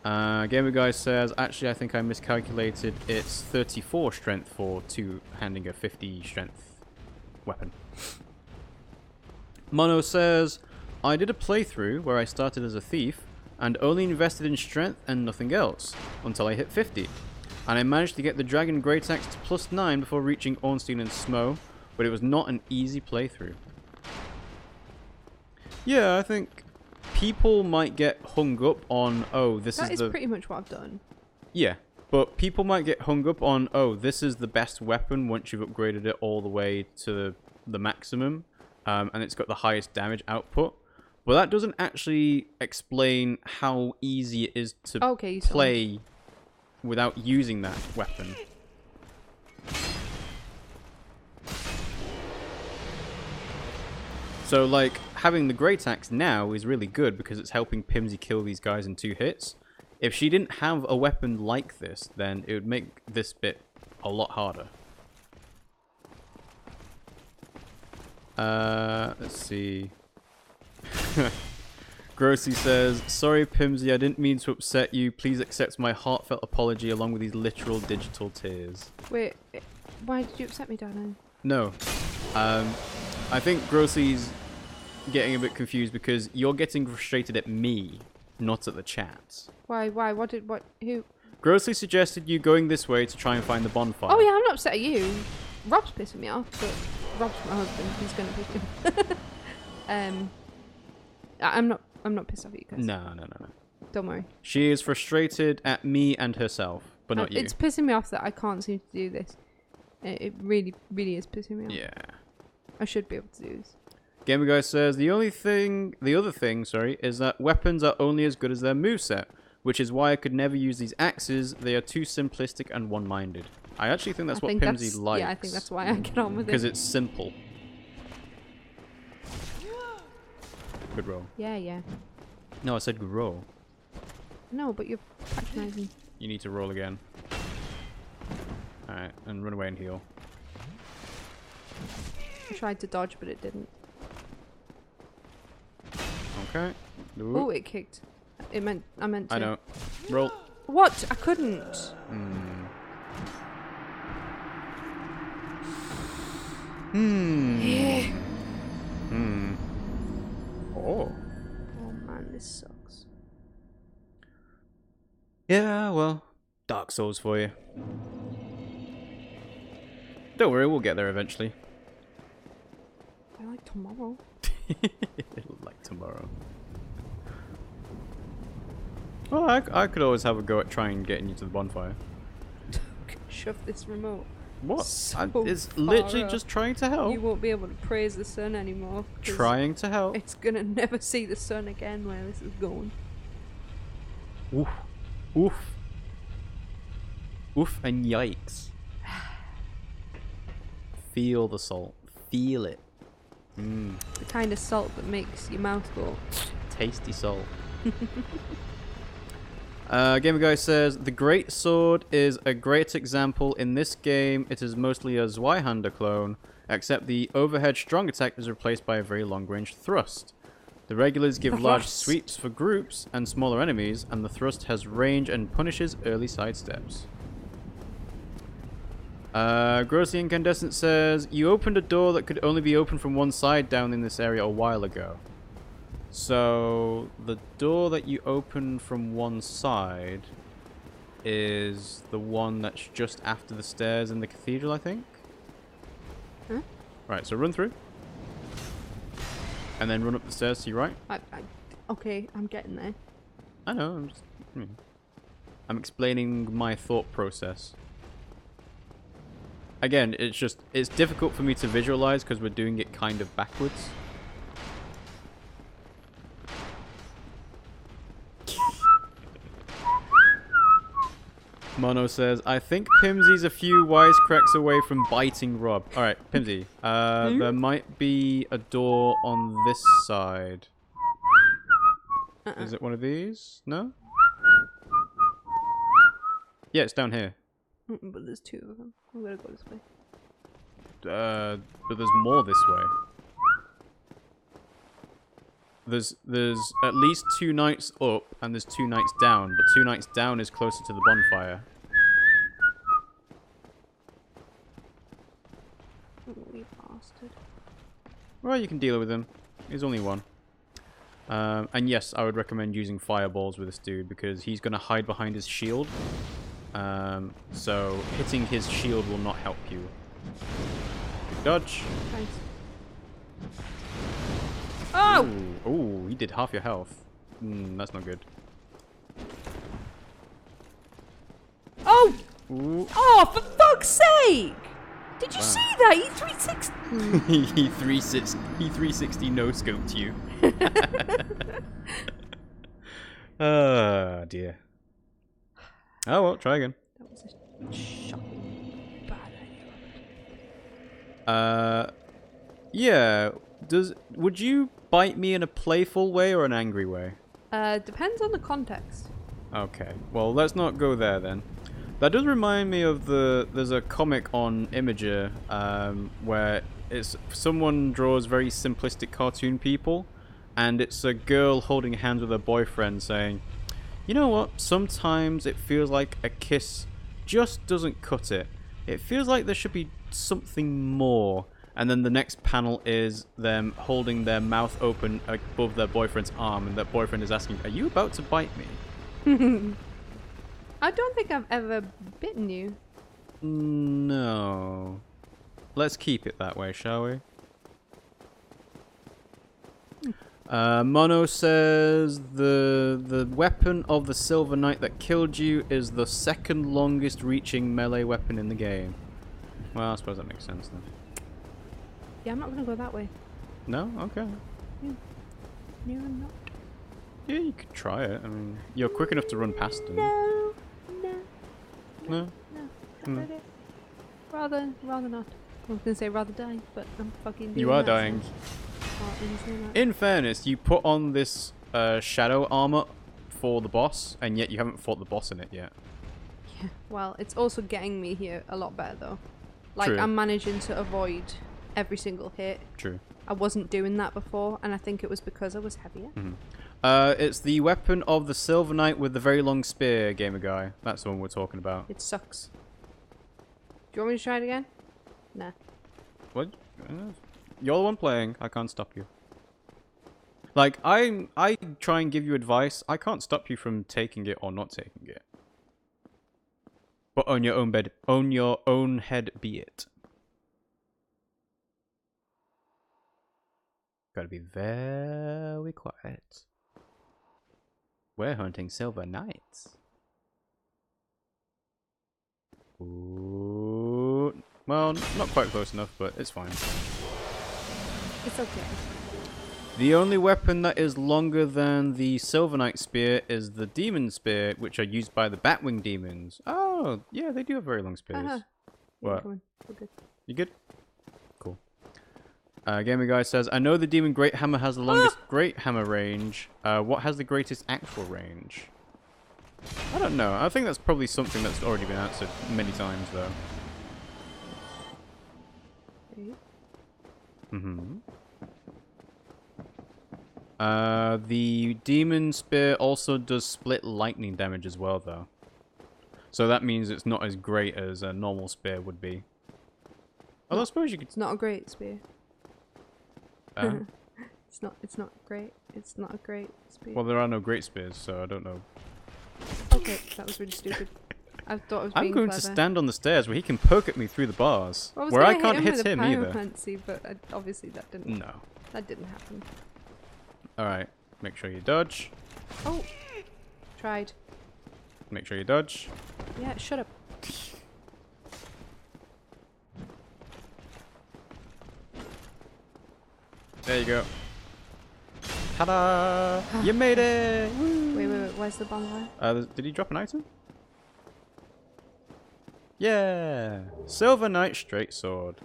Gamer Guy says, actually I think I miscalculated. It's 34 strength for two-handing a 50 strength weapon. Mono says, I did a playthrough where I started as a thief and only invested in strength and nothing else until I hit 50. And I managed to get the Dragon Great Axe to +9 before reaching Ornstein and Smo, but it was not an easy playthrough. Yeah, I think people might get hung up on, oh, this That is is pretty much what I've done. Yeah, but people might get hung up on, oh, this is the best weapon once you've upgraded it all the way to the maximum, and it's got the highest damage output. But that doesn't actually explain how easy it is to play without using that weapon. So, like, having the Great Axe now is really good because it's helping Pimmsy kill these guys in 2 hits. If she didn't have a weapon like this, then it would make this bit a lot harder. Let's see. Grossy says, sorry Pimmsy, I didn't mean to upset you. Please accept my heartfelt apology along with these literal digital tears. Wait, why did you upset me, darling? No. I think Grossy's getting a bit confused because you're getting frustrated at me, not at the chat. Why? Who? Grossly suggested you going this way to try and find the bonfire. Oh yeah, I'm not upset at you. Rob's pissing me off, but Rob's my husband. He's gonna piss him. I'm not pissed off at you guys. No. Don't worry. She is frustrated at me and herself, but not you. It's pissing me off that I can't seem to do this. It really, really is pissing me off. Yeah. I should be able to do this. Gamer Guy says the other thing, is that weapons are only as good as their moveset, which is why I could never use these axes. They are too simplistic and one-minded. I actually think that's what Pimmsy likes. Yeah, I think that's why I get on with it. Because it's simple. Good roll. Yeah. No, I said good roll. No, but you're patronising. You need to roll again. Alright, and run away and heal. I tried to dodge, but it didn't. Okay. Oh, it kicked. I meant to. I know. Roll. What? I couldn't. Oh. Oh man, this sucks. Yeah, well, Dark Souls for you. Don't worry, we'll get there eventually. I like tomorrow. Like tomorrow. Well, I could always have a go at trying getting you to the bonfire. Shove this remote. What? So it's far literally up. just trying to help. You won't be able to praise the sun anymore. Trying to help. It's gonna never see the sun again where this is going. Oof. Oof. Oof and yikes. Feel the salt. Feel it. The kind of salt that makes your mouth go. Tasty salt. Gamer Guy says, the Great Sword is a great example. In this game, it is mostly a Zweihander clone, except the overhead strong attack is replaced by a very long-range thrust. The regulars give large sweeps for groups and smaller enemies, and the thrust has range and punishes early sidesteps. Grossy Incandescent says, you opened a door that could only be opened from one side down in this area a while ago. So, the door that you open from one side is the one that's just after the stairs in the cathedral, I think? Huh? Right, so run through. And then run up the stairs to your right. Okay, I'm getting there. I know, I'm explaining my thought process. again, it's difficult for me to visualize because we're doing it kind of backwards. Mono says, I think Pimmsy's a few wisecracks away from biting Rob. Alright, Pimmsy. There might be a door on this side. Is it one of these? No? Yeah, it's down here. But there's 2 of them. I'm gonna go this way. But there's more this way. There's at least 2 knights up, and there's 2 knights down, but 2 knights down is closer to the bonfire. You bastard. Well, you can deal with him. He's only 1. And yes, I would recommend using fireballs with this dude, because he's going to hide behind his shield. So hitting his shield will not help you. Good dodge. Thanks. Oh! Ooh, he did half your health. That's not good. Oh! Ooh. Oh, for fuck's sake! Did you see that? He 360. he 360 no scoped you. Oh dear. Oh well, try again. That was a shocking bad idea. Yeah. Would you bite me in a playful way or an angry way? Depends on the context. Okay. Well, let's not go there then. That does remind me of there's a comic on Imager where someone draws very simplistic cartoon people, and it's a girl holding hands with her boyfriend saying, you know what, sometimes it feels like a kiss just doesn't cut it. It feels like there should be something more. And then the next panel is them holding their mouth open above their boyfriend's arm, and that boyfriend is asking, are you about to bite me? I don't think I've ever bitten you. No. Let's keep it that way, shall we? Mono says the weapon of the Silver Knight that killed you is the 2nd longest reaching melee weapon in the game. Well, I suppose that makes sense then. Yeah, I'm not gonna go that way. No? Okay. No, I'm not. Yeah, you could try it. I mean, you're quick enough to run past them. No. No? Not really. Rather not. I was gonna say rather die, but I'm fucking doing You are that, dying. so I didn't say that. In fairness, you put on this shadow armor for the boss, and yet you haven't fought the boss in it yet. Yeah, well, it's also getting me here a lot better though. Like, True. I'm managing to avoid every single hit. True. I wasn't doing that before, and I think it was because I was heavier. It's the weapon of the Silver Knight with the very long spear, gamer guy. That's the one we're talking about. It sucks. Do you want me to try it again? Nah. What? You're the one playing. I can't stop you. Like, I try and give you advice. I can't stop you from taking it or not taking it. But on your own head be it. Gotta be very quiet. We're hunting Silver Knights. Ooh. Well, not quite close enough, but it's fine. It's okay. The only weapon that is longer than the Silver Knight spear is the Demon Spear, which are used by the Batwing demons. Oh, yeah, they do have very long spears. Yeah, What? come on. We're good. You good? Cool. Gamer Guy says, I know the Demon Great Hammer has the longest Great Hammer range. What has the greatest actual range? I don't know. I think that's probably something that's already been answered many times, though. The Demon Spear also does split lightning damage as well, though. So that means it's not as great as a normal spear would be. Although I suppose you could... It's not a great spear. It's not great. It's not a great spear. Well, there are no great spears, so I don't know. Okay, that was really stupid. I thought I was being I'm going clever. to stand on the stairs where he can poke at me through the bars. Well, I was where I gonna can't hit hit him him with a either. pyromancy, but obviously that didn't. No. That didn't happen. Alright, make sure you dodge. Oh, tried. Make sure you dodge. Yeah, shut up. There you go. Ta-da! You made it! Woo. Wait. Where's the bonfire? Did he drop an item? Yeah! Silver Knight straight sword.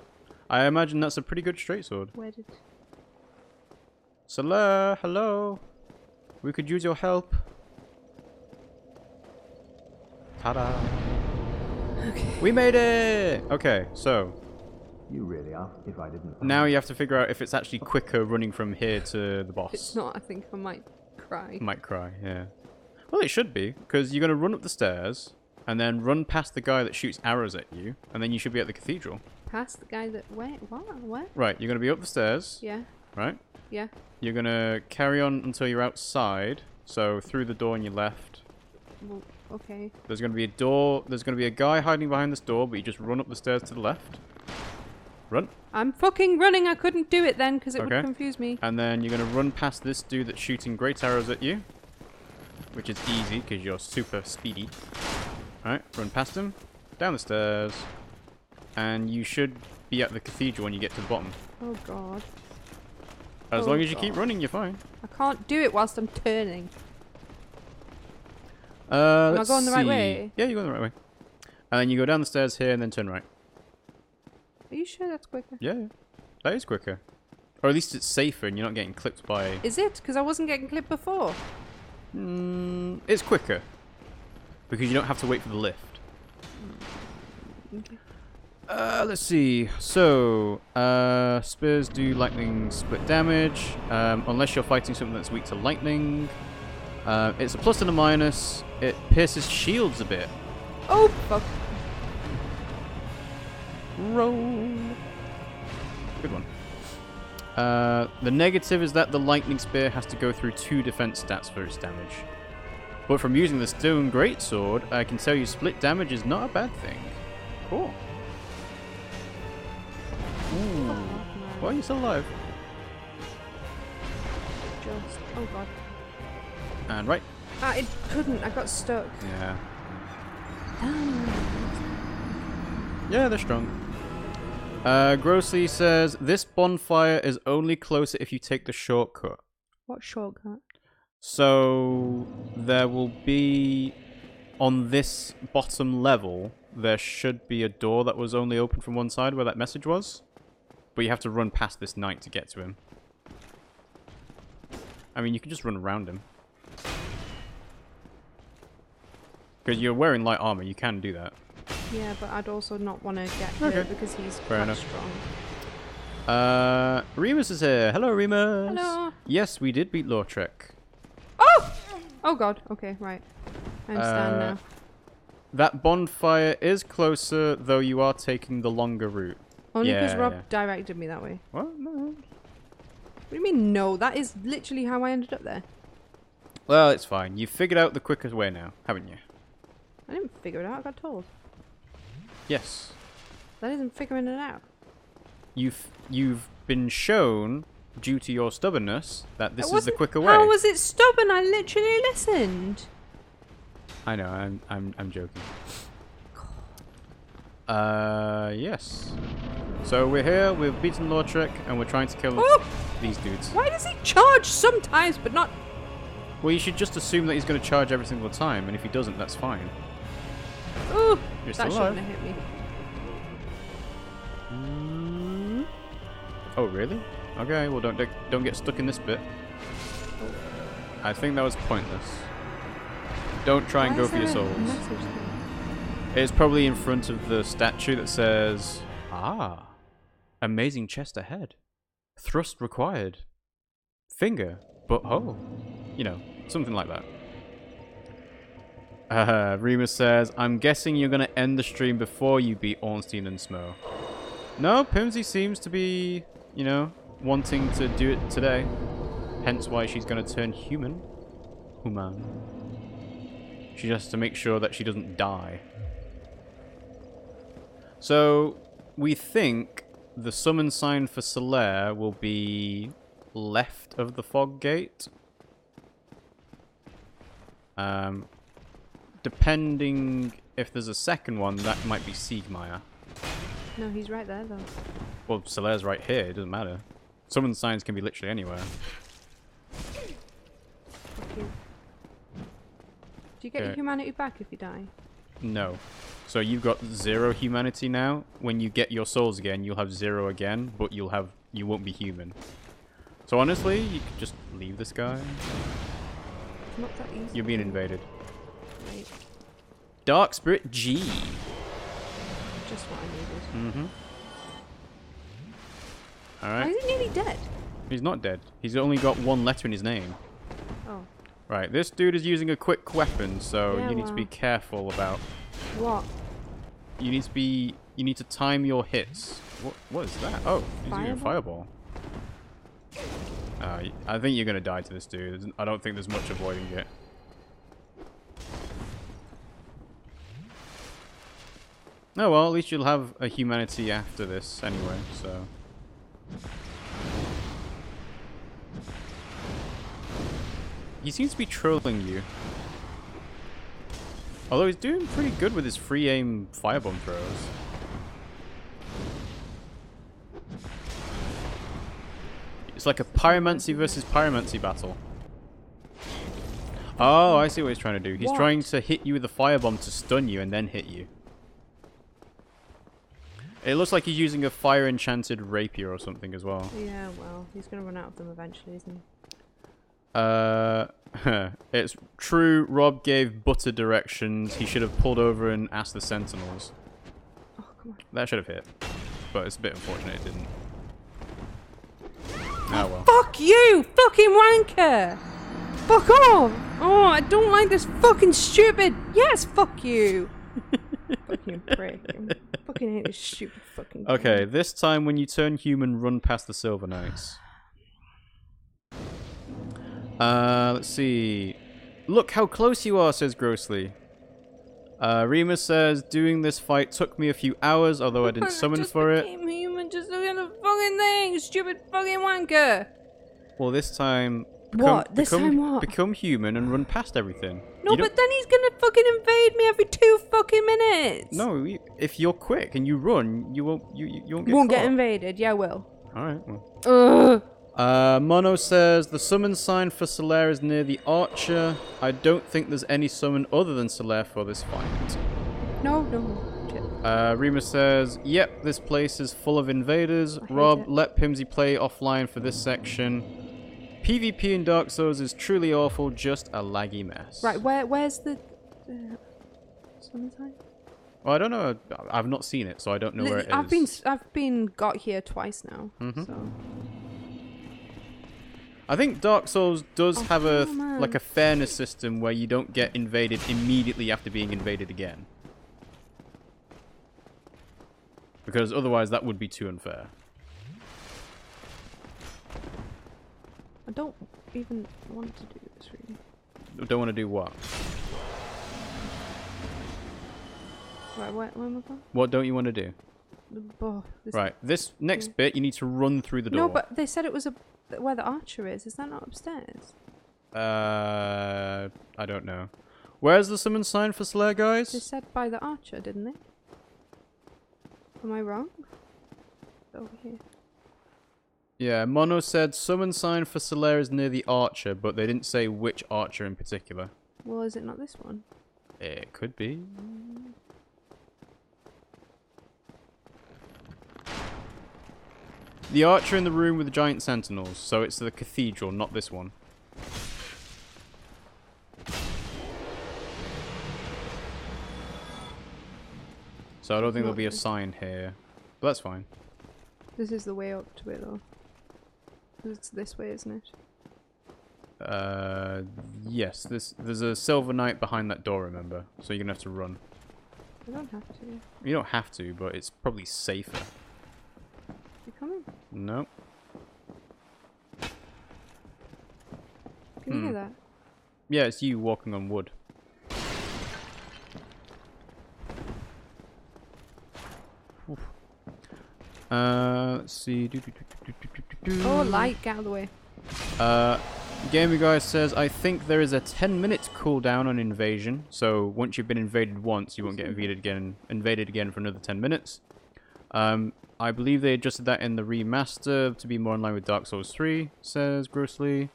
I imagine that's a pretty good straight sword. Where did... Soler, hello. We could use your help. Ta-da! Okay. We made it! Okay, so You really are, if I didn't. now you have to figure out if it's actually quicker running from here to the boss. It's not, I think I might cry. Might cry, yeah. Well, it should be, because you're going to run up the stairs, and then run past the guy that shoots arrows at you, and then you should be at the cathedral. Past the guy that... Wait, what? Where? Right, you're going to be up the stairs, Yeah, right? yeah. You're going to carry on until you're outside, so through the door on your left. Well, okay. There's going to be a door, there's going to be a guy hiding behind this door, but you just run up the stairs to the left. Run. I'm fucking running. I couldn't do it then because it would Okay. confuse me. And then you're going to run past this dude that's shooting great arrows at you. Which is easy because you're super speedy. Alright, run past him. Down the stairs. And you should be at the cathedral when you get to the bottom. Oh god. As Oh long as you keep God. running, you're fine. I can't do it whilst I'm turning. Am I going the right way? Yeah, you're going the right way. And then you go down the stairs here and then turn right. Are you sure that's quicker? Yeah. That is quicker. Or at least it's safer and you're not getting clipped by... Is it? Because I wasn't getting clipped before. It's quicker. Because you don't have to wait for the lift. Okay. Let's see. So, spears do lightning split damage. Unless you're fighting something that's weak to lightning. It's a plus and a minus. It pierces shields a bit. Oh, fuck. Roll. Good one. The negative is that the lightning spear has to go through 2 defense stats for its damage. But from using the stone greatsword, I can tell you split damage is not a bad thing. Cool. Ooh. Why are you still alive? Just... Oh, God. And right. Ah, it couldn't. I got stuck. Yeah. Yeah, they're strong. Grossly says, this bonfire is only closer if you take the shortcut. What shortcut? So, there will be, on this bottom level, there should be a door that was only open from one side where that message was. But you have to run past this knight to get to him. I mean, you can just run around him. Because you're wearing light armor, you can do that. Yeah, but I'd also not want to get hurt because he's quite enough. strong. Remus is here. Hello, Remus. Hello. Yes, we did beat Lordran. Oh! Oh, God. Okay, right. I understand now. That bonfire is closer, though you are taking the longer route. Only because Rob yeah. directed me that way. What? No. What do you mean, no? That is literally how I ended up there. Well, it's fine. You've figured out the quickest way now, haven't you? I didn't figure it out. I got told. Yes. That isn't figuring it out. You've been shown, due to your stubbornness, that this is the quicker way. How was it stubborn? I literally listened. I know. I'm joking. Yes. So we're here. We've beaten Lordran, and we're trying to kill these dudes. Why does he charge sometimes, but not? Well, you should just assume that he's going to charge every single time, and if he doesn't, that's fine. Ooh, You're that still shouldn't alive. have hit me. Oh, really? Okay, well, don't get stuck in this bit. I think that was pointless. Don't try and Why go is for your there a souls. message there? It's probably in front of the statue that says, "Ah, amazing chest ahead. Thrust required. Finger, butthole." You know, something like that. Remus says, I'm guessing you're going to end the stream before you beat Ornstein and Smo. No, Pimmsy seems to be, you know, wanting to do it today. Hence why she's going to turn human. Human. She has to make sure that she doesn't die. So, we think the summon sign for Soler will be left of the fog gate. Depending if there's a second one, that might be Siegmeyer. No, he's right there though. Well, Soler's right here, it doesn't matter. Summon signs can be literally anywhere. Fuck you. Do you get your humanity back if you die? No. So you've got 0 humanity now. When you get your souls again, you'll have 0 again, but you won't be human. So honestly, you could just leave this guy. It's not that easy. You're being invaded. Right. Dark Spirit G. Just what I needed. Mm-hmm. Why Alright. is he nearly dead? He's not dead. He's only got 1 letter in his name. Oh. Right, this dude is using a quick weapon, so Yeah, you need to be careful about... What? You need to time your hits. What is that? Oh, he's using a fireball. I think you're gonna die to this dude. I don't think there's much avoiding it. Oh well, at least you'll have a humanity after this anyway, so... He seems to be trolling you. Although he's doing pretty good with his free aim firebomb throws. It's like a pyromancy versus pyromancy battle. Oh, I see what he's trying to do. He's trying to hit you with a firebomb to stun you and then hit you. It looks like he's using a fire enchanted rapier or something as well. Yeah, well, he's gonna run out of them eventually, isn't he? It's true. Rob gave butter directions. He should have pulled over and asked the sentinels. Oh, come on. That should have hit, but it's a bit unfortunate it didn't. Oh well. Fuck you, fucking wanker! Fuck off! Oh, I don't like this fucking stupid. Yes, fuck you. Fucking prick. I fucking hate this stupid fucking game. Okay, this time when you turn human, run past the Silver Knights. Let's see. Look how close you are, says Grossly. Remus says, doing this fight took me a few hours, although I didn't summon for it. Human, just look at the fucking thing, stupid fucking wanker. Well, this time... Become human and run past everything. No, but then he's gonna fucking invade me every 2 fucking minutes. No, if you're quick and you run, you won't get invaded. Yeah, I will. Alright, well. Mono says, the summon sign for Solaire is near the Archer. I don't think there's any summon other than Solaire for this fight. No. Remus says, yep, this place is full of invaders. Rob, let Pimmsy play offline for this section. PvP in Dark Souls is truly awful, just a laggy mess. Right, where's the summon sign? Well, I don't know. I've not seen it, so I don't know where it is. I've been got here twice now. So. I think Dark Souls does have a fairness system where you don't get invaded immediately after being invaded again. Because otherwise that would be too unfair. I don't even want to do this really. Don't want to do what? Right, where am I going? What don't you want to do? Right, this next bit you need to run through the door. No, but they said it was where the Archer is. Is that not upstairs? I don't know. Where's the summon sign for Solaire, guys? They said by the Archer, didn't they? Am I wrong? Over here. Yeah, Mono said summon sign for Solaire is near the Archer, but they didn't say which Archer in particular. Well, is it not this one? It could be. The Archer in the room with the giant sentinels, so it's the cathedral, not this one. So I don't think there'll be a sign here. But that's fine. This is the way up to it, though. It's this way, isn't it? Yes. There's a Silver Knight behind that door, remember? So you're gonna have to run. I don't have to. You don't have to, but it's probably safer. You coming? No. Can you hear that? Yeah, it's you walking on wood. Let's see. Oh, light, get out of the way. Gamer Guy says, I think there is a 10-minute cooldown on invasion. So once you've been invaded once, you won't get invaded again for another 10 minutes. I believe they adjusted that in the remaster to be more in line with Dark Souls 3, says Grossly.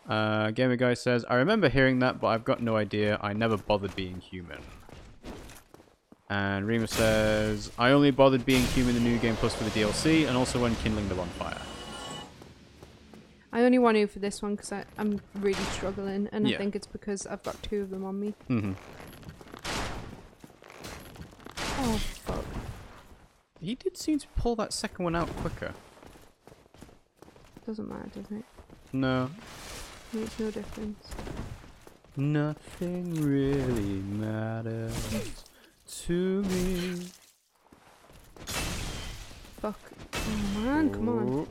Gamer Guy says, I remember hearing that, but I've got no idea. I never bothered being human. And Rima says, I only bothered being human in the New Game Plus for the DLC, and also when kindling the bonfire. I only want to for this one because I'm really struggling, and Yeah. I think it's because I've got 2 of them on me. Mm-hmm. Oh, fuck. He did seem to pull that second one out quicker. Doesn't matter, does it? No. Makes no difference. Nothing really matters to me. Fuck. Oh, man, come on.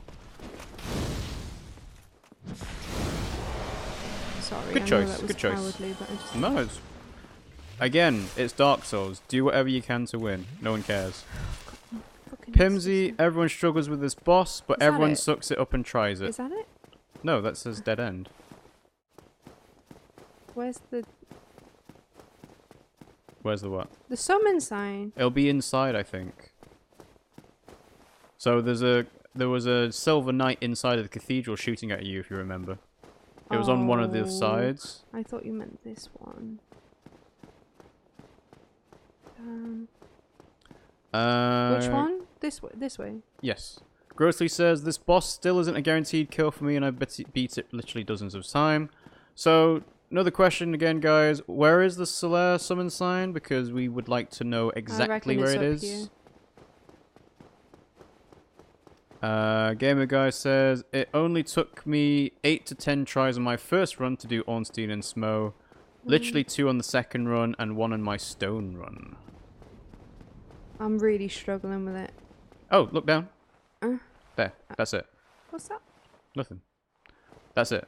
Sorry, Good I choice, know that was good choice. cowardly, but I just... No, it's... Again, it's Dark Souls. Do whatever you can to win. No one cares. Fucking Pimmsy, everyone struggles with this boss, but Is that everyone it? sucks it up and tries it. Is that it? No, that says dead end. Where's the Where's the what? summon sign? It'll be inside, I think. So there was a silver knight inside of the cathedral shooting at you, if you remember. It was on one of the Oh, sides. I thought you meant this one. Which one? This way. Yes. Grossly says, this boss still isn't a guaranteed kill for me, and I beat it literally dozens of times. So, another question again, guys. Where is the Solaire summon sign? Because we would like to know exactly where it is. Here. Gamer Guy says, it only took me 8 to 10 tries on my first run to do Ornstein and Smo. Literally 2 on the second run and 1 on my stone run. I'm really struggling with it. Oh, look down. Uh, There. That's it. What's that? Nothing. That's it.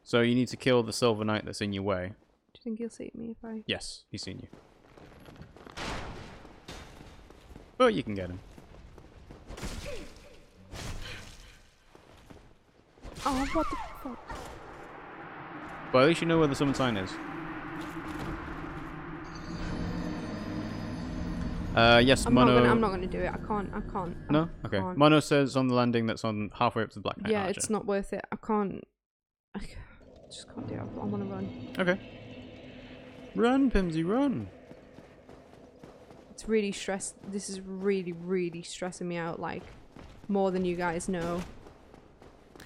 So you need to kill the Silver Knight that's in your way. Do you think he'll see me if I... Yes, he's seen you. But you can get him. Oh, what the fuck? But at least you know where the summon sign is. Yes, I'm Mono... not gonna do it. I can't. No? Okay. can't. Mono says on the landing that's on halfway up to the Black Knight Yeah, Archer. it's not worth it. I just can't do it. I want to run. Okay. Run, Pimmsy, run! It's really This is really stressing me out. Like, more than you guys know.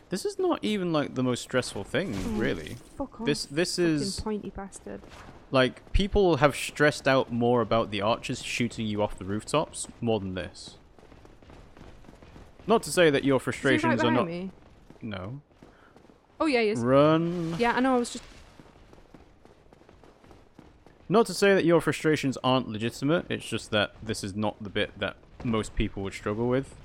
This is not even like the most stressful thing, really. Fuck off. This is fucking pointy bastard. like people have stressed out more about the archers shooting you off the rooftops more than this. Not to say that your Is he frustrations right are not. behind me? No. Oh yeah, he is. Run. Yeah, I know. I was just. Not to say that your frustrations aren't legitimate. It's just that this is not the bit that most people would struggle with.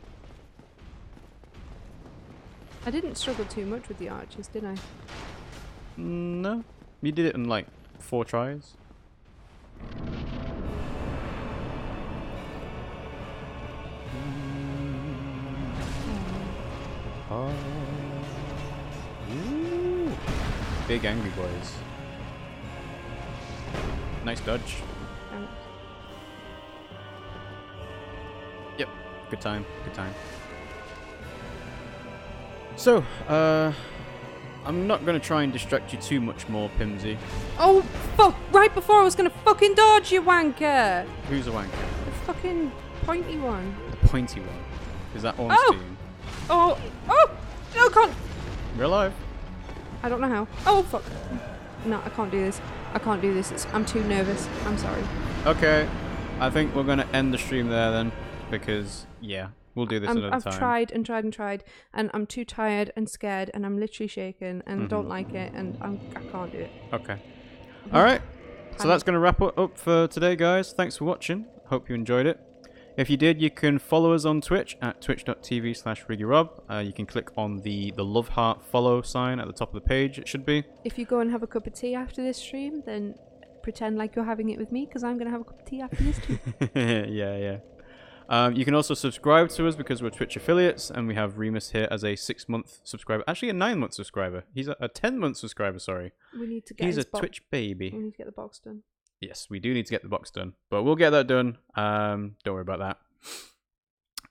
I didn't struggle too much with the archers, did I? No. You did it in like 4 tries. Ooh. Big angry boys. Nice dodge. Thanks. Yep. Good time. Good time. So, I'm not going to try and distract you too much more, Pimmsy. Oh fuck! Right before I was gonna fucking dodge, you wanker! Who's a wanker? The fucking pointy one. The pointy one. Is that Ornstein? Oh! Oh! No, I can't! Real life. I don't know how. Oh fuck! No, I can't do this. I can't do this. I'm too nervous. I'm sorry. Okay. I think we're going to end the stream there then. Because, yeah, we'll do this another I've time. tried and tried and tried, and I'm too tired and scared, and I'm literally shaking, and I don't like it, and I can't do it. Okay. Alright. So that's going to wrap it up for today, guys. Thanks for watching. Hope you enjoyed it. If you did, you can follow us on Twitch at twitch.tv/RiggyRob. You can click on the love heart follow sign at the top of the page, it should be. If you go and have a cup of tea after this stream, then pretend like you're having it with me, because I'm going to have a cup of tea after this too. Yeah. You can also subscribe to us because we're Twitch affiliates, and we have Remus here as a 6-month subscriber. Actually, a 9-month subscriber. He's a 10-month subscriber, sorry. We need to get He's a his Twitch baby. We need to get the box done. Yes, we do need to get the box done. But we'll get that done. Don't worry about that.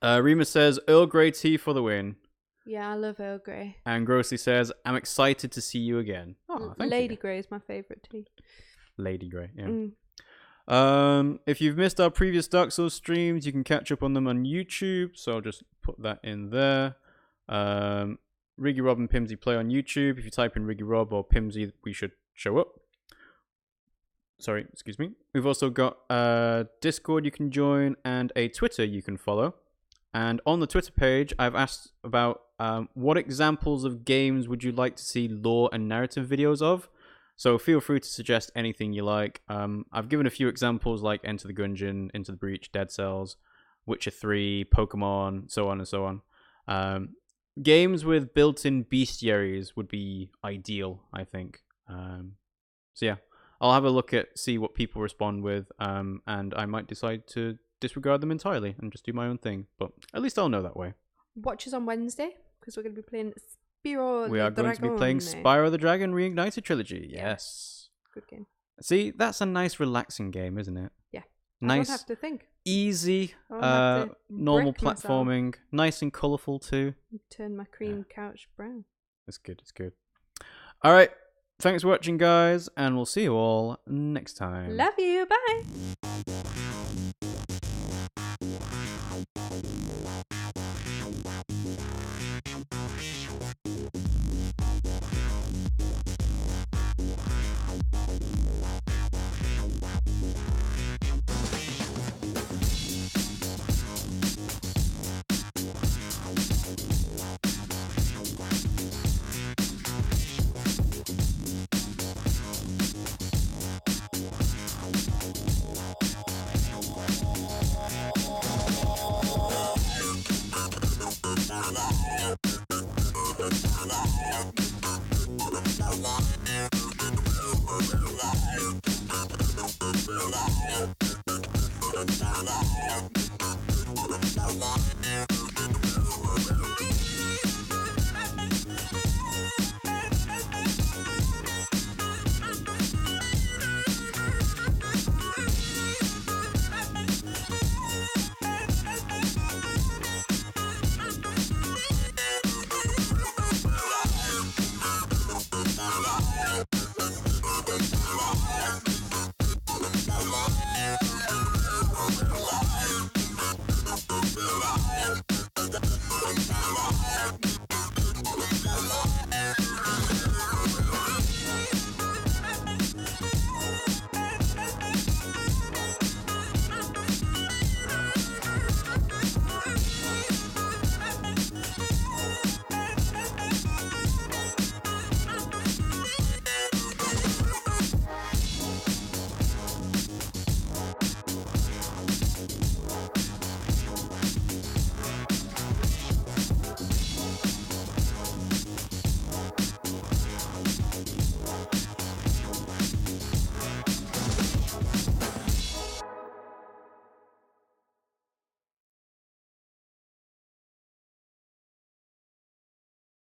Rima says, Earl Grey tea for the win. Yeah, I love Earl Grey. And Grossly says, I'm excited to see you again. Oh, thank Lady you. Grey is my favourite tea. Lady Grey, yeah. Mm. If you've missed our previous Dark Souls streams, you can catch up on them on YouTube. So I'll just put that in there. RiggyRob and Pimmsy play on YouTube. If you type in RiggyRob or Pimmsy, we should show up. Sorry, excuse me. We've also got Discord you can join and a Twitter you can follow. And on the Twitter page, I've asked about what examples of games would you like to see lore and narrative videos of. So feel free to suggest anything you like. I've given a few examples like Enter the Gungeon, Into the Breach, Dead Cells, Witcher 3, Pokemon, so on and so on. Games with built-in bestiaries would be ideal, I think. So yeah, I'll have a look at, see what people respond with, and I might decide to disregard them entirely and just do my own thing. But at least I'll know that way. Watch us on Wednesday, because we're going to be playing Spyro We are going to be playing Spyro the Dragon Reignited Trilogy. Yes. Good game. See, that's a nice relaxing game, isn't it? Yeah. Nice. I don't have to think. Easy, I don't have to normal brick myself. platforming, nice and colourful too. Turn my cream couch brown. It's good, it's good. All right, thanks for watching, guys, and we'll see you all next time. Love you. Bye. Hello.